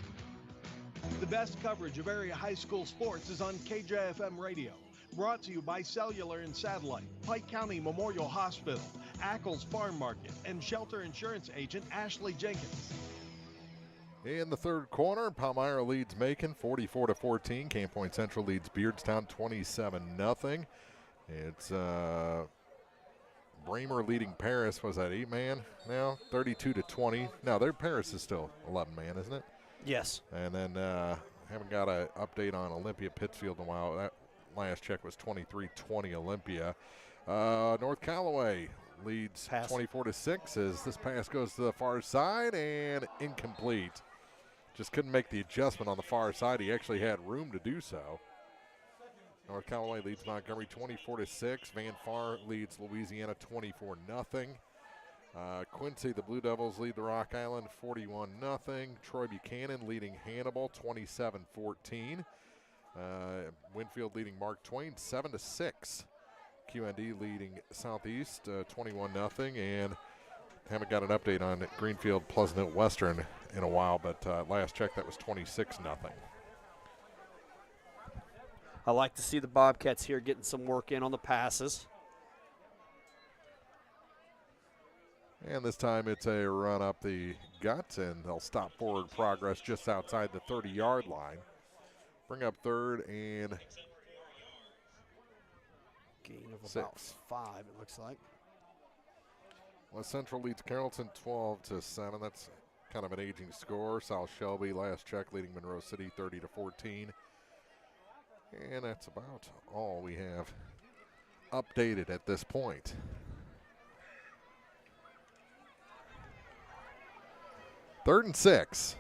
The best coverage of area high school sports is on KJFM Radio. Brought to you by Cellular and Satellite, Pike County Memorial Hospital, Ackles Farm Market, and Shelter Insurance Agent Ashley Jenkins. In the third quarter, Palmyra leads Macon 44-14. Cane Point Central leads Beardstown 27-0. It's Bramer leading Paris. Was that 8-man now? 32-20. No, their Paris is still 11-man, isn't it? Yes. And then haven't got an update on Olympia Pittsfield in a while. That last check was 23-20 Olympia. North Callaway leads 24-6 as this pass goes to the far side and incomplete. Just couldn't make the adjustment on the far side. He actually had room to do so. North Callaway leads Montgomery 24-6. Van Far leads Louisiana 24-0. Quincy, the Blue Devils lead the Rock Island 41-0. Troy Buchanan leading Hannibal 27-14. Winfield leading Mark Twain 7-6. QND leading Southeast 21-0. And haven't got an update on Greenfield Pleasant Hill Western in a while, but last check that was 26-0. I like to see the Bobcats here getting some work in on the passes. And this time it's a run up the gut, and they'll stop forward progress just outside the 30-yard line. Bring up third and gain of 6. about 5, it looks like. West Central leads Carrollton 12-7. That's kind of an aging score. South Shelby last check leading Monroe City 30-14. And that's about all we have updated at this point. Third and 6.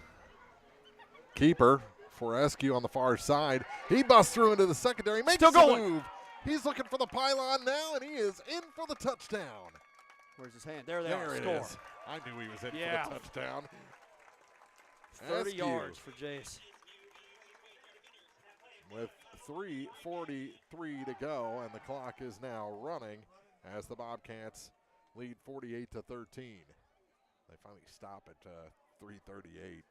Keeper for Eskew on the far side. He busts through into the secondary, makes Still the going. move. He's looking for the pylon now, and he is in for the touchdown. Where's his hand? There they There are. it Score. is. I knew he was in Yeah. for the touchdown. 30 Eskew yards for Jace. with 3:43 to go, and the clock is now running as the Bobcats lead 48-13. They finally stop at 3:38.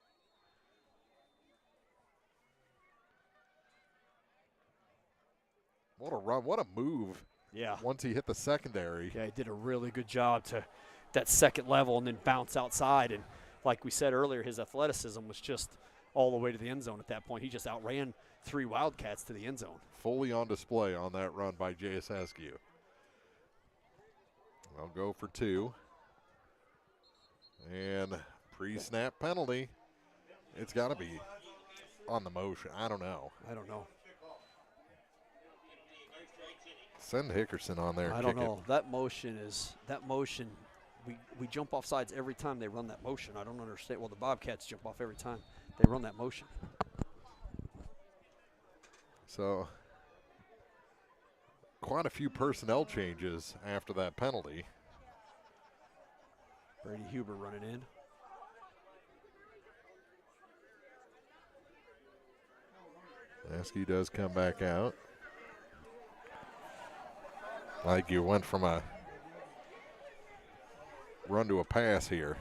What a run, what a move. Yeah. Once he hit the secondary. Yeah, he did a really good job to that second level and then bounce outside. And like we said earlier, his athleticism was just all the way to the end zone at that point. He just outran 3 Wildcats to the end zone. Fully on display on that run by J.S. Eskew. They'll go for 2. And pre-snap penalty. It's got to be on the motion. I don't know. Send Hickerson on there. I don't know. That motion. We jump off sides every time they run that motion. I don't understand. Well, the Bobcats jump off every time they run that motion. So quite a few personnel changes after that penalty. Brady Huber running in. Askew does come back out. Like you went from a run to a pass here.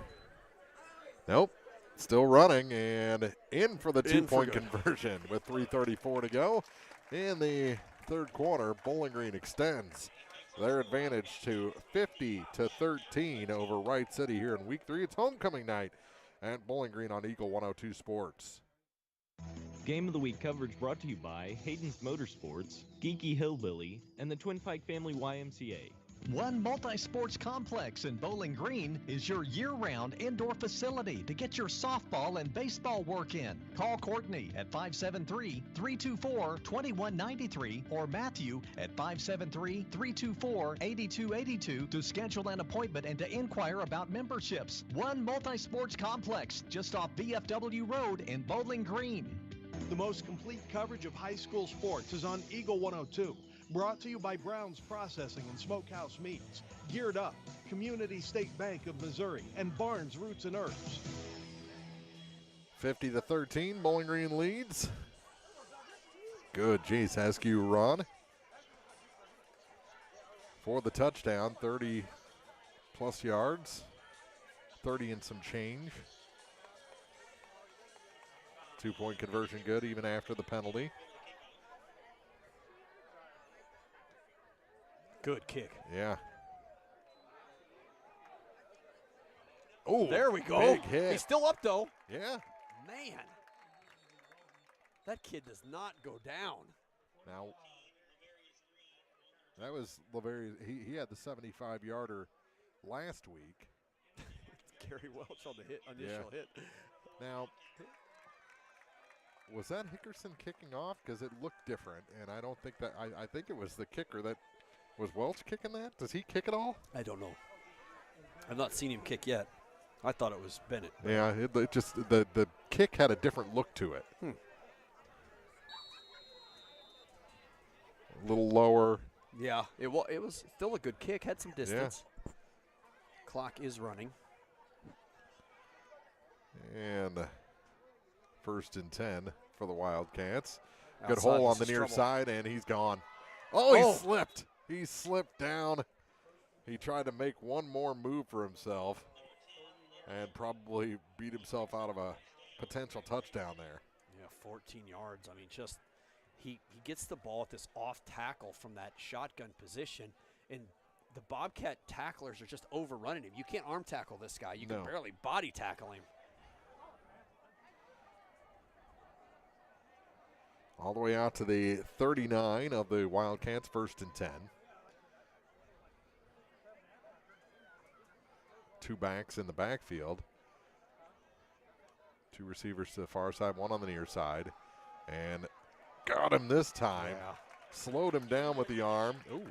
Nope. Still running and in for the 2-point conversion with 3:34 to go. In the third quarter, Bowling Green extends their advantage to 50-13 over Wright City here in week 3. It's homecoming night at Bowling Green on Eagle 102 Sports. Game of the Week coverage brought to you by Hayden's Motorsports, Geeky Hillbilly, and the Twin Pike Family YMCA. One multi-sports complex in Bowling Green is your year-round indoor facility to get your softball and baseball work in. Call Courtney at 573-324-2193 or Matthew at 573-324-8282 to schedule an appointment and to inquire about memberships. One multi-sports complex just off VFW Road in Bowling Green. The most complete coverage of high school sports is on Eagle 102. Brought to you by Brown's Processing and Smokehouse Meats, Geared Up, Community State Bank of Missouri, and Barnes Roots and Herbs. 50-13, Bowling Green leads. Good J.S. Askew run for the touchdown, 30-plus yards, 30 and some change. 2-point conversion good even after the penalty. Good kick. Yeah. Oh, there we go. Big hit. He's still up, though. Yeah. Man. That kid does not go down. Now, that was Laverius. He had the 75-yarder last week. It's Gary Welch on the initial hit. Now, was that Hickerson kicking off? Because it looked different, and I don't think that I think it was the kicker that was Welch kicking that. Does he kick it all? I don't know. I've not seen him kick yet. I thought it was Bennett. Yeah, it just the kick had a different look to it. A little lower. Yeah, it was still a good kick. Had some distance. Yeah. Clock is running. And 1st and 10 for the Wildcats. Outside, good hole on the near side, and he's gone. Oh, he slipped. He slipped down. He tried to make one more move for himself and probably beat himself out of a potential touchdown there. Yeah, 14 yards. I mean, just he gets the ball at this off tackle from that shotgun position, and the Bobcat tacklers are just overrunning him. You can't arm tackle this guy. You can barely body tackle him. All the way out to the 39 of the Wildcats, 1st and 10. 2 backs in the backfield. 2 receivers to the far side, 1 on the near side. And got him this time. Yeah. Slowed him down with the arm. Ooh.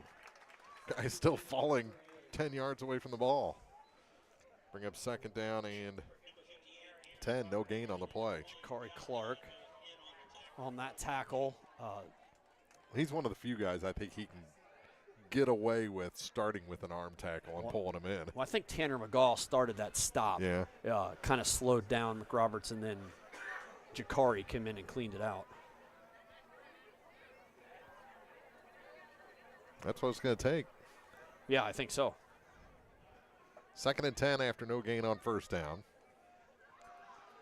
Guy's still falling 10 yards away from the ball. Bring up 2nd down and 10. No gain on the play. Corey Clark on that tackle. He's one of the few guys I think he can get away with starting with an arm tackle and pulling him in. Well, I think Tanner McGaw started that stop. Yeah. Kind of slowed down McRoberts, and then Jakari came in and cleaned it out. That's what it's going to take. Yeah, I think so. 2nd and 10 after no gain on 1st down.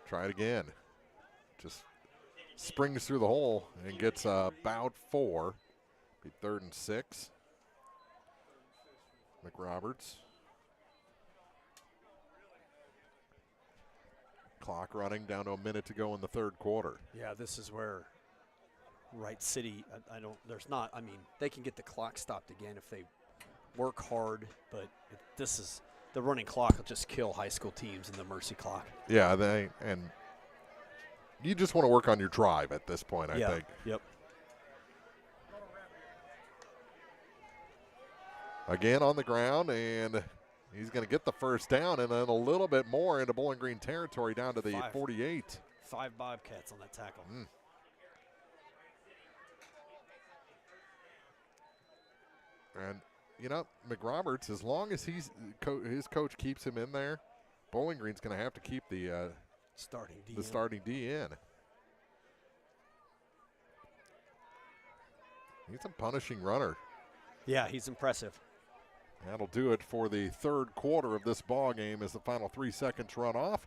Try it again. Just springs through the hole and gets about 4. Be 3rd and 6. McRoberts. Clock running, down to a minute to go in the 3rd quarter. Yeah, this is where Wright City, I mean, they can get the clock stopped again if they work hard, but the running clock will just kill high school teams in the mercy clock. Yeah, and you just want to work on your drive at this point, I think. Yep. Again on the ground, and he's going to get the 1st down, and then a little bit more into Bowling Green territory down to the 48. 5 Bobcats on that tackle. And, McRoberts, as long as his coach keeps him in there, Bowling Green's going to have to keep the starting D in. He's a punishing runner. Yeah, he's impressive. That'll do it for the 3rd quarter of this ball game as the final 3 seconds run off.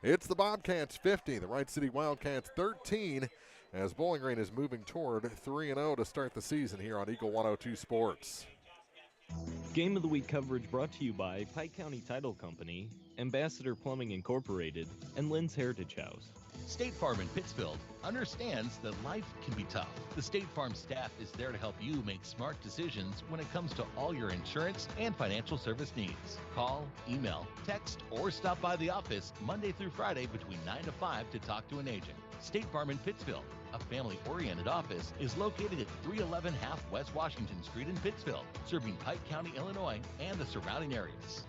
It's the Bobcats 50, the Wright City Wildcats 13, as Bowling Green is moving toward 3-0 to start the season here on Eagle 102 Sports. Game of the Week coverage brought to you by Pike County Title Company, Ambassador Plumbing Incorporated, and Lynn's Heritage House. State Farm in Pittsfield understands that life can be tough. The State Farm staff is there to help you make smart decisions when it comes to all your insurance and financial service needs. Call, email, text, or stop by the office Monday through Friday between 9 to 5 to talk to an agent. State Farm in Pittsfield, a family-oriented office, is located at 311 Half West Washington Street in Pittsfield, serving Pike County, Illinois, and the surrounding areas.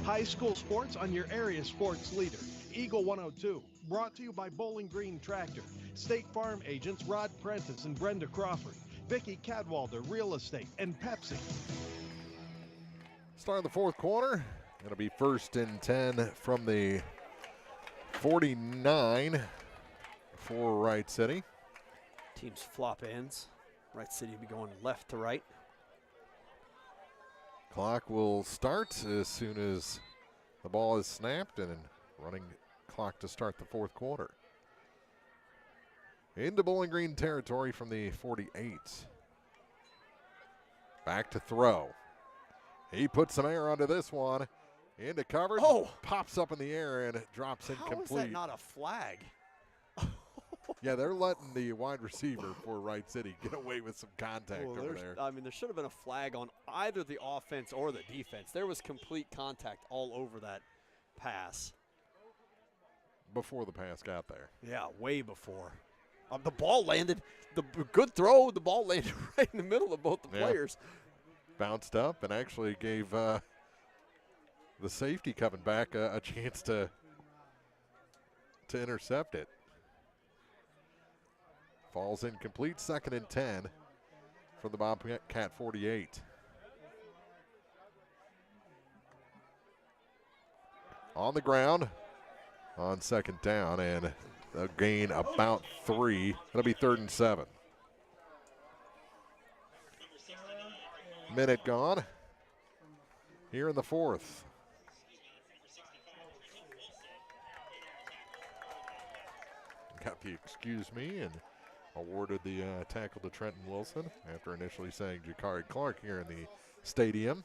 High school sports on your area sports leader, Eagle 102. Brought to you by Bowling Green Tractor, State Farm agents Rod Prentice and Brenda Crawford, Vicki Cadwalder Real Estate, and Pepsi. Start of the 4th quarter. It'll be 1st and 10 from the 49 for Wright City. Teams flop ends. Wright City will be going left to right. Clock will start as soon as the ball is snapped, and running clock to start the 4th quarter. Into Bowling Green territory from the 48. Back to throw. He puts some air onto this one. Into coverage. Pops up in the air and drops incomplete. How is that not a flag? Yeah, they're letting the wide receiver for Wright City get away with some contact over there. I mean, there should have been a flag on either the offense or the defense. There was complete contact all over that pass. Before the pass got there. Yeah, way before. The ball landed, good throw, the ball landed right in the middle of both the players. Bounced up and actually gave the safety coming back a chance to intercept it. Falls incomplete, 2nd and 10 from the Bobcat 48. On the ground on 2nd down, and a gain about 3. It'll be 3rd and 7. Minute gone here in the 4th. Got the excuse me and awarded the tackle to Trenton Wilson after initially saying Jakari Clark here in the stadium.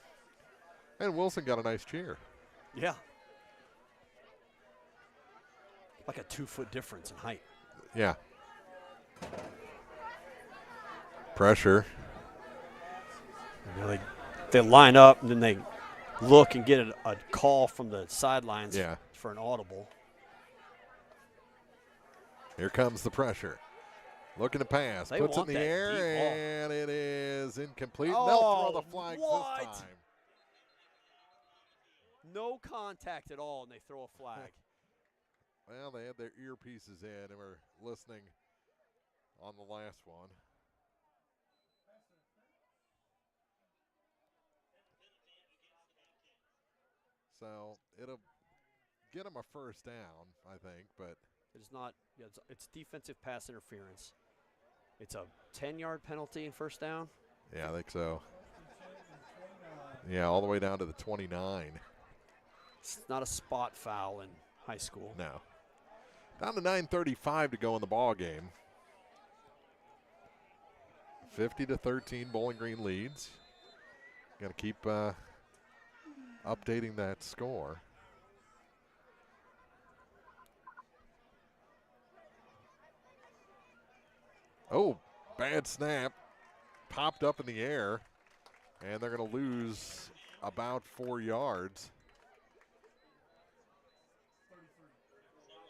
And Wilson got a nice cheer. Yeah. Like a 2-foot difference in height. Yeah. Pressure. You know, they line up and then they look and get a call from the sidelines for an audible. Here comes the pressure. Looking to pass. They puts it want in the that air, deep ball. and it is incomplete. Oh, They'll throw the flags what? this time. No contact at all, and they throw a flag. Well, they had their earpieces in and were listening on the last one. So it'll get them a first down, I think, but it's not. Yeah, it's defensive pass interference. It's a 10-yard penalty and first down. Yeah, I think so. Yeah, all the way down to the 29. It's not a spot foul in high school. No. Down to 9:35 to go in the ball game. 50-13, Bowling Green leads. Got to keep updating that score. Oh, bad snap. Popped up in the air, and they're going to lose about 4 yards.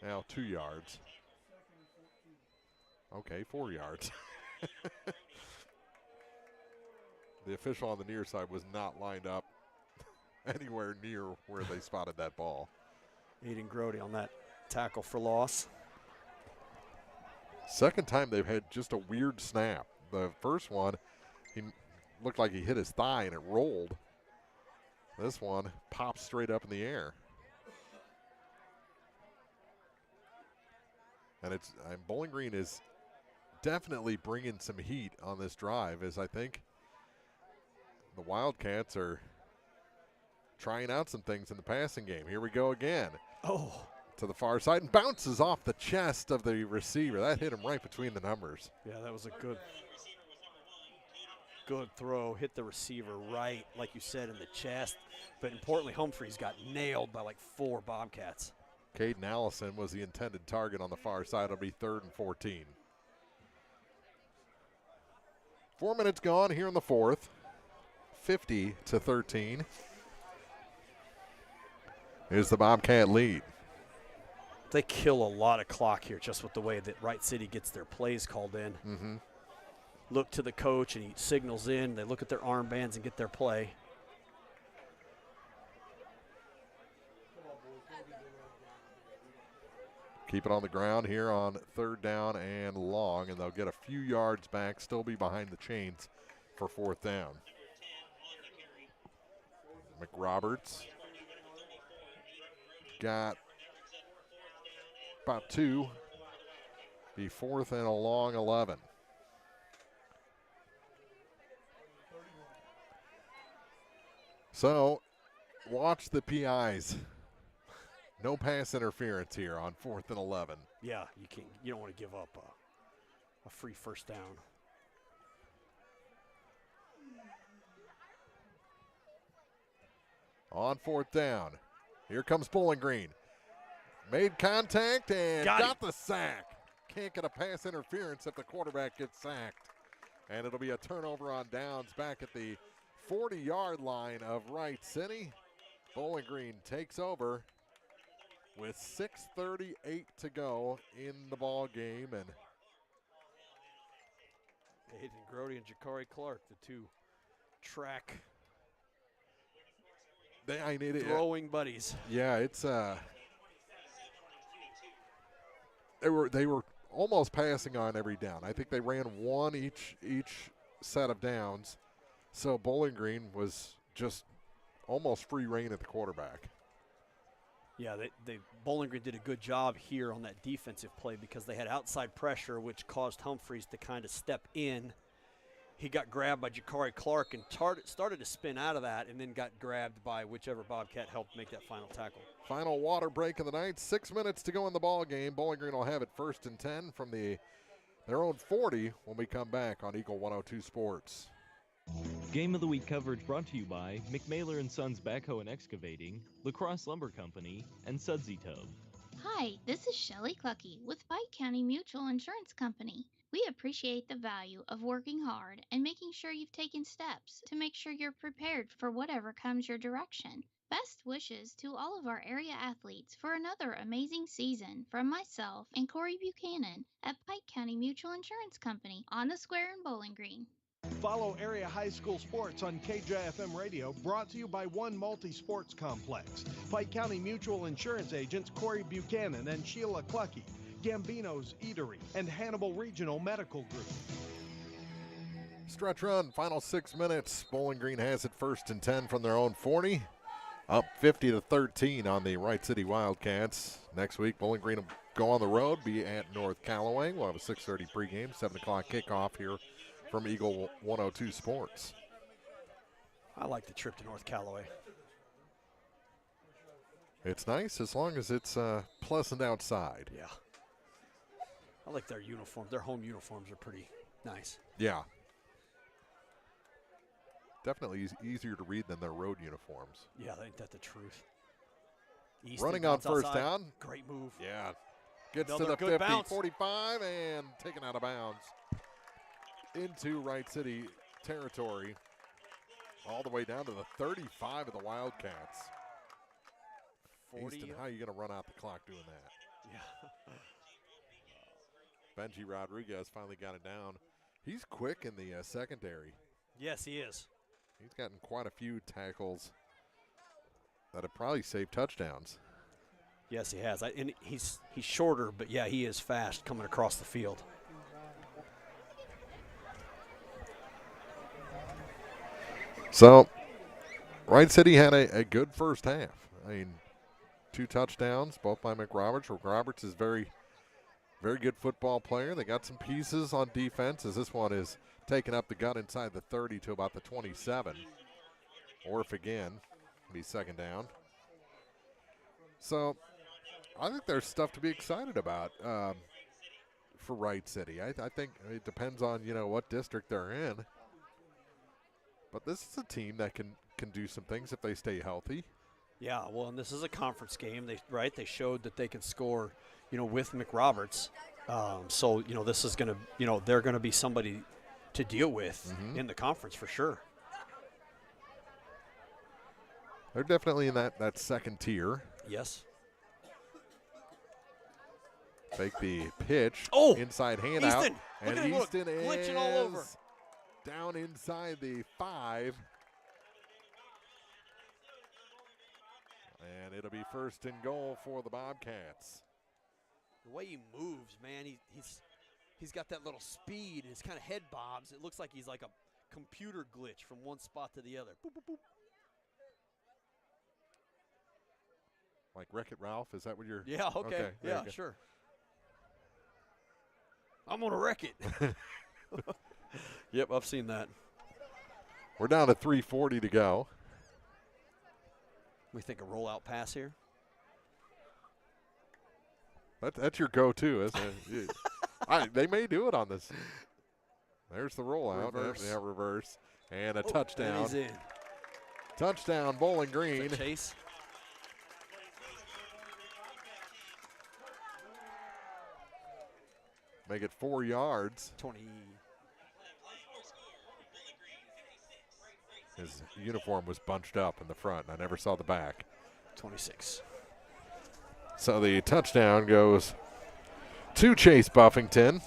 Now 2 yards. Okay, 4 yards. The official on the near side was not lined up anywhere near where they spotted that ball. Aiden Grody on that tackle for loss. Second time they've had just a weird snap. The first one, he looked like he hit his thigh and it rolled. This one popped straight up in the air. And Bowling Green is definitely bringing some heat on this drive, as I think the Wildcats are trying out some things in the passing game. Here we go again. Oh. To the far side and bounces off the chest of the receiver. That hit him right between the numbers. Yeah, that was a good throw. Hit the receiver right, like you said, in the chest. But importantly, Humphreys got nailed by like 4 Bobcats. Caden Allison was the intended target on the far side. It'll be 3rd and 14. 4 minutes gone here in the 4th. 50-13. Here's the Bobcat lead. They kill a lot of clock here just with the way that Wright City gets their plays called in. Mm-hmm. Look to the coach and he signals in. They look at their armbands and get their play. Keep it on the ground here on 3rd down and long, and they'll get a few yards back, still be behind the chains for 4th down. McRoberts got about 2. Be 4th and a long 11. So, watch the PIs. No pass interference here on 4th and 11. Yeah, you don't want to give up a free first down. On 4th down. Here comes Bowling Green. Made contact and got the sack. Can't get a pass interference if the quarterback gets sacked. And it'll be a turnover on downs back at the 40-yard line of Wright City. Bowling Green takes over with 6:38 to go in the ball game, and Aiden Grody and Jakari Clark, the two track throwing buddies. Yeah, it's they were almost passing on every down. I think they ran one each set of downs. So Bowling Green was just almost free reign at the quarterback. Yeah, Bowling Green did a good job here on that defensive play because they had outside pressure, which caused Humphreys to kind of step in. He got grabbed by Jakari Clark and started to spin out of that, and then got grabbed by whichever Bobcat helped make that final tackle. Final water break of the night. 6 minutes to go in the ball game. Bowling Green will have it 1st and 10 from their own 40 when we come back on Eagle 102 Sports. Game of the Week coverage brought to you by McMailer & Sons Backhoe and Excavating, La Crosse Lumber Company, and Sudsy Tub. Hi, this is Shelley Clucky with Pike County Mutual Insurance Company. We appreciate the value of working hard and making sure you've taken steps to make sure you're prepared for whatever comes your direction. Best wishes to all of our area athletes for another amazing season from myself and Corey Buchanan at Pike County Mutual Insurance Company on the Square in Bowling Green. Follow Area High School Sports on KJFM Radio, brought to you by One Multi-Sports Complex. Pike County Mutual Insurance agents Corey Buchanan and Sheila Clucky, Gambino's Eatery, and Hannibal Regional Medical Group. Stretch run, final 6 minutes. Bowling Green has it 1st and 10 from their own 40. Up 50-13 on the Wright City Wildcats. Next week, Bowling Green will go on the road, be at North Callaway. We'll have a 6:30 pregame, 7 o'clock kickoff here from Eagle 102 Sports. I like the trip to North Callaway. It's nice as long as it's pleasant outside. Yeah. I like their uniforms. Their home uniforms are pretty nice. Yeah. Definitely easier to read than their road uniforms. Yeah, ain't that the truth. Easton running on first outside. down. Great move. Yeah. Gets Another to the good 50, bounce. 45, and taken out of bounds into Wright City territory, all the way down to the 35 of the Wildcats. 40. Easton, how are you going to run out the clock doing that? Yeah. Benji Rodriguez finally got it down. He's quick in the secondary. Yes, he is. He's gotten quite a few tackles that have probably saved touchdowns. Yes, he has. And he's shorter, but yeah, he is fast coming across the field. So, Wright City had a good first half. I mean, 2 touchdowns, both by McRoberts. McRoberts is very, very good football player. They got some pieces on defense as this one is taking up the gut inside the 30 to about the 27. Orf again, be 2nd down. So, I think there's stuff to be excited about for Wright City. I think it depends on, what district they're in. But this is a team that can do some things if they stay healthy. Yeah, well, and this is a conference game. They showed that they can score, with McRoberts. So, this is going to, they're going to be somebody to deal with in the conference for sure. They're definitely in that second tier. Yes. Take the pitch. Oh, inside handout. Easton. And Easton is glitching all over. Down inside the 5. And it'll be 1st and goal for the Bobcats. The way he moves, man, he's got that little speed. His kind of head bobs. It looks like he's like a computer glitch from one spot to the other. Boop, boop, boop. Like Wreck-It Ralph? Is that what you're? Yeah, okay. Yeah, sure. I'm going to wreck it. Yep, I've seen that. We're down to 3:40 to go. We think a rollout pass here? That's your go-to, isn't it? They may do it on this. There's the rollout. Reverse. Yeah, reverse. And a touchdown. And he's in. Touchdown, Bowling Green. Is that Chase? Make it 4 yards. 20. His uniform was bunched up in the front. I never saw the back. 26. So the touchdown goes to Chase Buffington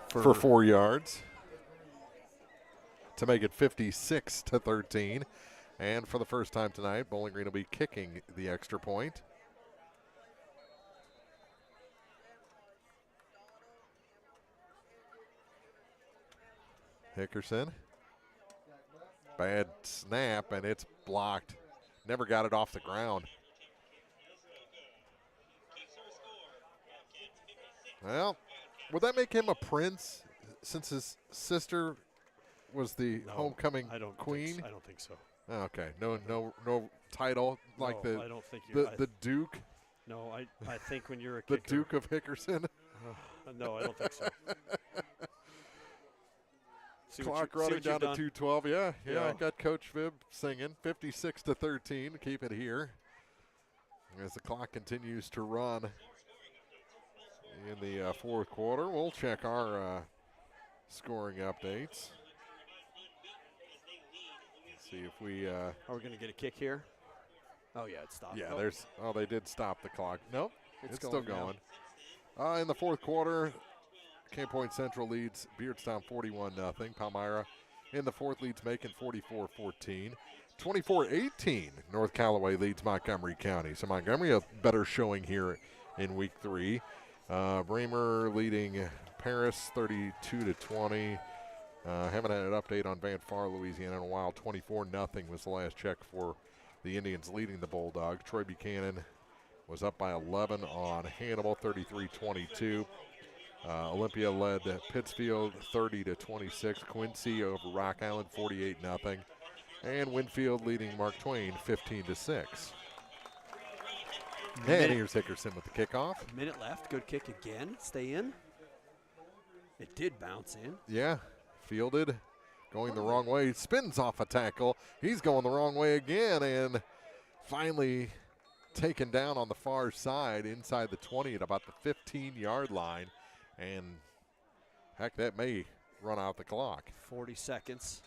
for 4 yards. to make it 56-13. And for the first time tonight, Bowling Green will be kicking the extra point. Hickerson. Bad snap, and it's blocked. Never got it off the ground. Well, would that make him a prince since his sister was the homecoming queen? I don't think so. Oh, okay, no title like No, I don't think you're the Duke. No, I think when you're a the kicker, Duke of Hickerson. No, I don't think so. Clock running down to 2:12. Yeah, I got Coach Vibb singing 56-13. Keep it here as the clock continues to run in the fourth quarter. We'll check our scoring updates. See if we are we going to get a kick here? Oh yeah, it stopped. Yeah, they did stop the clock. Nope, it's still going. Now. In the fourth quarter, Cape Point Central leads Beardstown 41-0. Palmyra in the fourth leads Macon 44-14. 24-18, North Callaway leads Montgomery County. So Montgomery a better showing here in week 3. Bremer leading Paris 32-20. Haven't had an update on Van Far, Louisiana in a while. 24-0 was the last check for the Indians leading the Bulldogs. Troy Buchanan was up by 11 on Hannibal, 33-22. Olympia led Pittsfield 30-26. Quincy over Rock Island 48-0. And Winfield leading Mark Twain 15-6. And here's Hickerson with the kickoff. Minute left. Good kick again. Stay in. It did bounce in. Yeah. Fielded. Going the wrong way. Spins off a tackle. He's going the wrong way again. And finally taken down on the far side inside the 20 at about the 15-yard line. And heck, that may run out the clock. 40 seconds.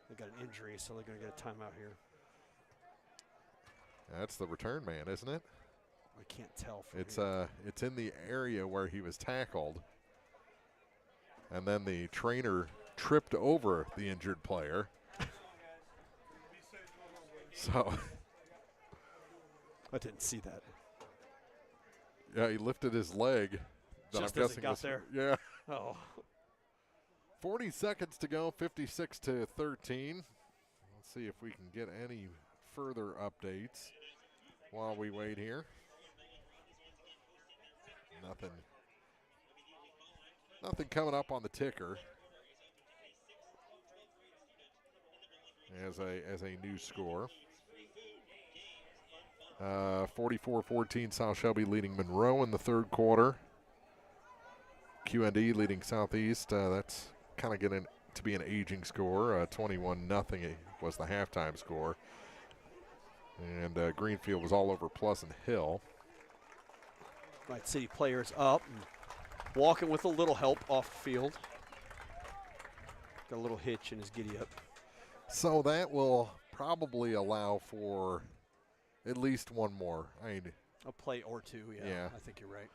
They got an injury, so they're going to get a timeout here. That's the return man, isn't it? I can't tell. It's in the area where he was tackled, and then the trainer tripped over the injured player. So I didn't see that. Yeah, he lifted his leg. Just as it got there. Yeah. Oh. 40 seconds to go, 56-13. Let's see if we can get any further updates while we wait here. Nothing coming up on the ticker as a new score. 44-14, South Shelby leading Monroe in the third quarter. QND leading Southeast. That's kind of getting to be an aging score. 21-0 was the halftime score. And Greenfield was all over Pleasant Hill. Wright City players up and walking with a little help off the field. Got a little hitch in his giddy up. So that will probably allow for at least one more. A play or two, yeah. I think you're right.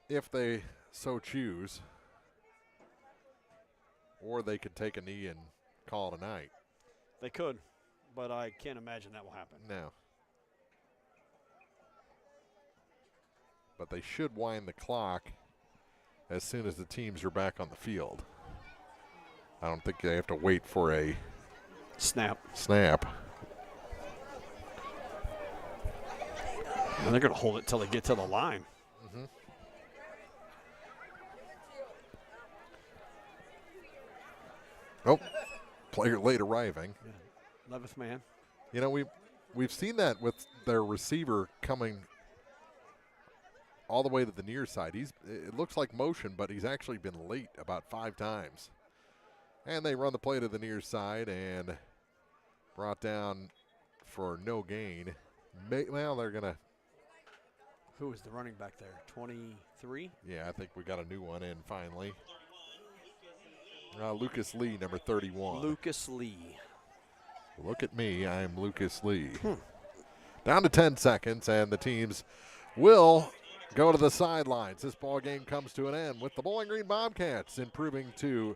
If they so choose. Or they could take a knee and call it a night. They could, but I can't imagine that will happen. No. But they should wind the clock as soon as the teams are back on the field. I don't think they have to wait for a snap. And they're going to hold it till they get to the line. Mm-hmm. Oh, player late arriving. Yeah. 11th man. You know, we've seen that with their receiver coming all the way to the near side. It looks like motion, but he's actually been late about 5 times. And they run the play to the near side and brought down for no gain. Well, they're going to. Who is the running back there? 23? Yeah, I think we got a new one in finally. Lucas Lee, number 31. Lucas Lee. Look at me, I'm Lucas Lee. Down to 10 seconds, and the teams will go to the sidelines. This ball game comes to an end with the Bowling Green Bobcats improving to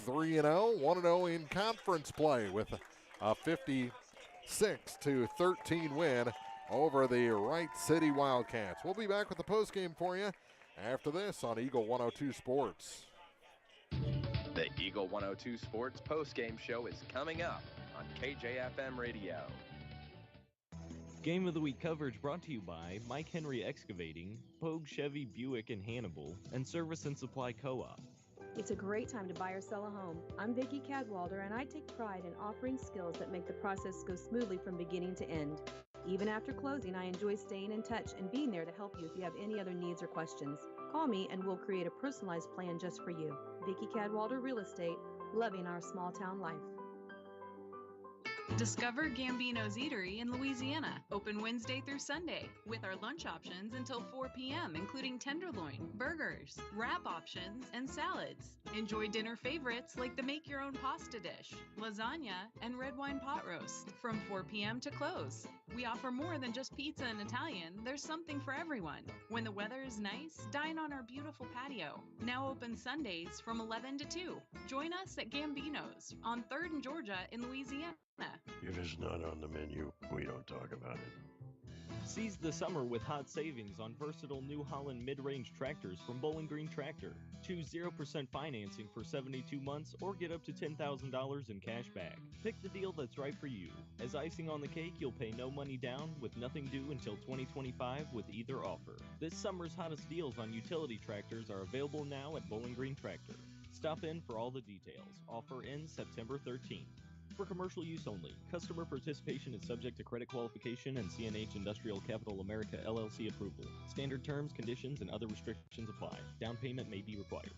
3-0, 1-0 in conference play with a 56-13 win over the Wright City Wildcats. We'll be back with the postgame for you after this on Eagle 102 Sports. The Eagle 102 Sports postgame show is coming up on KJFM Radio. Game of the Week coverage brought to you by Mike Henry Excavating, Pogue Chevy Buick in Hannibal, and Service and Supply Co-op. It's a great time to buy or sell a home. I'm Vicki Cadwalder, and I take pride in offering skills that make the process go smoothly from beginning to end. Even after closing, I enjoy staying in touch and being there to help you if you have any other needs or questions. Call me and we'll create a personalized plan just for you. Vicki Cadwalder Real Estate, loving our small town life. Discover Gambino's Eatery in Louisiana, open Wednesday through Sunday, with our lunch options until 4 p.m., including tenderloin, burgers, wrap options, and salads. Enjoy dinner favorites like the make-your-own pasta dish, lasagna, and red wine pot roast from 4 p.m. to close. We offer more than just pizza and Italian. There's something for everyone. When the weather is nice, dine on our beautiful patio. Now open Sundays from 11 to 2. Join us at Gambino's on 3rd and Georgia in Louisiana. If it's not on the menu, we don't talk about it. Seize the summer with hot savings on versatile New Holland mid-range tractors from Bowling Green Tractor. Choose 0% financing for 72 months or get up to $10,000 in cash back. Pick the deal that's right for you. As icing on the cake, you'll pay no money down with nothing due until 2025 with either offer. This summer's hottest deals on utility tractors are available now at Bowling Green Tractor. Stop in for all the details. Offer ends September 13th. For commercial use only. Customer participation is subject to credit qualification and CNH Industrial Capital America LLC approval. Standard terms, conditions, and other restrictions apply. Down payment may be required.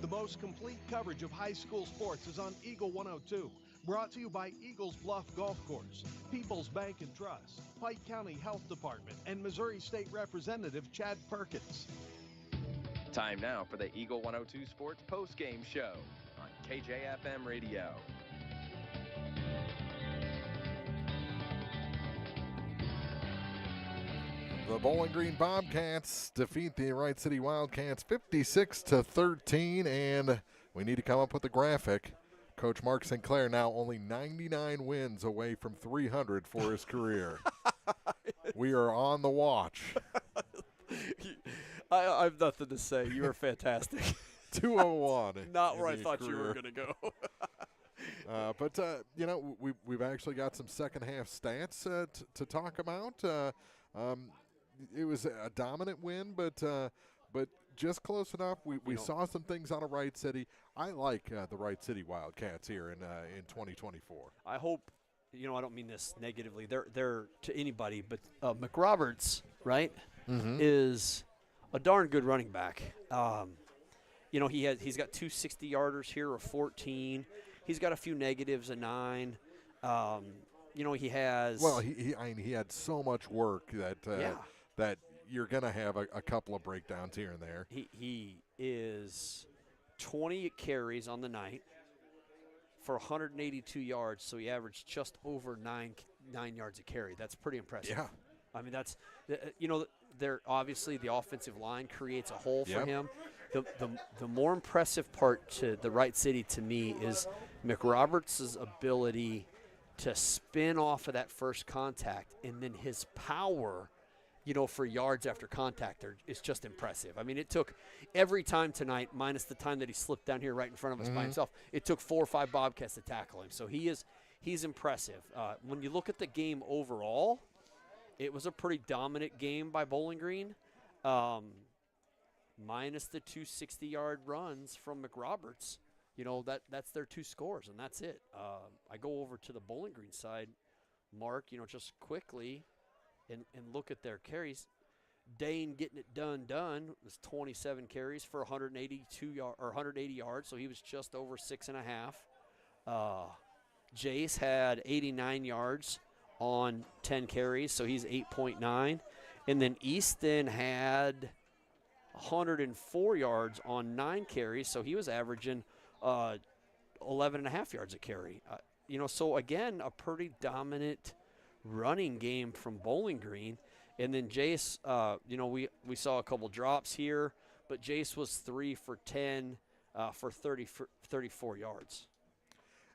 The most complete coverage of high school sports is on Eagle 102. Brought to you by Eagles Bluff Golf Course, People's Bank and Trust, Pike County Health Department, and Missouri State Representative Chad Perkins. Time now for the Eagle 102 Sports postgame show on KJFM Radio. The Bowling Green Bobcats defeat the Wright City Wildcats 56-13, and we need to come up with a graphic. Coach Mark Sinclair now only 99 wins away from 300 for his career. We are on the watch. I have nothing to say. You were fantastic. 201. Not where I thought you were going to go. But you know, we've actually got some second half stats to talk about. It was a dominant win, but just close enough. We saw some things out of Wright City. I like the Wright City Wildcats here in 2024. I hope, I don't mean this negatively. They're to anybody, but McRoberts, right, is a darn good running back. He's got 2 60-yarders here, a 14. He's got a few negatives, a 9. He has. Well, he had so much work that you're going to have a couple of breakdowns here and there. He is 20 carries on the night for 182 yards, so he averaged just over 9 yards a carry. That's pretty impressive. Yeah. I mean, that's, they're obviously the offensive line creates a hole for him. The more impressive part to the Wright City to me is McRoberts' ability to spin off of that first contact, and then his power, for yards after contact is just impressive. I mean, it took every time tonight, minus the time that he slipped down here right in front of us by himself, it took 4 or 5 Bobcats to tackle him. So he's impressive. When you look at the game overall, it was a pretty dominant game by Bowling Green, minus the 2 60-yard runs from McRoberts. That's their 2 scores, and that's it. I go over to the Bowling Green side, Mark, just quickly and look at their carries. Dane getting it done was 27 carries for 180 yards, so he was just over 6.5. Jace had 89 yards on 10 carries, so he's 8.9. And then Easton had 104 yards on 9 carries, so he was averaging 11.5 yards a carry. So again, a pretty dominant running game from Bowling Green. And then Jace, we saw a couple drops here, but Jace was 3 for 10 for 34 yards.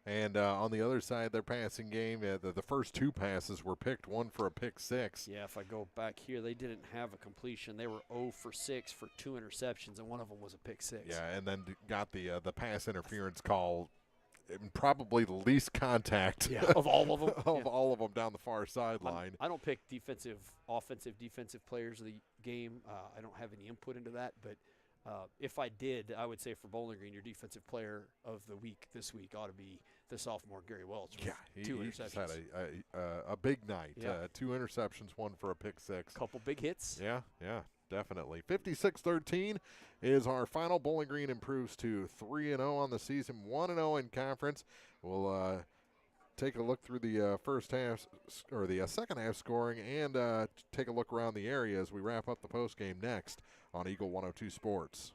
And on the other side, their passing game, the first 2 passes were picked, one for a pick 6. Yeah, if I go back here, they didn't have a completion. They were 0 for 6 for 2 interceptions, and one of them was a pick 6. Yeah, and then got the pass interference call, probably the least contact of all of them. All of them down the far sideline. I don't pick offensive, defensive players of the game. I don't have any input into that, but if I did, I would say for Bowling Green, your defensive player of the week this week ought to be the sophomore Gary Welch. Yeah, two he interceptions. just had a big night. Yeah. 2 interceptions, one for a pick 6. Couple big hits. Yeah, definitely. 56-13 is our final. Bowling Green improves to 3-0 on the season, 1-0 in conference. We'll take a look through the first half or the second half scoring and take a look around the area as we wrap up the postgame next on Eagle 102 Sports.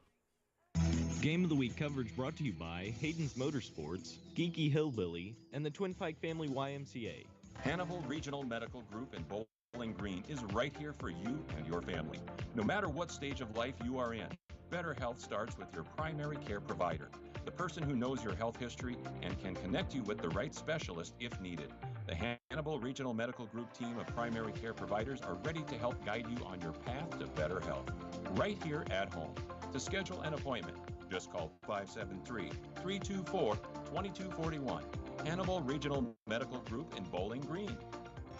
Game of the Week coverage brought to you by Hayden's Motorsports, Geeky Hillbilly, and the Twin Pike Family YMCA. Hannibal Regional Medical Group in Bowling Green is right here for you and your family. No matter what stage of life you are in, better health starts with your primary care provider, the person who knows your health history and can connect you with the right specialist if needed. The Hannibal Regional Medical Group team of primary care providers are ready to help guide you on your path to better health, right here at home. To schedule an appointment, just call 573-324-2241. Hannibal Regional Medical Group in Bowling Green.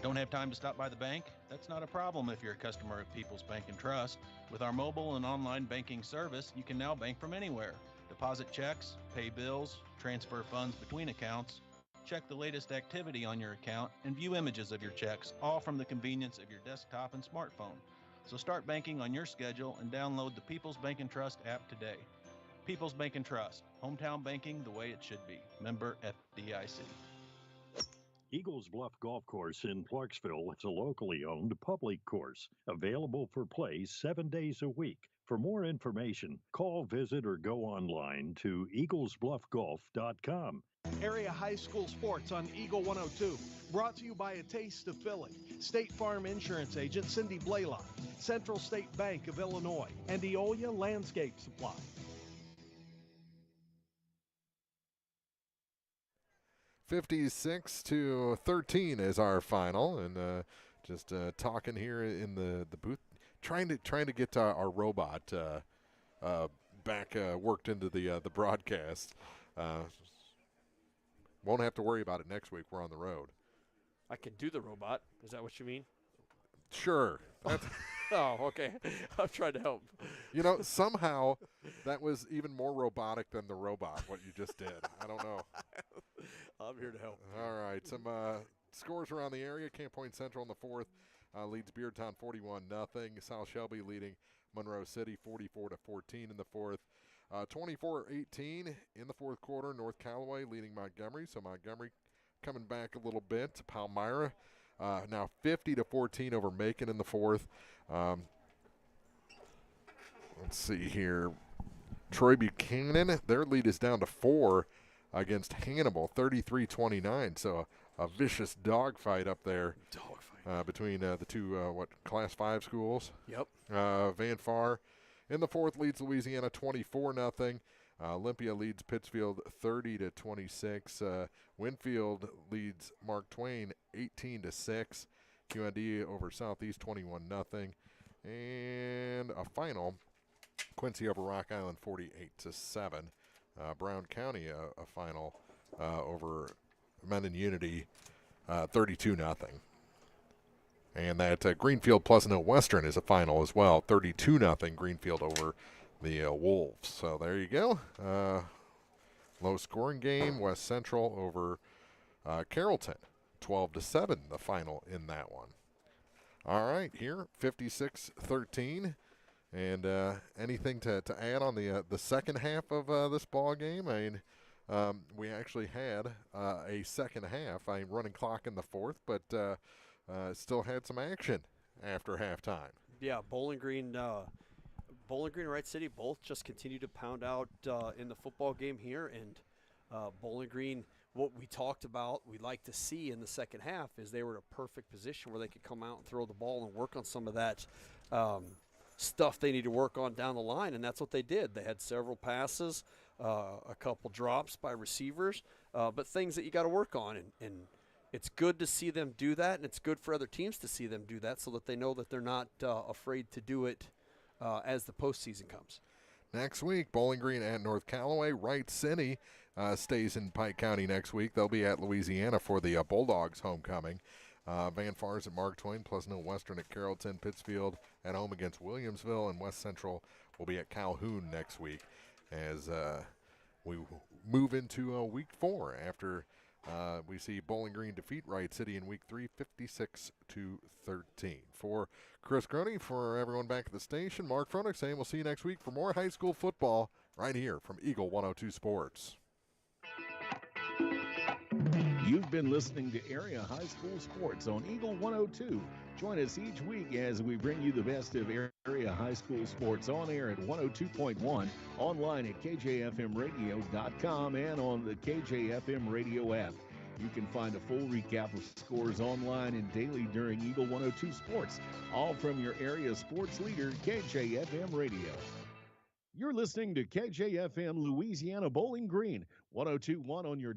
Don't have time to stop by the bank? That's not a problem if you're a customer of People's Bank and Trust. With our mobile and online banking service, you can now bank from anywhere. Deposit checks, pay bills, transfer funds between accounts, check the latest activity on your account, and view images of your checks, all from the convenience of your desktop and smartphone. So start banking on your schedule and download the People's Bank and Trust app today. People's Bank and Trust, hometown banking the way it should be. Member FDIC. Eagles Bluff Golf Course in Clarksville is a locally owned public course, available for play 7 days a week. For more information, call, visit, or go online to eaglesbluffgolf.com. Area high school sports on Eagle 102. Brought to you by A Taste of Philly, State Farm Insurance Agent Cindy Blaylock, Central State Bank of Illinois, and Eolia Landscape Supply. (56-13) is our final, and just talking here in the booth, trying to get our robot back worked into the broadcast. Won't have to worry about it next week. We're on the road. I can do the robot. Is that what you mean? Sure. Oh, okay. I'm trying to help. You know, somehow that was even more robotic than the robot, what you just did. I don't know. I'm here to help. All right. Some scores around the area. Camp Point Central in the fourth leads Beardtown 41-0. South Shelby leading Monroe City 44-14 in the fourth. 24-18 in the fourth quarter. North Callaway leading Montgomery. So Montgomery coming back a little bit. Palmyra now 50-14 over Macon in the fourth. Let's see here. Troy Buchanan, their lead is down to 4 against Hannibal, 33-29. So a vicious dogfight up there. Between the two, Class 5 schools. Yep. Van Far in the fourth leads Louisiana 24-0. Olympia leads Pittsfield 30-26. Winfield leads Mark Twain 18-6. QND over Southeast 21-0. And a final, Quincy over Rock Island 48-7. Brown County a final over Mendon Unity 32-0. And that Greenfield Pleasant Hill Western is a final as well, 32-0 Greenfield over the Wolves. So there you go. Low scoring game. West Central over Carrollton, 12-7 the final in that one. All right, here 56-13. And anything to add on the second half of this ball game? I mean, we actually had a second half. I mean, running clock in the fourth, but still had some action after halftime. Yeah, Bowling Green and Wright City both just continue to pound out in the football game here. And Bowling Green, what we talked about, we'd like to see in the second half is they were in a perfect position where they could come out and throw the ball and work on some of that stuff they need to work on down the line, and that's what they did. They had several passes, a couple drops by receivers, but things that you got to work on, and it's good to see them do that, and it's good for other teams to see them do that so that they know that they're not afraid to do it as the postseason comes. Next week, Bowling Green at North Callaway. Wright City stays in Pike County next week. They'll be at Louisiana for the Bulldogs homecoming. Van Fars at Mark Twain, Pleasant Hill Western at Carrollton, Pittsfield at home against Williamsville, and West Central will be at Calhoun next week as we move into week 4 after we see Bowling Green defeat Wright City in week 3, 56-13. For Chris Groney, for everyone back at the station, Mark Froelich saying we'll see you next week for more high school football right here from Eagle 102 Sports. You've been listening to Area High School Sports on Eagle 102. Join us each week as we bring you the best of area high school sports on air at 102.1, online at kjfmradio.com, and on the KJFM radio app. You can find a full recap of scores online and daily during Eagle 102 Sports, all from your area sports leader, KJFM Radio. You're listening to KJFM Louisiana Bowling Green, 102.1 on your